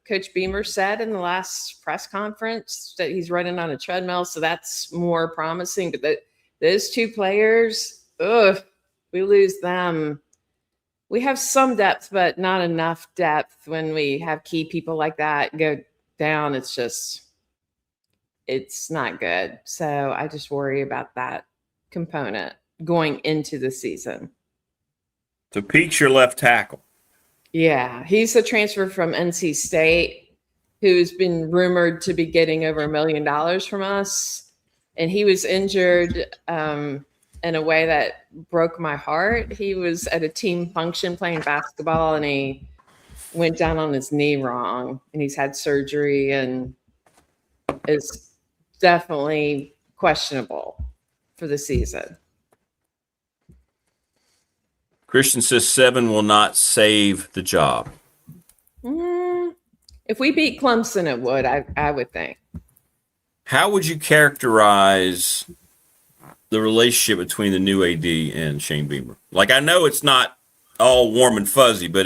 Coach Beamer said in the last press conference, that he's running on a treadmill. So that's more promising. But those 2 players, we lose them. We have some depth, but not enough depth. When we have key people like that go down, it's not good. So I just worry about that component going into the season. So Peak's your left tackle. Yeah, he's a transfer from NC State who's been rumored to be getting over $1 million from us. And he was injured in a way that broke my heart. He was at a team function playing basketball, and he went down on his knee wrong, and he's had surgery and is definitely questionable for the season. Christian says 7 will not save the job. If we beat Clemson, it would, I would think. How would you characterize the relationship between the new AD and Shane Beamer? Like, I know it's not all warm and fuzzy, but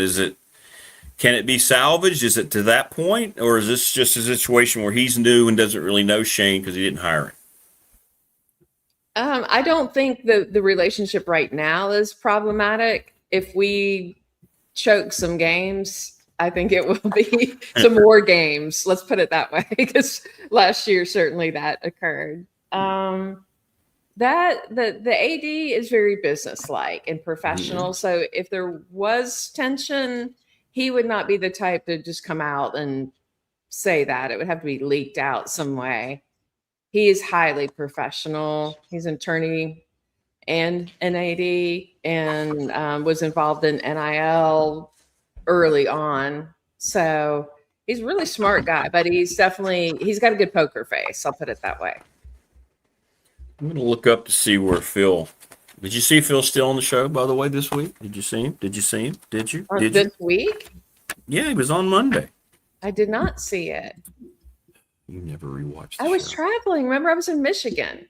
can it be salvaged? Is it to that point? Or is this just a situation where he's new and doesn't really know Shane because he didn't hire him? I don't think the relationship right now is problematic. If we choke some games, I think it will be some more games. Let's put it that way, because last year certainly that occurred. That the AD is very businesslike and professional. So if there was tension, he would not be the type to just come out and say that. It would have to be leaked out some way. He is highly professional. He's an attorney and an AD, and was involved in NIL early on. So he's a really smart guy, but he's got a good poker face. I'll put it that way. I'm going to look up to see where Phil. Did you see Phil still on the show, by the way, this week? Did you see him? Did you? This week? Yeah, he was on Monday. I did not see it. You never rewatched I was traveling. Remember, I was in Michigan.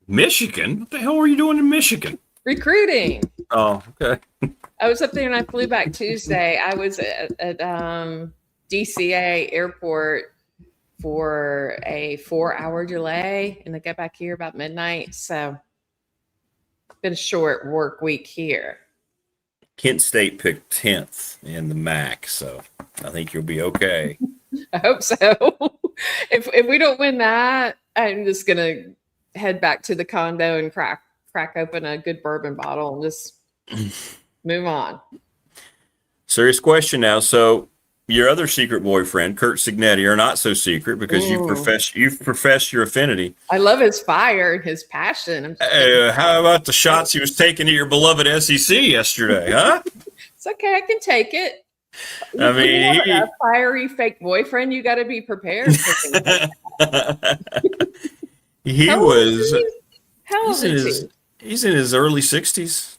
Michigan? What the hell were you doing in Michigan? Recruiting. Oh, okay. I was up there and I flew back Tuesday. I was at DCA airport for a 4-hour delay, and I got back here about midnight. So it's been a short work week here. Kent State picked 10th in the MAC, so I think you'll be okay. I hope so. If we don't win that, I'm just gonna head back to the condo and crack open a good bourbon bottle and just move on. Serious question now. So your other secret boyfriend, Kurt Signetti, are not so secret because you've professed your affinity. I love his fire and his passion. How about the shots he was taking at your beloved SEC yesterday, huh? It's okay. I can take it. I mean, a fiery fake boyfriend. You got to be prepared. He was. How old is he? He's in his early 60s.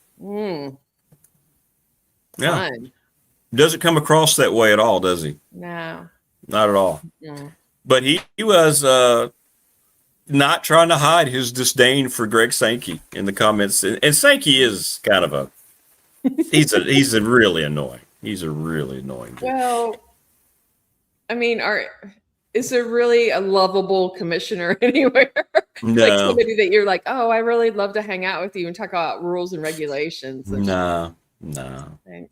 Yeah. Fun. Doesn't come across that way at all, does he? No. Not at all. No. But he was not trying to hide his disdain for Greg Sankey in the comments. And Sankey is kind of he's a really annoying. He's a really annoying dude. Well, I mean, is there really a lovable commissioner anywhere? No. Like somebody that you're like, oh, I really love to hang out with you and talk about rules and regulations. And No. And,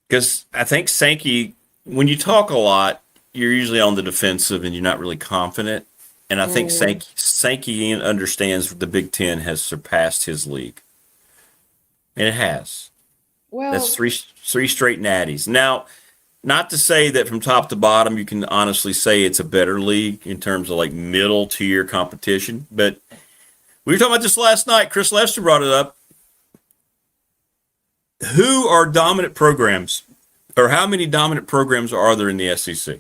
Because I think Sankey, when you talk a lot, you're usually on the defensive and you're not really confident. And I think Sankey understands the Big Ten has surpassed his league. And it has. Well, that's three straight natties. Now, not to say that from top to bottom you can honestly say it's a better league in terms of like middle tier competition. But we were talking about this last night. Chris Lester brought it up. Who are dominant programs, or how many dominant programs are there in the SEC?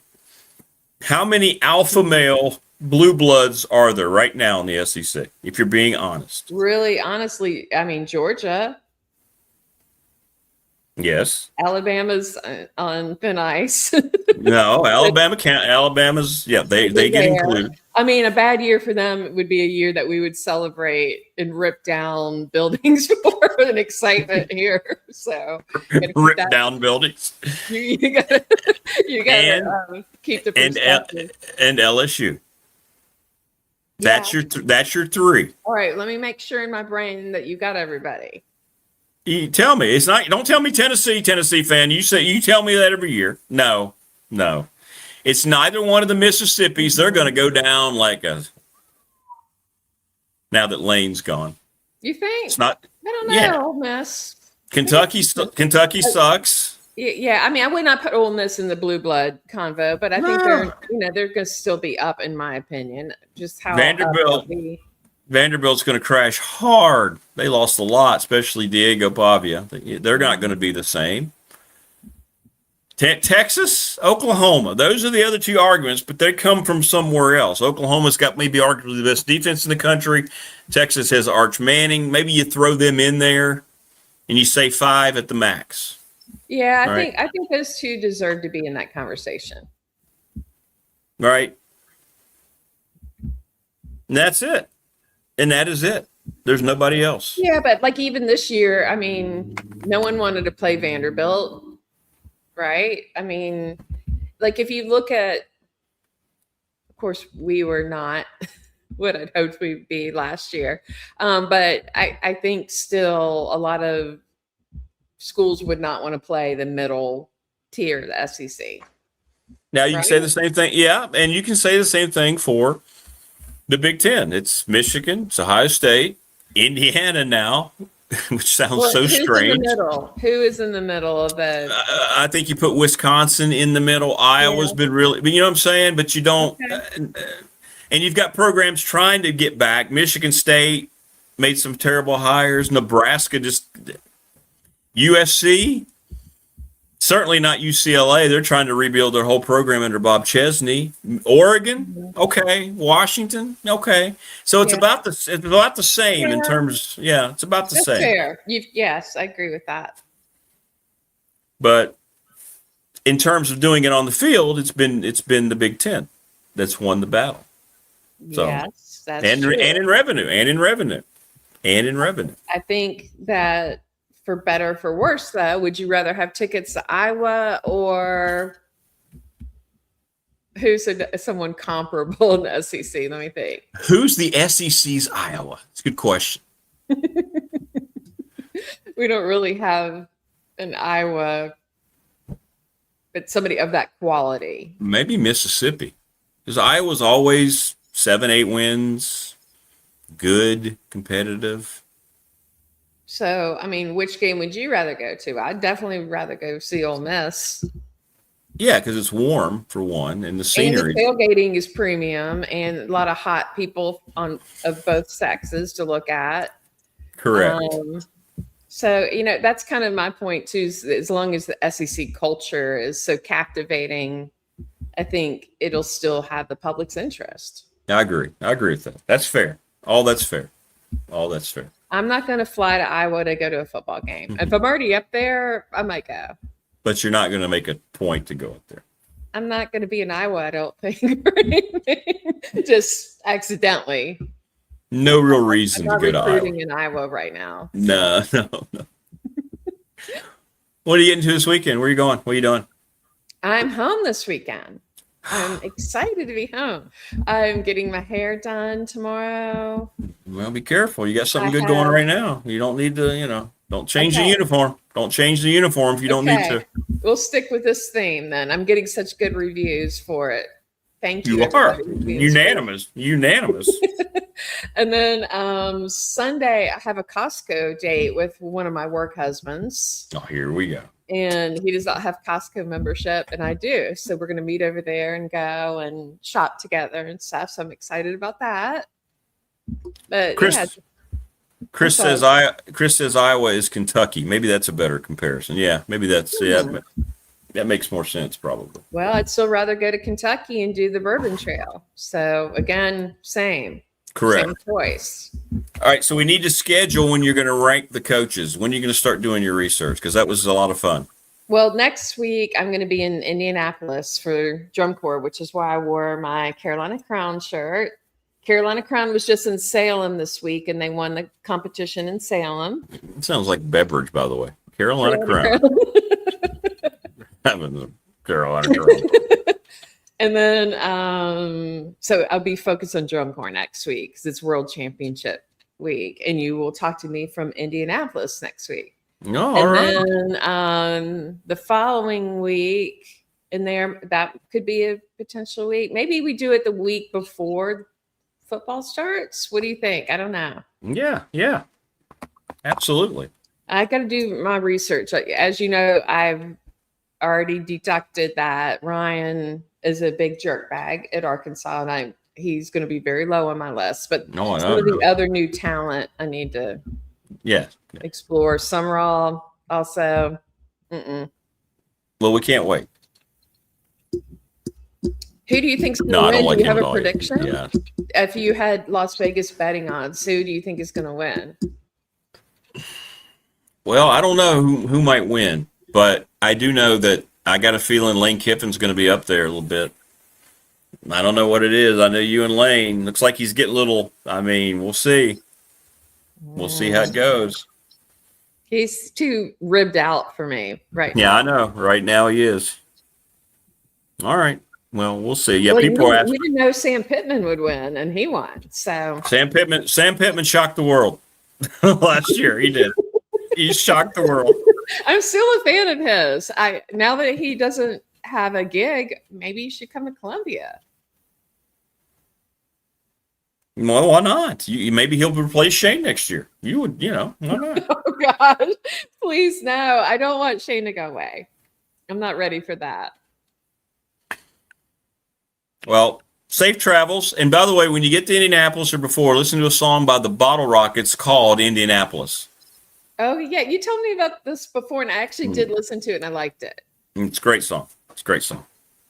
How many alpha male blue bloods are there right now in the SEC, if you're being honest? Really, honestly, I mean, Georgia. Yes. Alabama's on thin ice. No, Alabama's, yeah, they get included. I mean, a bad year for them would be a year that we would celebrate and rip down buildings for an excitement here. So rip down buildings. You gotta keep the perspective. And LSU. That's your three. All right, let me make sure in my brain that you got everybody. You tell me. It's not. Don't tell me Tennessee fan. You tell me that every year. No. It's neither one of the Mississippis. They're going to go down like now that Lane's gone. You think? It's not. I don't know. Yeah. Ole Miss. Kentucky sucks. Yeah, I mean, I would not put Ole Miss in the blue blood convo, but I think they're going to still be up, in my opinion. Just how Vanderbilt's going to crash hard. They lost a lot, especially Diego Pavia. They're not going to be the same. Texas, Oklahoma. Those are the other two arguments, but they come from somewhere else. Oklahoma's got maybe arguably the best defense in the country. Texas has Arch Manning. Maybe you throw them in there, and you say 5 at the max. Yeah, I think those two deserve to be in that conversation. Right. And that's it. And that is it. There's nobody else. Yeah, but like even this year, I mean, no one wanted to play Vanderbilt, right? I mean, like if you look at, of course, we were not what I'd hoped we'd be last year. But I think still a lot of schools would not want to play the middle tier of the SEC. Now you can say the same thing. Yeah, and you can say the same thing for the Big Ten. It's Michigan, it's Ohio State, Indiana now, which sounds so strange. In the middle? Who is in the middle of the? I think you put Wisconsin in the middle. Iowa's been really, you know what I'm saying? But you don't. And you've got programs trying to get back. Michigan State made some terrible hires. Nebraska USC, certainly not UCLA. They're trying to rebuild their whole program under Bob Chesney. Oregon, okay. Washington, okay. So it's about the same in terms. Yeah, it's about the same. Fair. Yes, I agree with that. But in terms of doing it on the field, it's been the Big Ten that's won the battle. So, yes, that's true. And in revenue. I think that for better or for worse, though, would you rather have tickets to Iowa or who's someone comparable in the SEC? Let me think. Who's the SEC's Iowa? It's a good question. We don't really have an Iowa, but somebody of that quality. Maybe Mississippi, because Iowa's always 7-8 wins, good, competitive. So, I mean, which game would you rather go to? I'd definitely rather go see Ole Miss. Yeah, because it's warm for one, and the scenery. And the tailgating is premium, and a lot of hot people of both sexes to look at. Correct. So, that's kind of my point too. As long as the SEC culture is so captivating, I think it'll still have the public's interest. I agree with that. That's fair. All that's fair. I'm not going to fly to Iowa to go to a football game. If I'm already up there, I might go. But you're not going to make a point to go up there. I'm not going to be in Iowa, I don't think, or anything. Just accidentally. No real reason I'm to go to Iowa. I'm recruiting in Iowa right now. No. What are you getting to this weekend? Where are you going? What are you doing? I'm home this weekend. I'm excited to be home. I'm getting my hair done tomorrow. Well, be careful. You got something good going right now. You don't need to, don't change the uniform. Don't change the uniform if you don't need to. We'll stick with this theme then. I'm getting such good reviews for it. Thank you. You are. Unanimous. And then Sunday, I have a Costco date with one of my work husbands. Oh, here we go. And he does not have Costco membership, and I do. So we're going to meet over there and go and shop together and stuff. So I'm excited about that. But Chris says Iowa is Kentucky. Maybe that's a better comparison. Yeah, maybe that's that makes more sense probably. Well, I'd still rather go to Kentucky and do the Bourbon Trail. So again, same. Correct. Same choice. All right, so we need to schedule when you're going to rank the coaches. When are you going to start doing your research? Because that was a lot of fun. Well, next week I'm going to be in Indianapolis for Drum Corps, which is why I wore my Carolina Crown shirt. Carolina Crown was just in Salem this week, and they won the competition in Salem. It sounds like beverage, by the way. Carolina Crown. Having the Carolina Crown. And then, so I'll be focused on Drum Corps next week because it's World Championship week, and you will talk to me from Indianapolis next week. Oh, all right. And then the following week, that could be a potential week. Maybe we do it the week before football starts. What do you think? I don't know. Yeah, absolutely. I got to do my research. As you know, I've already deducted that Ryan is a big jerk bag at Arkansas, and he's going to be very low on my list. But some of the other new talent I need to explore. Summerall also. Well, we can't wait. Who do you think's going to win? Do you have a prediction? Yeah. If you had Las Vegas betting odds, who do you think is going to win? Well, I don't know who might win, but I do know that I got a feeling Lane Kiffin's going to be up there a little bit. I don't know what it is. I know you and Lane. Looks like he's getting a little. I mean, we'll see. We'll see how it goes. He's too ribbed out for me right now. Yeah, I know. Right now he is. All right. Well, we'll see. Yeah, Well, people are asking. we didn't know Sam Pittman would win, and he won. So Sam Pittman shocked the world last year. He did. He shocked the world. I'm still a fan of his. Now that he doesn't have a gig, maybe you should come to Columbia. Well, why not? Maybe he'll replace Shane next year. You would, why not? Oh gosh, please no! I don't want Shane to go away. I'm not ready for that. Well, safe travels. And by the way, when you get to Indianapolis or before, listen to a song by the Bottle Rockets called Indianapolis. Oh yeah, you told me about this before, and I actually did listen to it, and I liked it. It's a great song. It's a great song.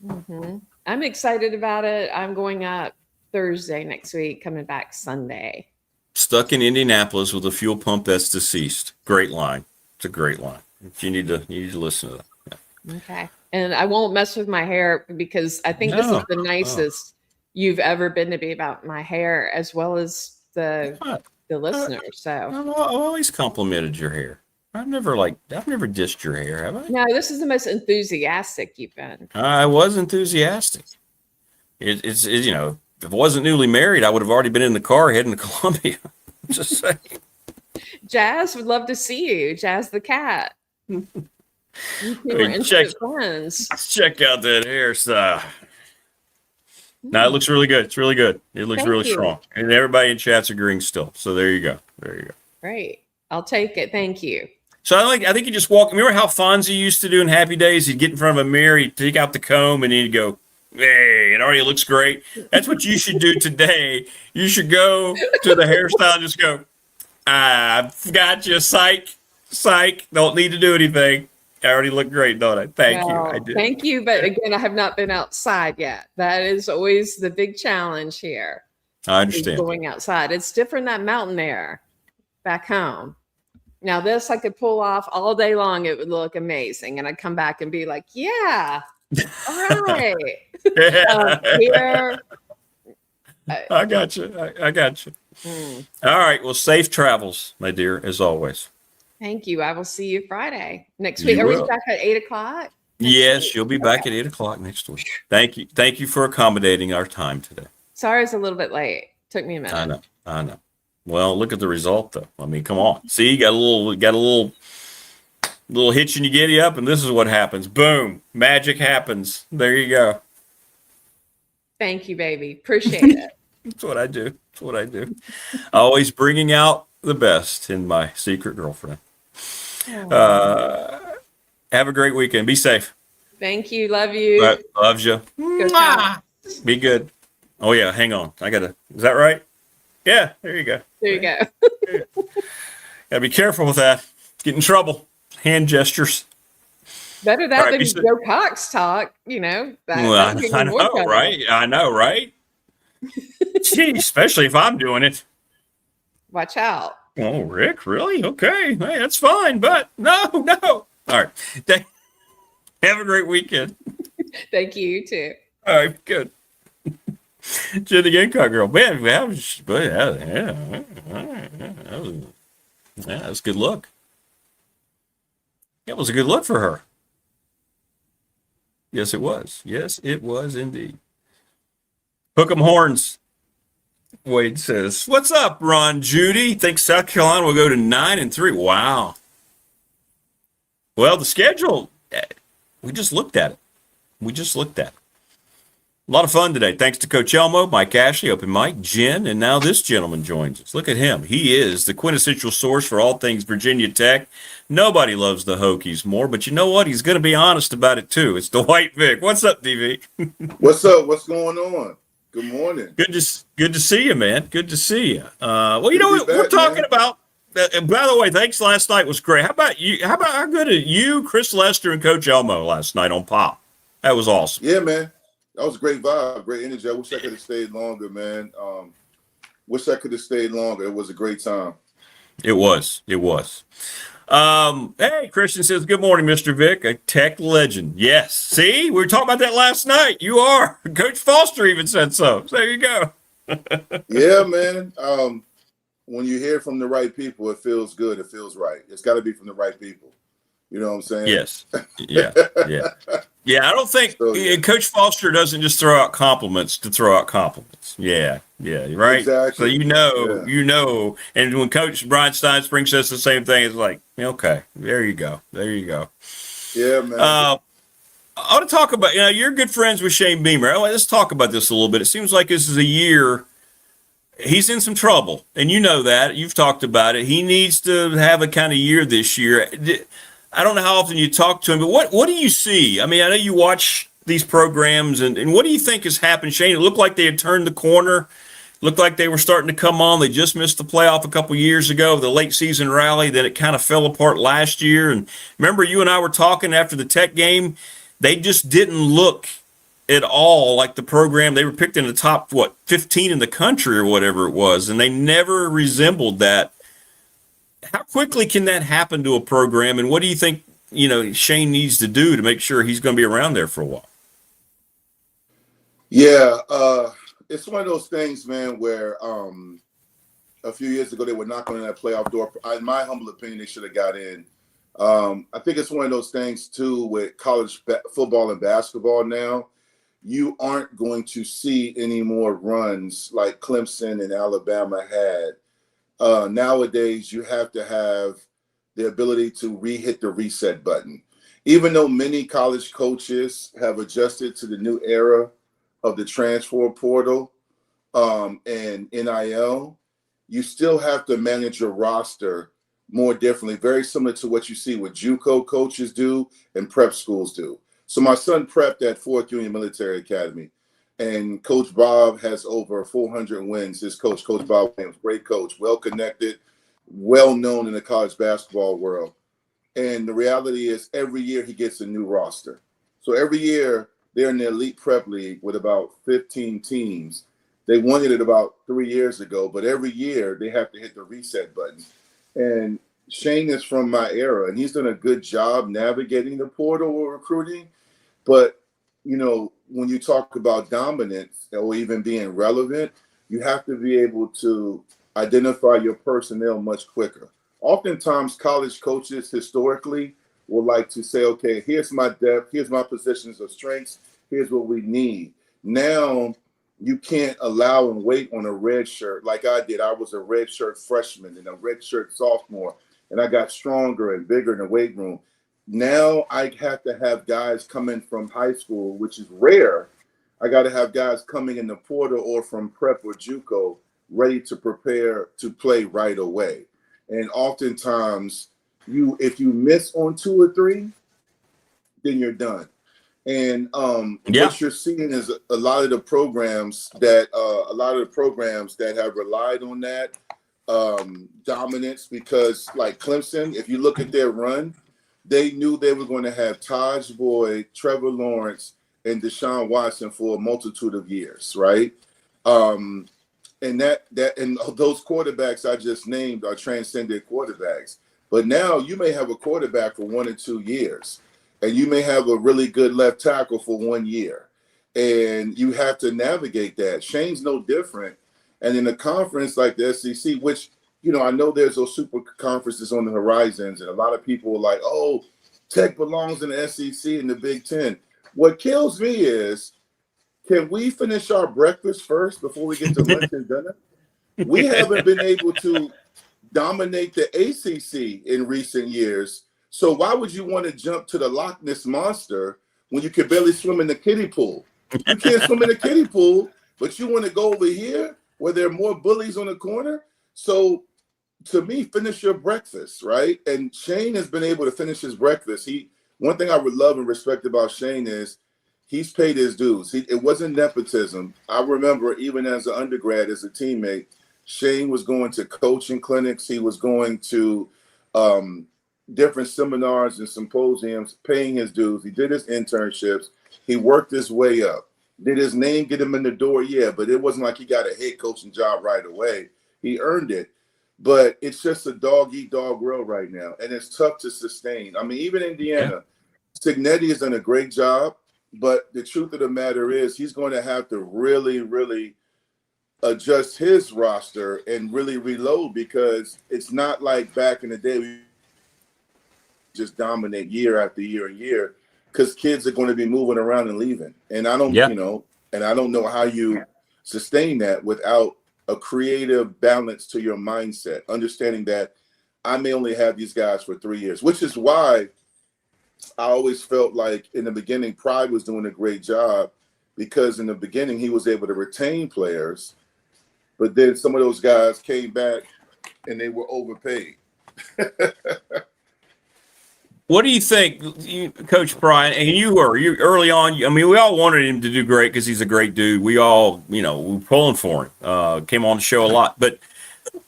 Mm-hmm. I'm excited about it. I'm going up Thursday next week, coming back Sunday. Stuck in Indianapolis with a fuel pump that's deceased. Great line. It's a great line. You need to listen to that. Yeah. Okay. And I won't mess with my hair because I think this is the nicest you've ever been to me about my hair, as well as the listeners. So I've always complimented your hair. I've never dissed your hair, have I? No, this is the most enthusiastic you've been. I was enthusiastic. It's if I wasn't newly married, I would have already been in the car heading to Columbia. Just saying. Jazz would love to see you. Jazz the cat. You two are instant friends. Check out that hairstyle. No, it looks really good. It's really good. It looks really strong. And everybody in chat's agreeing still. So there you go. There you go. Great. I'll take it. Thank you. So I think you just walk. Remember how Fonzie used to do in Happy Days? He'd get in front of a mirror, he'd take out the comb, and he'd go, "Hey, it already looks great." That's what you should do today. You should go to the hairstyle and just go, "I've got you, psych. Don't need to do anything. I already look great, don't I?" Thank you. I did. Thank you. But again, I have not been outside yet. That is always the big challenge here. I understand. Going outside. It's different than mountain air back home. Now this I could pull off all day long. It would look amazing. And I'd come back and be like, yeah, all right. Here. I got you. I got you. All right. Well, safe travels, my dear, as always. Thank you. I will see you Friday next week. Are we back at 8:00? Yes, you'll be back at 8:00 next week. Thank you. Thank you for accommodating our time today. Sorry, it's a little bit late. Took me a minute. I know. Well, look at the result, though. I mean, come on. See, you got a little hitch and you get you up, and this is what happens. Boom. Magic happens. There you go. Thank you, baby. Appreciate it. That's what I do. Always bringing out the best in my secret girlfriend. Have a great weekend. Be safe. Thank you. Love you. Loves you. Be good. Oh, yeah. Hang on. Is that right? Yeah. There you go. There you go. Gotta be careful with that. Get in trouble. Hand gestures. Better that than Joe Cox talk, I know, right? I know, right? Gee, especially if I'm doing it. Watch out. Oh, Rick, really? Okay. Hey, that's fine, but no. All right. Have a great weekend. Thank you, you too. All right, good. Jen the Gamecock girl. Man, that was a good look. That was a good look for her. Yes, it was. Yes, it was indeed. Hook 'em horns. Wade says, "What's up, Ron Judy? Think South Carolina will go to 9-3. Wow. Well, the schedule, we just looked at it. A lot of fun today. Thanks to Coach Elmo, Mike Ashley, Open Mike, Jen, and now this gentleman joins us. Look at him. He is the quintessential source for all things Virginia Tech. Nobody loves the Hokies more, but you know what? He's going to be honest about it, too. It's Dwight Vick. What's up, DV? What's up? What's going on? Good morning. Good to see you, man. Good to see you. Well, you know what we're talking about. By the way, thanks. Last night was great. How about you? How good are you, Chris Lester, and Coach Elmo last night on Pop? That was awesome. Yeah, man. That was a great vibe, great energy. I wish I could have stayed longer, man. It was a great time. It was. Hey, Christian says, "Good morning, Mr. Vick, a Tech legend." Yes. See, we were talking about that last night. You are. Coach Foster even said so. So there you go. Yeah, man. When you hear from the right people, it feels good. It feels right. It's got to be from the right people. You know what I'm saying? Yes. Yeah. Yeah, I don't think Coach Foster doesn't just throw out compliments to throw out compliments. Yeah, right. Exactly. So you know, and when Coach Brian Steinspring says the same thing, it's like, okay, there you go. Yeah, man. I want to talk about, you're good friends with Shane Beamer. Let's talk about this a little bit. It seems like this is a year he's in some trouble, and you know that. You've talked about it. He needs to have a kind of year this year. I don't know how often you talk to him, but what do you see? I mean, I know you watch these programs, and what do you think has happened, Shane? It looked like they had turned the corner. Looked like they were starting to come on. They just missed the playoff a couple years ago, the late season rally. Then it kind of fell apart last year. And remember, you and I were talking after the Tech game. They just didn't look at all like the program. They were picked in the top, 15 in the country or whatever it was, and they never resembled that. How quickly can that happen to a program, and what do you think, Shane needs to do to make sure he's going to be around there for a while? Yeah, it's one of those things, man, where a few years ago they were knocking on that playoff door. In my humble opinion, they should have got in. I think it's one of those things, too, with college football and basketball now. You aren't going to see any more runs like Clemson and Alabama had. Nowadays, you have to have the ability to hit the reset button. Even though many college coaches have adjusted to the new era of the transfer portal and NIL, you still have to manage your roster more differently, very similar to what you see what JUCO coaches do and prep schools do. So my son prepped at Fort Union Military Academy, and Coach Bob has over 400 wins. His coach, Coach Bob Williams, great coach, well-connected, well-known in the college basketball world. And the reality is every year he gets a new roster. So every year they're in the Elite Prep League with about 15 teams. They won it about 3 years ago, but every year they have to hit the reset button. And Shane is from my era, and he's done a good job navigating the portal or recruiting. But, when you talk about dominance or even being relevant, you have to be able to identify your personnel much quicker. Oftentimes, college coaches historically will like to say, okay, here's my depth, here's my positions of strengths, here's what we need. Now, you can't allow and wait on a red shirt like I did. I was a red shirt freshman and a red shirt sophomore, and I got stronger and bigger in the weight room. Now I have to have guys coming from high school, which is rare. I got to have guys coming in the portal or from prep or JUCO ready to prepare to play right away. And oftentimes, if you miss on 2 or 3, then you're done. And what you're seeing is a lot of the programs that have relied on that dominance, because like Clemson, if you look at their run, they knew they were going to have Taj Boyd, Trevor Lawrence, and Deshaun Watson for a multitude of years, right? And those quarterbacks I just named are transcendent quarterbacks. But now you may have a quarterback for 1 or 2 years, and you may have a really good left tackle for 1 year, and you have to navigate that. Shane's no different. And in a conference like the SEC, which, I know there's those super conferences on the horizons, and a lot of people are like, oh, Tech belongs in the SEC and the Big Ten. What kills me is, can we finish our breakfast first before we get to lunch and dinner? We haven't been able to dominate the ACC in recent years. So why would you want to jump to the Loch Ness Monster when you can barely swim in the kiddie pool? You can't swim in the kiddie pool, but you want to go over here where there are more bullies on the corner? So to me, finish your breakfast, right? And Shane has been able to finish his breakfast. One thing I would love and respect about Shane is he's paid his dues. It wasn't nepotism. I remember even as an undergrad, as a teammate, Shane was going to coaching clinics. He was going to different seminars and symposiums, paying his dues. He did his internships. He worked his way up. Did his name get him in the door? Yeah, but it wasn't like he got a head coaching job right away. He earned it. But it's just a dog-eat-dog world right now, and it's tough to sustain. I mean, even Indiana, Signetti has done a great job, but the truth of the matter is he's going to have to really, really adjust his roster and really reload, because it's not like back in the day we just dominate year after year and year. because kids are going to be moving around and leaving. And I don't, and I don't know how you sustain that without a creative balance to your mindset, understanding that I may only have these guys for 3 years, which is why I always felt like in the beginning, Pride was doing a great job, because in the beginning he was able to retain players, but then some of those guys came back and they were overpaid. What do you think, Coach Pride? And you early on. I mean, we all wanted him to do great because he's a great dude. We all, we were pulling for him. Came on the show a lot. But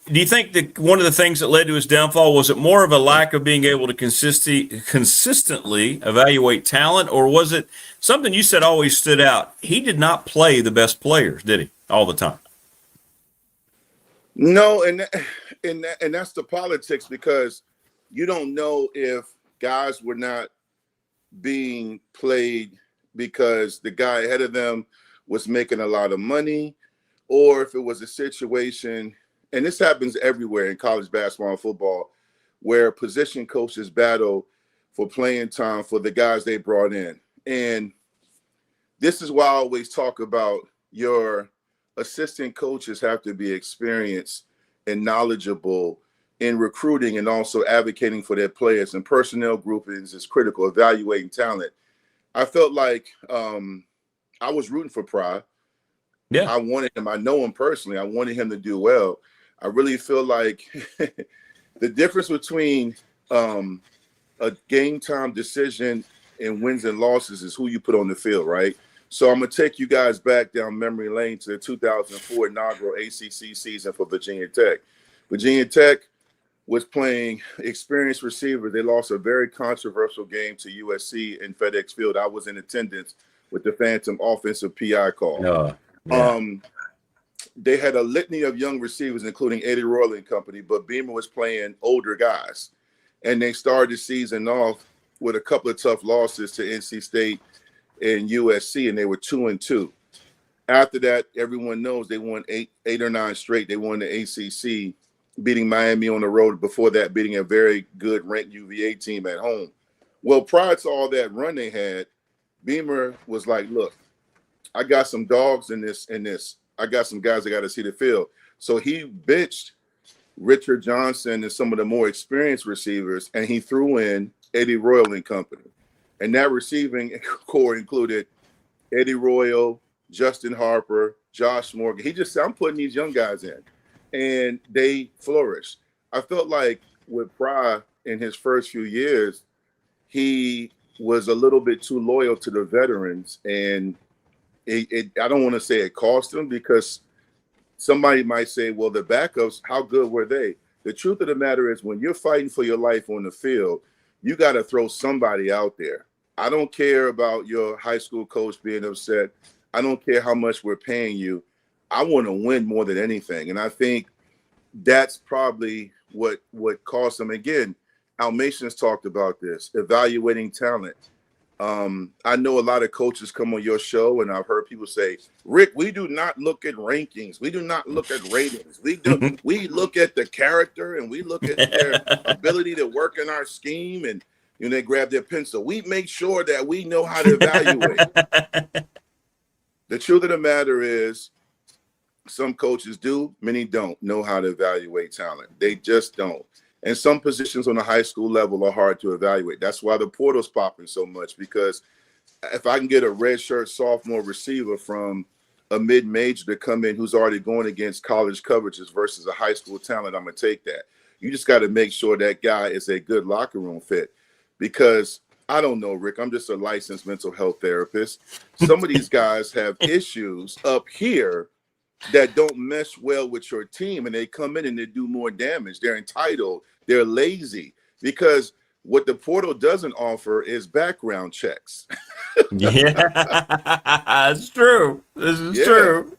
do you think that one of the things that led to his downfall, was it more of a lack of being able to consistently evaluate talent, or was it something you said always stood out? He did not play the best players, did he, all the time? No, and that's the politics, because you don't know if guys were not being played because the guy ahead of them was making a lot of money, or if it was a situation, and this happens everywhere in college basketball and football, where position coaches battle for playing time for the guys they brought in. And this is why I always talk about your assistant coaches have to be experienced and knowledgeable in recruiting, and also advocating for their players, and personnel groupings is critical, evaluating talent. I felt like I was rooting for Pride. Yeah. I wanted him. I know him personally. I wanted him to do well. I really feel like the difference between a game time decision and wins and losses is who you put on the field, right? So I'm going to take you guys back down memory lane to the 2004 inaugural ACC season for Virginia Tech. Virginia Tech was playing experienced receivers. They lost a very controversial game to USC in FedEx Field. I was in attendance with the phantom offensive PI call. They had a litany of young receivers, including Eddie Royal and company, but Beamer was playing older guys. And they started the season off with a couple of tough losses to NC State and USC, and they were 2-2. After that, everyone knows they won eight or nine straight. They won the ACC, beating Miami on the road. Before that, beating a very good ranked UVA team at home. Well, prior to all that run they had, Beamer was like, look, I got some dogs in this. I got some guys that got to see the field. So he bitched Richard Johnson and some of the more experienced receivers, and he threw in Eddie Royal and company. And that receiving core included Eddie Royal, Justin Harper, Josh Morgan. He just said, I'm putting these young guys in. And they flourished. I felt like with Pry in his first few years, he was a little bit too loyal to the veterans. And I don't want to say it cost him, because somebody might say, well, the backups, how good were they? The truth of the matter is, when you're fighting for your life on the field, you got to throw somebody out there. I don't care about your high school coach being upset. I don't care how much we're paying you. I want to win more than anything. And I think that's probably what cost them. Again, Elmassian's talked about this, evaluating talent. I know a lot of coaches come on your show, and I've heard people say, Rick, we do not look at rankings. We do not look at ratings. We look at the character, and we look at their ability to work in our scheme, and they grab their pencil. We make sure that we know how to evaluate. The truth of the matter is, some coaches do, many don't know how to evaluate talent. They just don't. And some positions on the high school level are hard to evaluate. That's why the portal's popping so much, because if I can get a redshirt sophomore receiver from a mid-major to come in who's already going against college coverages versus a high school talent, I'm going to take that. You just got to make sure that guy is a good locker room fit, because I don't know, Rick, I'm just a licensed mental health therapist. Some of these guys have issues up here that don't mesh well with your team, and they come in and they do more damage. They're entitled. They're lazy, because what the portal doesn't offer is background checks. Yeah, that's true. This is true.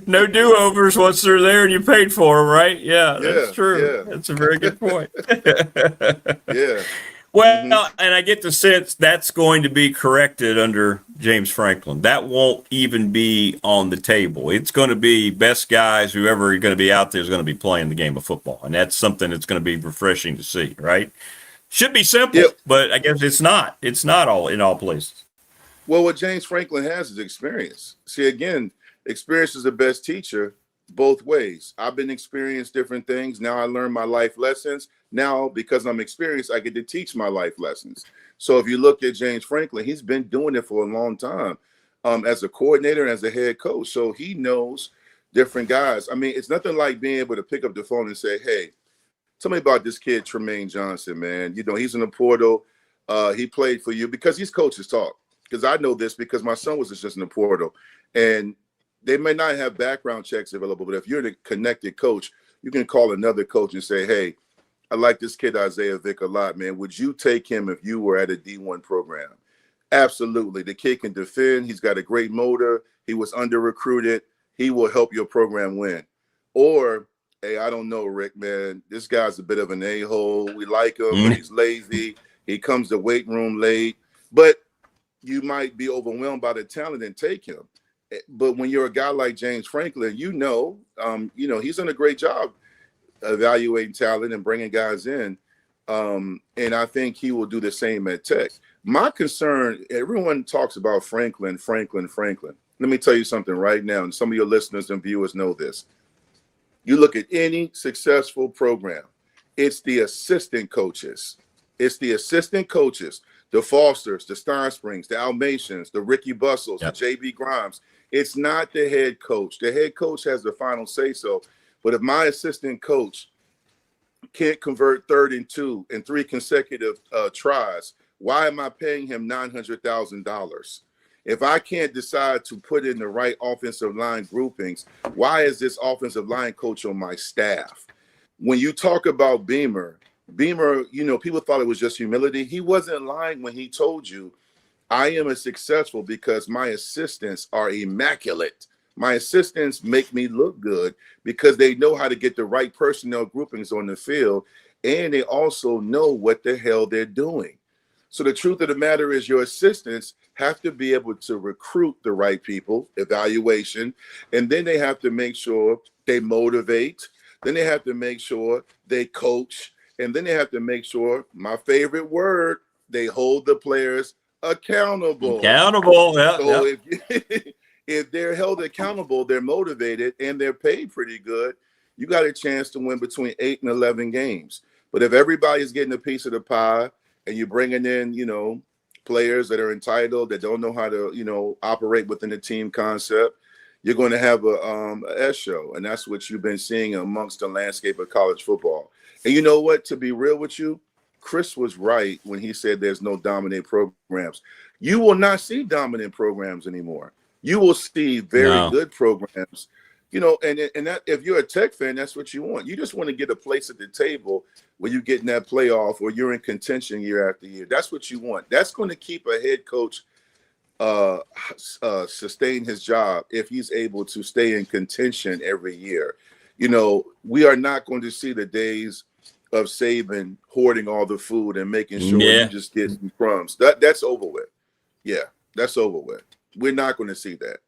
No do-overs once they're there and you paid for them, right? Yeah, that's true. Yeah. That's a very good point. Yeah. Well, and I get the sense that's going to be corrected under James Franklin. That won't even be on the table. It's going to be best guys, whoever are going to be out there is going to be playing the game of football. And that's something that's going to be refreshing to see, right? Should be simple, but I guess it's not. It's not all in all places. Well, what James Franklin has is experience. See, again, experience is the best teacher both ways. I've been experienced different things. Now I learn my life lessons. Now, because I'm experienced, I get to teach my life lessons. So if you look at James Franklin, he's been doing it for a long time as a coordinator and as a head coach. So he knows different guys. I mean, it's nothing like being able to pick up the phone and say, hey, tell me about this kid, Tremaine Johnson, man. You know, he's in the portal. He played for you, because these coaches talk. Because I know this because my son was just in the portal. And they may not have background checks available, but if you're the connected coach, you can call another coach and say, hey, I like this kid Isaiah Vick a lot, man. Would you take him if you were at a D1 program? Absolutely. The kid can defend. He's got a great motor. He was under-recruited. He will help your program win. Or, hey, I don't know, Rick, man. This guy's a bit of an a-hole. We like him, but he's lazy. He comes to weight room late. But you might be overwhelmed by the talent and take him. But when you're a guy like James Franklin, you know, he's done a great job evaluating talent and bringing guys in. And I think he will do the same at Tech. My concern, everyone talks about Franklin. Let me tell you something right now, and some of your listeners and viewers know this. You look at any successful program, it's the assistant coaches. The Fosters, the Stein Springs, the Almatians, the Ricky Bustles, the J.B. Grimes. It's not the head coach. The head coach has the final say-so. But if my assistant coach can't convert 3rd and 2 in 3 consecutive tries, why am I paying him $900,000? If I can't decide to put in the right offensive line groupings, why is this offensive line coach on my staff? When you talk about Beamer, people thought it was just humility. He wasn't lying when he told you, I am successful because my assistants are immaculate. My assistants make me look good because they know how to get the right personnel groupings on the field, and they also know what the hell they're doing. So the truth of the matter is your assistants have to be able to recruit the right people, evaluation, and then they have to make sure they motivate. Then they have to make sure they coach. And then they have to make sure, my favorite word, they hold the players accountable. So if they're held accountable, they're motivated, and they're paid pretty good, you got a chance to win between 8 and 11 games. But if everybody's getting a piece of the pie and you're bringing in, players that are entitled, that don't know how to, operate within the team concept, you're going to have a S show. And that's what you've been seeing amongst the landscape of college football. And you know what? To be real with you, Chris was right when he said there's no dominant programs. You will not see dominant programs anymore. You will see very good programs, and that, if you're a Tech fan, that's what you want. You just want to get a place at the table where you get in that playoff or you're in contention year after year. That's what you want. That's going to keep a head coach sustain his job if he's able to stay in contention every year. We are not going to see the days of Saban hoarding all the food and making sure you just get some crumbs. That's over with. Yeah, that's over with. We're not going to see that.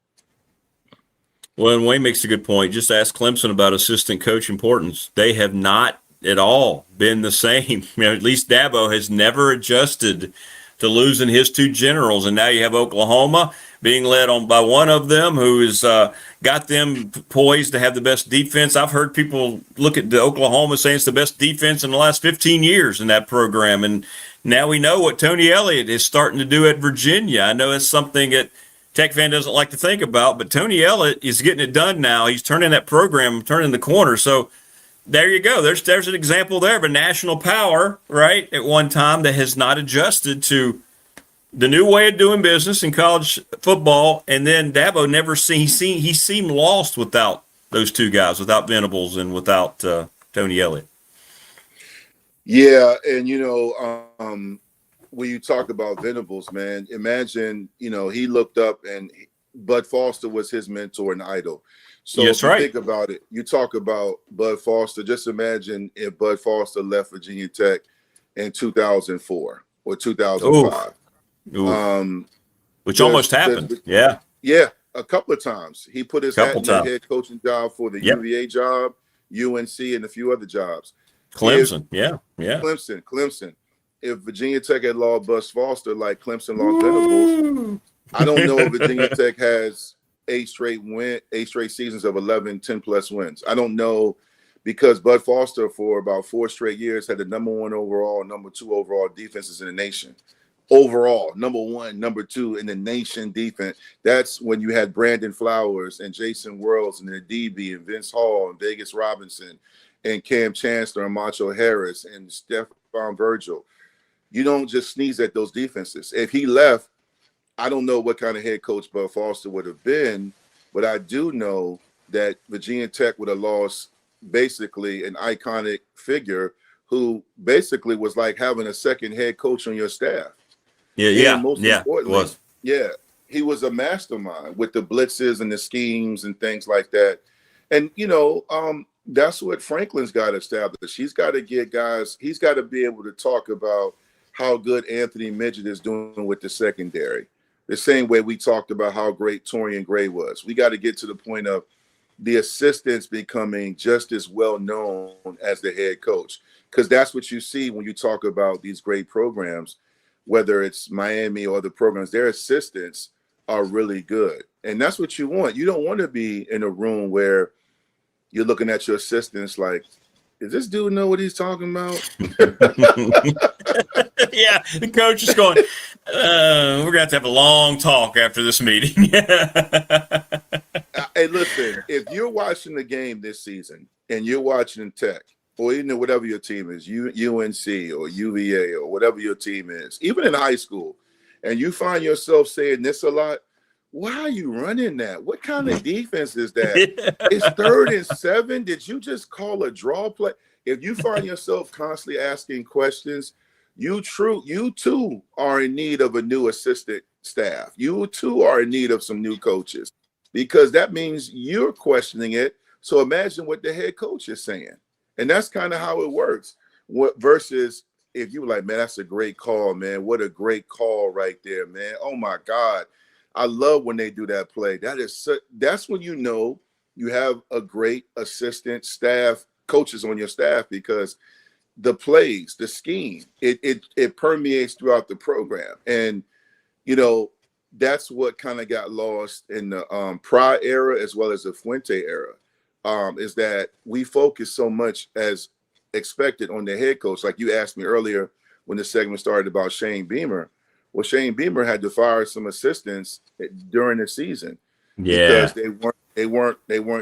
Well, and Wayne makes a good point. Just ask Clemson about assistant coach importance. They have not at all been the same. At least Dabo has never adjusted to losing his 2 generals, and now you have Oklahoma being led on by one of them who has got them poised to have the best defense. I've heard people look at the Oklahoma saying it's the best defense in the last 15 years in that program, and now we know what Tony Elliott is starting to do at Virginia. I know it's something that Tech fan doesn't like to think about, but Tony Elliott is getting it done now. He's turning that program, turning the corner. So there you go. There's an example there of a national power, right, at one time that has not adjusted to the new way of doing business in college football. And then Dabo he seemed lost without those 2 guys, without Venables and without Tony Elliott. Yeah, and when you talk about Venables, man, imagine, he looked up and Bud Foster was his mentor and idol. So if you think about it, you talk about Bud Foster, just imagine if Bud Foster left Virginia Tech in 2004 or 2005. Which almost happened. Yeah, a couple of times. He put his hat in the head coaching job for the UVA job, UNC, and a few other jobs. Clemson, Clemson. if Virginia Tech had lost Buzz Foster like Clemson lost Venables, I don't know if Virginia Tech has 8 straight seasons of 11, 10-plus wins. I don't know, because Bud Foster for about 4 straight years had the number 1 overall, number 2 overall defenses in the nation. Overall, number 1, number 2 in the nation defense. That's when you had Brandon Flowers and Jason Worlds and the DB and Vince Hall and Vegas Robinson and Cam Chancellor and Macho Harris and Stephon Virgil. You don't just sneeze at those defenses. If he left, I don't know what kind of head coach Bud Foster would have been, but I do know that Virginia Tech would have lost basically an iconic figure who basically was like having a second head coach on your staff. And most importantly, he was a mastermind with the blitzes and the schemes and things like that. And, that's what Franklin's got established. He's got to get guys, he's got to be able to talk about how good Anthony Midget is doing with the secondary. The same way we talked about how great Torian Gray was. We got to get to the point of the assistants becoming just as well known as the head coach, because that's what you see when you talk about these great programs, whether it's Miami or other programs. Their assistants are really good, and that's what you want. You don't want to be in a room where you're looking at your assistants like, does this dude know what he's talking about? Yeah, the coach is going, we're going to have a long talk after this meeting. Hey, listen, if you're watching the game this season and you're watching Tech, or even whatever your team is, UNC or UVA or whatever your team is, even in high school, and you find yourself saying this a lot, why are you running that? What kind of defense is that? It's 3rd and 7. Did you just call a draw play? If you find yourself constantly asking questions, you too are in need of a new assistant staff. You too are in need of some new coaches, because that means you're questioning it. So imagine what the head coach is saying. And that's kind of how it works. Versus if you were like, man, that's a great call, man. What a great call right there, man. Oh my God. I love when they do that play. That's when you know you have a great assistant staff, coaches on your staff, because the plays, the scheme, it permeates throughout the program. And, that's what kind of got lost in the Pry era as well as the Fuente era, is that we focus so much as expected on the head coach. Like you asked me earlier when the segment started about Shane Beamer. Well, Shane Beamer had to fire some assistants during the season because they weren't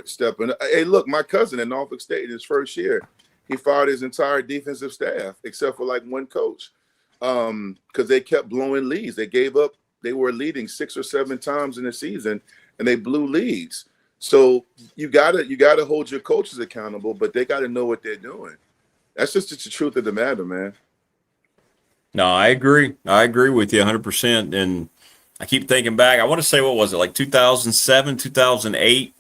stepping up. Hey, look, my cousin in Norfolk State in his first year, he fired his entire defensive staff except for like one coach, because they kept blowing leads. They gave up. They were leading 6 or 7 times in the season, and they blew leads. So you gotta hold your coaches accountable, but they got to know what they're doing. That's just the truth of the matter, man. No, I agree. I agree with you 100%. And I keep thinking back. I want to say, what was it, like 2007, 2008?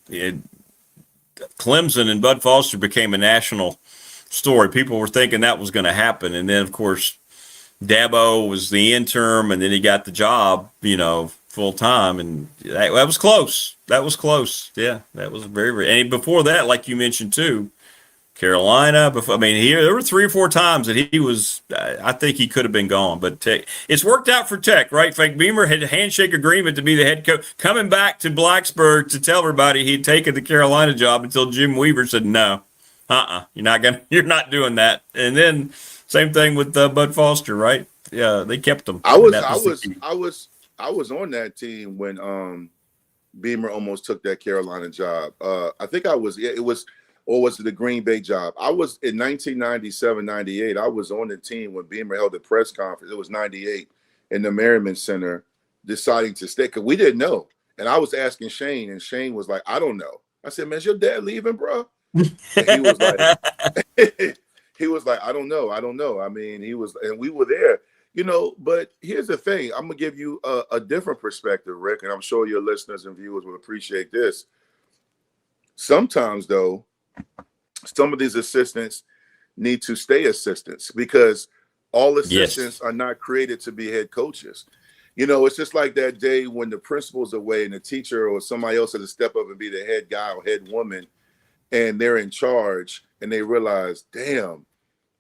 Clemson and Bud Foster became a national story. People were thinking that was going to happen. And then, of course, Dabo was the interim, and then he got the job, full time. And that was close. That was close. Yeah, that was very, very. And before that, like you mentioned, too, Carolina. There were 3 or 4 times that he was. I think he could have been gone, but Tech, it's worked out for Tech, right? Frank Beamer had a handshake agreement to be the head coach, coming back to Blacksburg to tell everybody he'd taken the Carolina job until Jim Weaver said no, you're not doing that. And then same thing with Bud Foster, right? Yeah, they kept him. I was on that team when Beamer almost took that Carolina job. I think I was. It was. Or was it the Green Bay job? I was in 1997, 98. I was on the team when Beamer held a press conference. It was 98 in the Merriman Center, deciding to stay because we didn't know. And I was asking Shane, and Shane was like, "I don't know." I said, "Man, is your dad leaving, bro?" And he was like, "I don't know. I mean, and we were there, But here's the thing: I'm gonna give you a different perspective, Rick, and I'm sure your listeners and viewers will appreciate this. Sometimes, though, some of these assistants need to stay assistants because all assistants are not created to be head coaches. It's just like that day when the principal's away and the teacher or somebody else has to step up and be the head guy or head woman, and they're in charge and they realize, damn,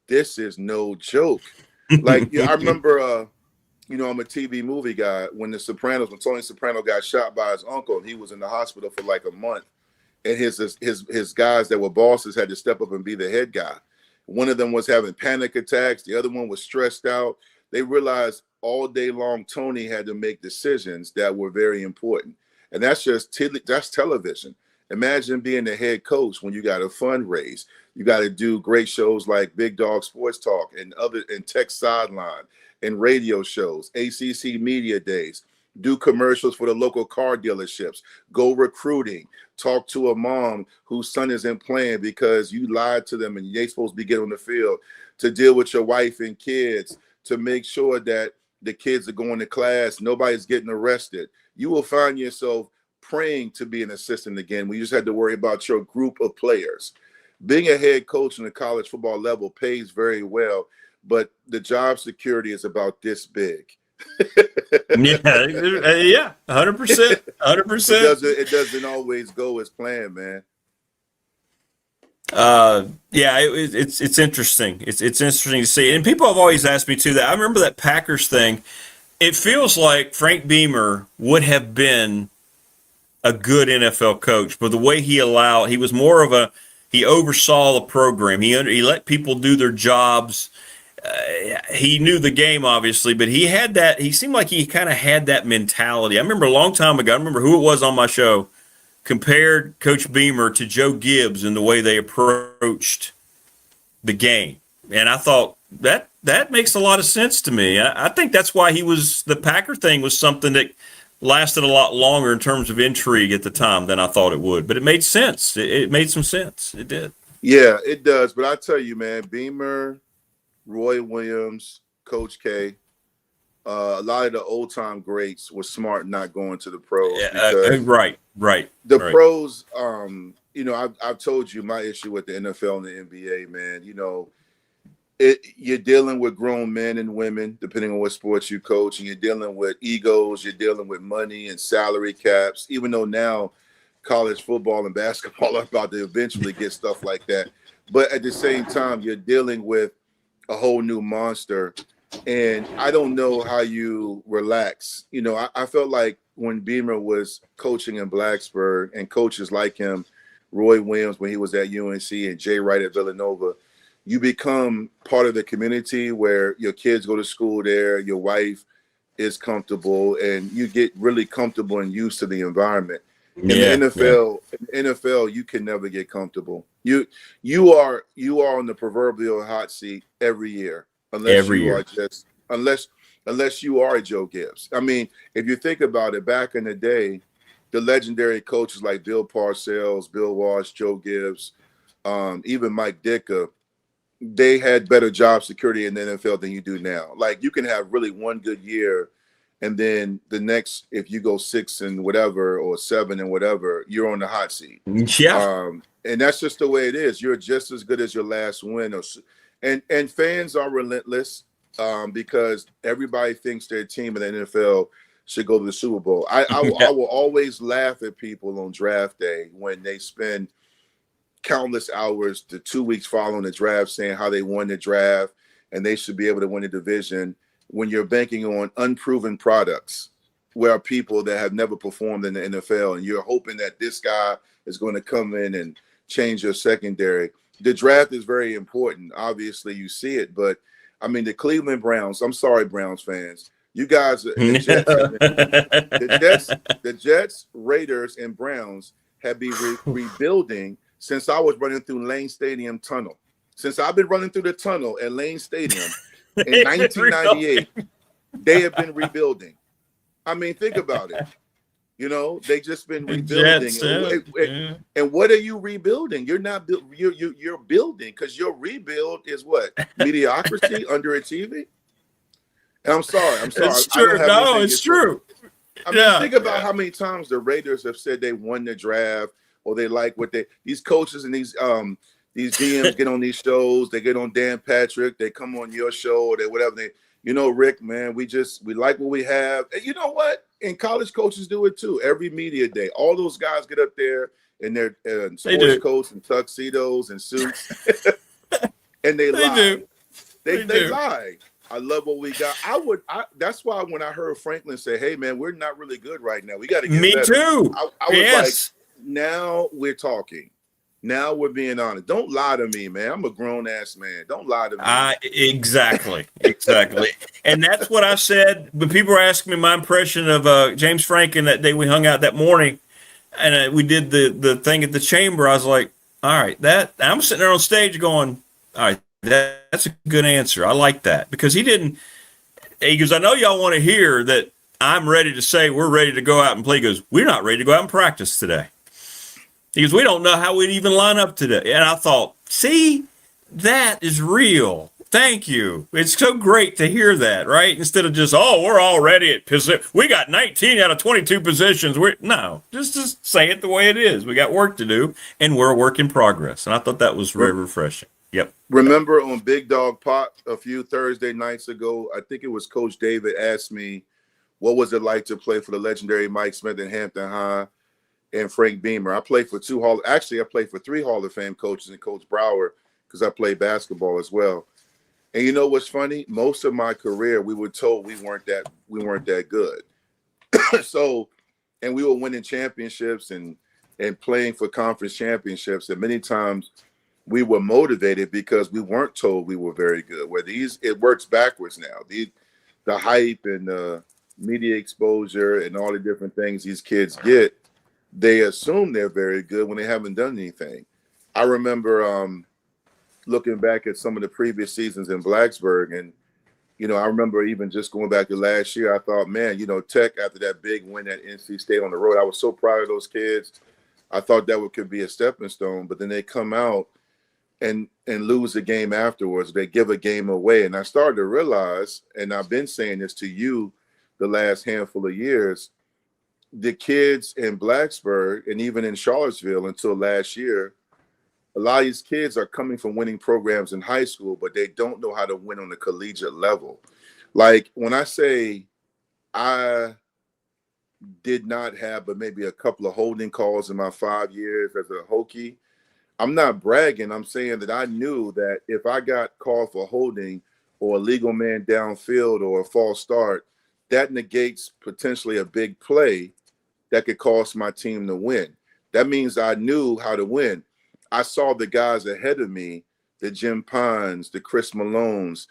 this is no joke. Like, I remember, I'm a TV movie guy. When Tony Soprano got shot by his uncle, he was in the hospital for like a month. And his guys that were bosses had to step up and be the head guy. One of them was having panic attacks. The other one was stressed out. They realized all day long Tony had to make decisions that were very important. And that's that's television. Imagine being the head coach when you got to fundraise. You got to do great shows like Big Dog Sports Talk and Tech Sideline and radio shows, ACC Media Days, do commercials for the local car dealerships, go recruiting, talk to a mom whose son isn't playing because you lied to them and they're supposed to be getting on the field, to deal with your wife and kids, to make sure that the kids are going to class, nobody's getting arrested. You will find yourself praying to be an assistant again. We just had to worry about your group of players. Being a head coach in the college football level pays very well, but the job security is about this big. Yeah, 100%, 100%. It doesn't always go as planned, man. It's interesting. It's interesting to see, and people have always asked me too that I remember that Packers thing. It feels like Frank Beamer would have been a good NFL coach, but the way he was more of he oversaw the program. He let people do their jobs. He knew the game, obviously, but he seemed like he kind of had that mentality. I remember a long time ago, I remember who it was on my show, compared Coach Beamer to Joe Gibbs in the way they approached the game. And I thought that makes a lot of sense to me. I think that's why the Packer thing was something that lasted a lot longer in terms of intrigue at the time than I thought it would. But it made sense. It made some sense. It did. Yeah, it does. But I tell you, man, Beamer, Roy Williams, Coach K, a lot of the old time greats were smart not going to the pros. Right. The pros, I've told you my issue with the NFL and the NBA, man. You're dealing with grown men and women, depending on what sports you coach, and you're dealing with egos, you're dealing with money and salary caps, even though now college football and basketball are about to eventually get stuff like that. But at the same time, you're dealing with a whole new monster. And I don't know how you relax. I felt like when Beamer was coaching in Blacksburg and coaches like him, Roy Williams when he was at UNC and Jay Wright at Villanova, you become part of the community where your kids go to school there, your wife is comfortable, and you get really comfortable and used to the environment. In the NFL, you can never get comfortable. You are on the proverbial hot seat every year, unless you are Joe Gibbs. I mean, if you think about it, back in the day, the legendary coaches like Bill Parcells, Bill Walsh, Joe Gibbs, even Mike Ditka, they had better job security in the NFL than you do now. Like, you can have really one good year, and then the next, if you go 6 and whatever or 7 and whatever, you're on the hot seat. Yeah. And that's just the way it is. You're just as good as your last win. And fans are relentless because everybody thinks their team in the NFL should go to the Super Bowl. I will always laugh at people on draft day when they spend countless hours the 2 weeks following the draft saying how they won the draft and they should be able to win the division, when you're banking on unproven products where people that have never performed in the NFL, and you're hoping that this guy is going to come in and change your secondary. The draft is very important. Obviously, you see it, but I mean, the Cleveland Browns, I'm sorry, Browns fans, you guys, the Jets, Raiders, and Browns have been rebuilding since I was running through Lane Stadium tunnel. Since I've been running through the tunnel at Lane Stadium in 1998, they have been rebuilding. I mean, think about it. They just been rebuilding. And what are you rebuilding? You're not you're building, because your rebuild is what? Mediocrity, underachieving. And I'm sorry. It's true. No, it's true. I mean, think about how many times the Raiders have said they won the draft, or they like what these coaches and these GMs get on these shows. They get on Dan Patrick. They come on your show, or they whatever. Rick, man, we like what we have. And you know what? And college coaches do it too. Every media day, all those guys get up there in their sports coats and tuxedos and suits, and they lie. They lie. I love what we got. That's why when I heard Franklin say, "Hey, man, we're not really good right now. We got to get Me better." too. I was like, now we're talking. Now we're being honest. Don't lie to me, man. I'm a grown ass man. Don't lie to me. Exactly. And that's what I said. When people were asking me my impression of James Franklin that day we hung out that morning, and we did the thing at the chamber, I was like, all right, I'm sitting there on stage going, all right, that's a good answer. I like that, because he goes, I know y'all want to hear that I'm ready to say we're ready to go out and play. He goes, we're not ready to go out and practice today. He goes, we don't know how we'd even line up today. And I thought, see, that is real. Thank you. It's so great to hear that, right? Instead of just, we're already at position. We got 19 out of 22 positions. No, just say it the way it is. We got work to do, and we're a work in progress. And I thought that was very refreshing. Yep. Remember on Big Dog Pot a few Thursday nights ago, I think it was Coach David asked me, what was it like to play for the legendary Mike Smith in Hampton High and Frank Beamer? I played for I played for 3 Hall of Fame coaches and Coach Brower, because I played basketball as well. And you know what's funny? Most of my career, we were told we weren't that good. So, and we were winning championships and playing for conference championships. And many times we were motivated because we weren't told we were very good. It works backwards now. The hype and the media exposure and all the different things these kids get, they assume they're very good when they haven't done anything. I remember looking back at some of the previous seasons in Blacksburg, and I remember even just going back to last year, I thought, man, Tech, after that big win at NC State on the road, I was so proud of those kids. I thought that could be a stepping stone, but then they come out and lose a game afterwards. They give a game away, and I started to realize, and I've been saying this to you the last handful of years, the kids in Blacksburg and even in Charlottesville until last year, a lot of these kids are coming from winning programs in high school, but they don't know how to win on the collegiate level. Like when I say I did not have but maybe a couple of holding calls in my 5 years as a Hokie, I'm not bragging. I'm saying that I knew that if I got called for holding or a legal man downfield or a false start, that negates potentially a big play that could cost my team to win. That means I knew how to win. I saw the guys ahead of me, the Jim Pines, the Chris Malones,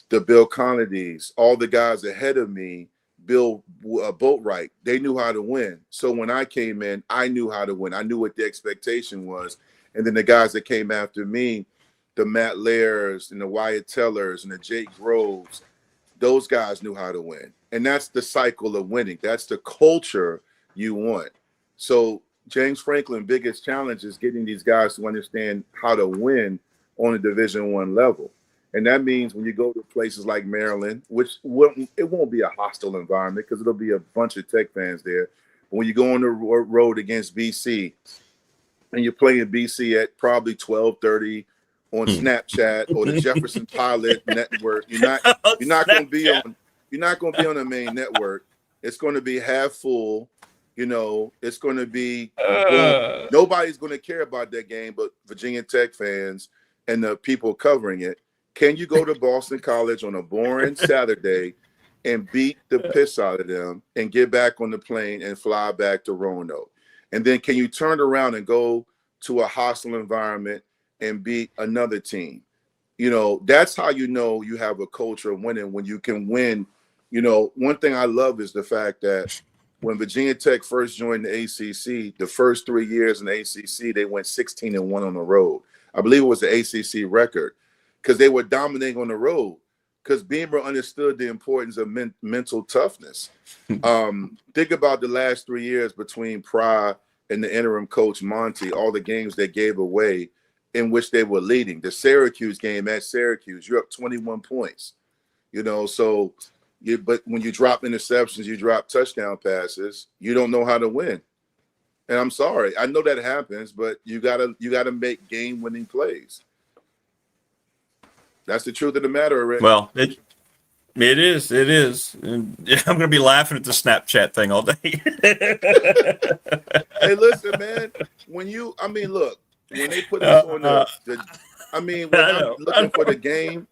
the Bill Conadys, all the guys ahead of me, Bill Boatwright, they knew how to win. So when I came in, I knew how to win. I knew what the expectation was. And then the guys that came after me, the Matt Lairs and the Wyatt Tellers and the Jake Groves, those guys knew how to win. And that's the cycle of winning. That's the culture you want. So James Franklin's biggest challenge is getting these guys to understand how to win on a Division I level. And that means when you go to places like Maryland, which it won't be a hostile environment because it'll be a bunch of Tech fans there. But when you go on the road against BC and you're playing BC at probably 12:30 on Snapchat or the Jefferson Pilot network, you're not going to be on the main network. It's going to be half full. It's going to be nobody's going to care about that game but Virginia Tech fans and the people covering it. Can you go to Boston College on a boring Saturday and beat the piss out of them and get back on the plane and fly back to Roanoke? And then can you turn around and go to a hostile environment and beat another team? That's how you have a culture of winning, when you can win. One thing I love is the fact that when Virginia Tech first joined the ACC, the first 3 years in the ACC, they went 16-1 on the road. I believe it was the ACC record because they were dominating on the road because Beamer understood the importance of mental toughness. Think about the last 3 years between Pry and the interim coach Monty, all the games they gave away in which they were leading. The Syracuse game at Syracuse, you're up 21 points. But when you drop interceptions, you drop touchdown passes, you don't know how to win. And I'm sorry, I know that happens, but you gotta make game-winning plays. That's the truth of the matter, Rick. Well, it is. And I'm gonna be laughing at the Snapchat thing all day. Hey, listen, man. When they put us on when I'm looking for the game.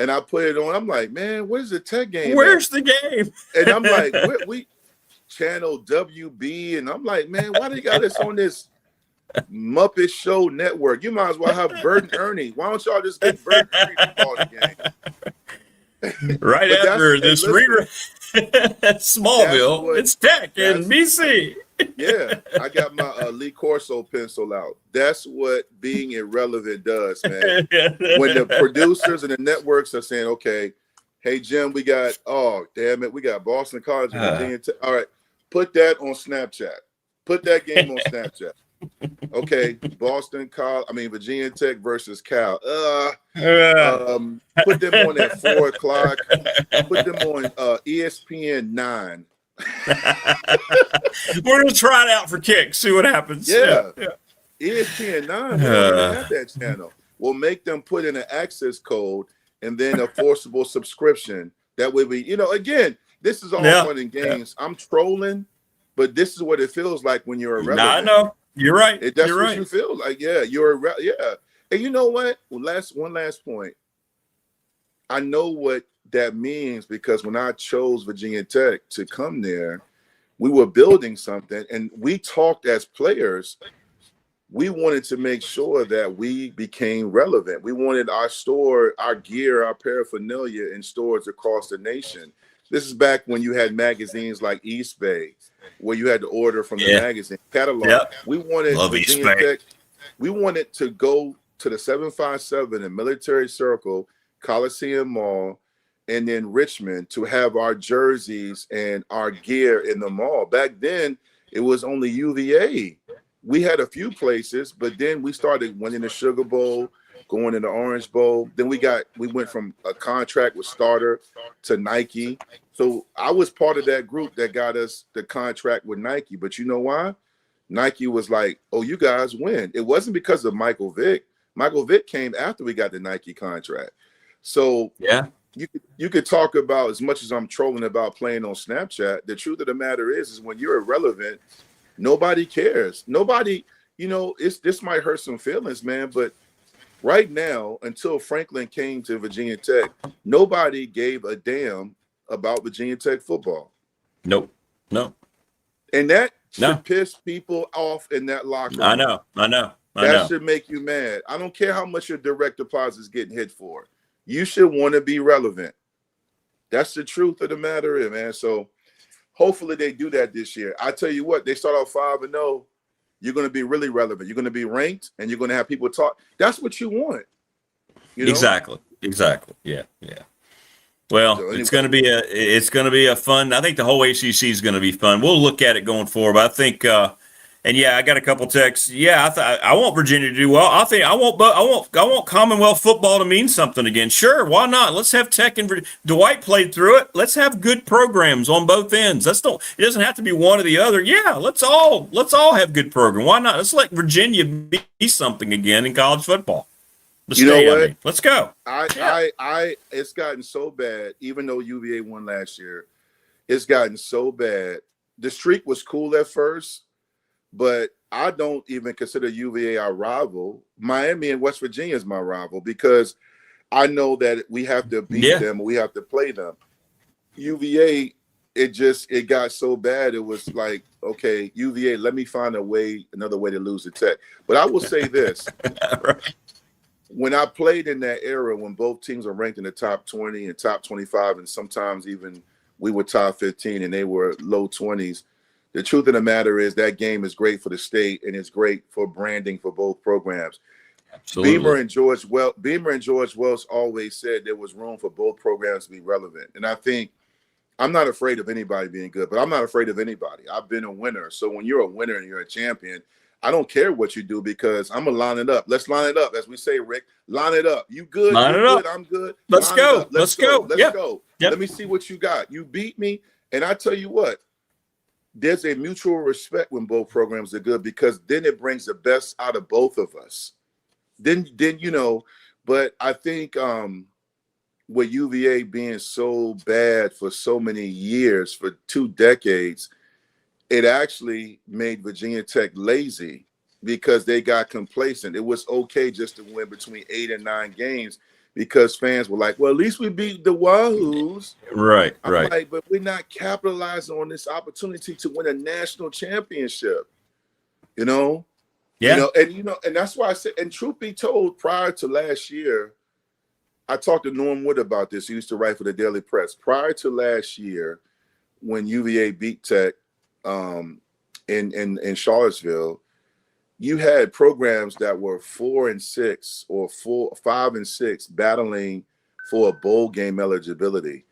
And I put it on. I'm like, man, where's the Tech game? Where's the game? And I'm like, we channel WB, and I'm like, man, why they got us on this Muppet Show network? You might as well have Bert and Ernie. Why don't y'all just get Bert and Ernie to call the game? Right after this Smallville, it's Tech and BC. Yeah, I got my Lee Corso pencil out. That's what being irrelevant does, man. When the producers and the networks are saying, okay, hey, Jim, we got Boston College and Virginia Tech. All right, put that on Snapchat. Put that game on Snapchat. Okay, Virginia Tech versus Cal. Put them on at 4 o'clock. Put them on ESPN 9. We're gonna try it out for kicks, see what happens. Yeah. ESPN 9, we don't have that channel. We'll make them put in an access code and then a forcible subscription. That way again, this is all fun and games. I'm trolling, but this is what it feels like when you're irrelevant. I know. You're right. That's what you feel like. Yeah, And you know what? One last point. I know what that means because when I chose Virginia Tech to come there, we were building something, and we talked as players. We wanted to make sure that we became relevant. We wanted our store, our gear, our paraphernalia in stores across the nation. This is back when you had magazines like East Bay, where you had to order from the magazine catalog. Yep. We wanted Virginia Tech. We wanted to go to the 757 in Military Circle, Coliseum Mall, and then Richmond to have our jerseys and our gear in the mall. Back then, it was only UVA. We had a few places, but then we started winning the Sugar Bowl, going in the Orange Bowl. Then we went from a contract with Starter to Nike. So I was part of that group that got us the contract with Nike. But you know why? Nike was like, oh, you guys win. It wasn't because of Michael Vick. Michael Vick came after we got the Nike contract. So you could talk about, as much as I'm trolling about playing on Snapchat, the truth of the matter is when you're irrelevant, nobody cares. Nobody, this might hurt some feelings, man, but right now, until Franklin came to Virginia Tech, nobody gave a damn about Virginia Tech football. No. And that should piss people off in that locker room. I know. That should make you mad. I don't care how much your direct deposit is getting hit for. You should want to be relevant. That's the truth of the matter, man. So hopefully they do that this year. I tell you what, they start off 5-0. You're going to be really relevant. You're going to be ranked, and you're going to have people talk. That's what you want. Exactly. Yeah. Well, so anyway, it's going to be a fun. I think the whole ACC is going to be fun. We'll look at it going forward. But I think, I got a couple texts. Yeah, I want Virginia to do well. I want Commonwealth football to mean something again. Sure, why not? Let's have Tech and Dwight played through it. Let's have good programs on both ends. It doesn't have to be one or the other. Yeah, let's all have good program. Why not? Let's let Virginia be something again in college football. Let's go. It's gotten so bad, even though UVA won last year, it's gotten so bad. The streak was cool at first, but I don't even consider UVA our rival. Miami and West Virginia is my rival because I know that we have to beat them. We have to play them. UVA, it got so bad. It was like, okay, UVA, let me find another way to lose the Tech. But I will say this. Right. When I played in that era, when both teams were ranked in the top 20 and top 25, and sometimes even we were top 15 and they were low 20s, the truth of the matter is that game is great for the state and it's great for branding for both programs. Absolutely. Beamer and George Wells always said there was room for both programs to be relevant. And I think I'm not afraid of anybody being good, but I'm not afraid of anybody. I've been a winner. So when you're a winner and you're a champion, I don't care what you do because I'm going to line it up. Let's line it up. As we say, Rick, line it up. You good? Line it up. I'm good. Let's go. Let's go. Let's go. Let me see what you got. You beat me. And I tell you what, there's a mutual respect when both programs are good because then it brings the best out of both of us. Then but I think with UVA being so bad for so many years, for 2 decades, it actually made Virginia Tech lazy because they got complacent. It was okay just to win between 8 and 9 games because fans were like, well, at least we beat the Wahoos. Right, I'm right. like, but we're not capitalizing on this opportunity to win a national championship. You know? Yeah. And that's why I said, and truth be told, prior to last year, I talked to Norm Wood about this. He used to write for the Daily Press. Prior to last year, when UVA beat Tech in Charlottesville, you had programs that were 4-6 or 5-6 battling for a bowl game eligibility.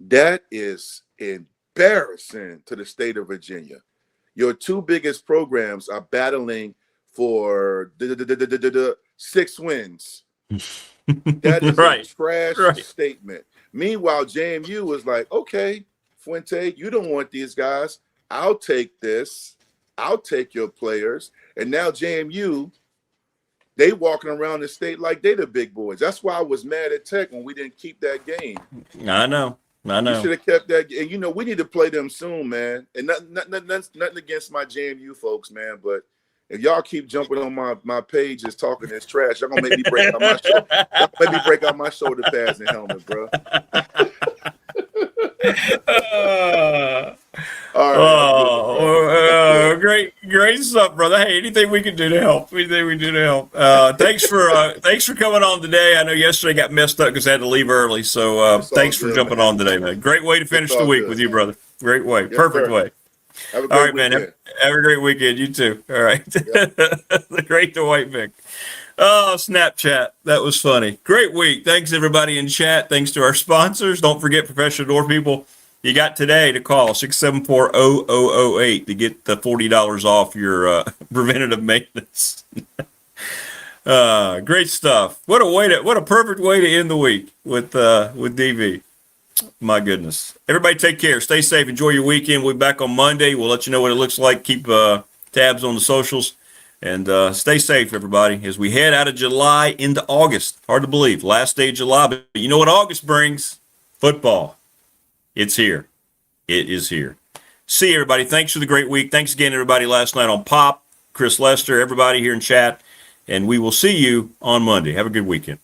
That is embarrassing to the state of Virginia. Your two biggest programs are battling for 6 wins. That is a trash statement. Meanwhile, JMU was like, okay, Fuente, you don't want these guys. I'll take this. I'll take your players. And now JMU, they walking around the state like they the big boys. That's why I was mad at Tech when we didn't keep that game. I know. You should have kept that. And, we need to play them soon, man. And nothing against my JMU folks, man. But if y'all keep jumping on my pages talking this trash, y'all going to make me break out my shoulder. Y'all make me break out my shoulder pads and helmet, bro. Great stuff, brother. Hey, anything we can do to help? Thanks for coming on today. I know yesterday got messed up because I had to leave early, so thanks for jumping on today, man. Great way to finish the week with you, brother. Great way, perfect way. Have a great weekend. Man. Have a great weekend. You too. All right. The great Dwight Vick. Oh, Snapchat. That was funny. Great week. Thanks, everybody in chat. Thanks to our sponsors. Don't forget, Professional Door People, you got today to call 674-0008 to get the $40 off your preventative maintenance. Great stuff. What a perfect way to end the week with DV. My goodness. Everybody take care. Stay safe. Enjoy your weekend. We'll be back on Monday. We'll let you know what it looks like. Keep tabs on the socials. And stay safe, everybody, as we head out of July into August. Hard to believe. Last day of July. But you know what August brings? Football. It's here. It is here. See you, everybody. Thanks for the great week. Thanks again, everybody, last night on Pop, Chris Lester, everybody here in chat. And we will see you on Monday. Have a good weekend.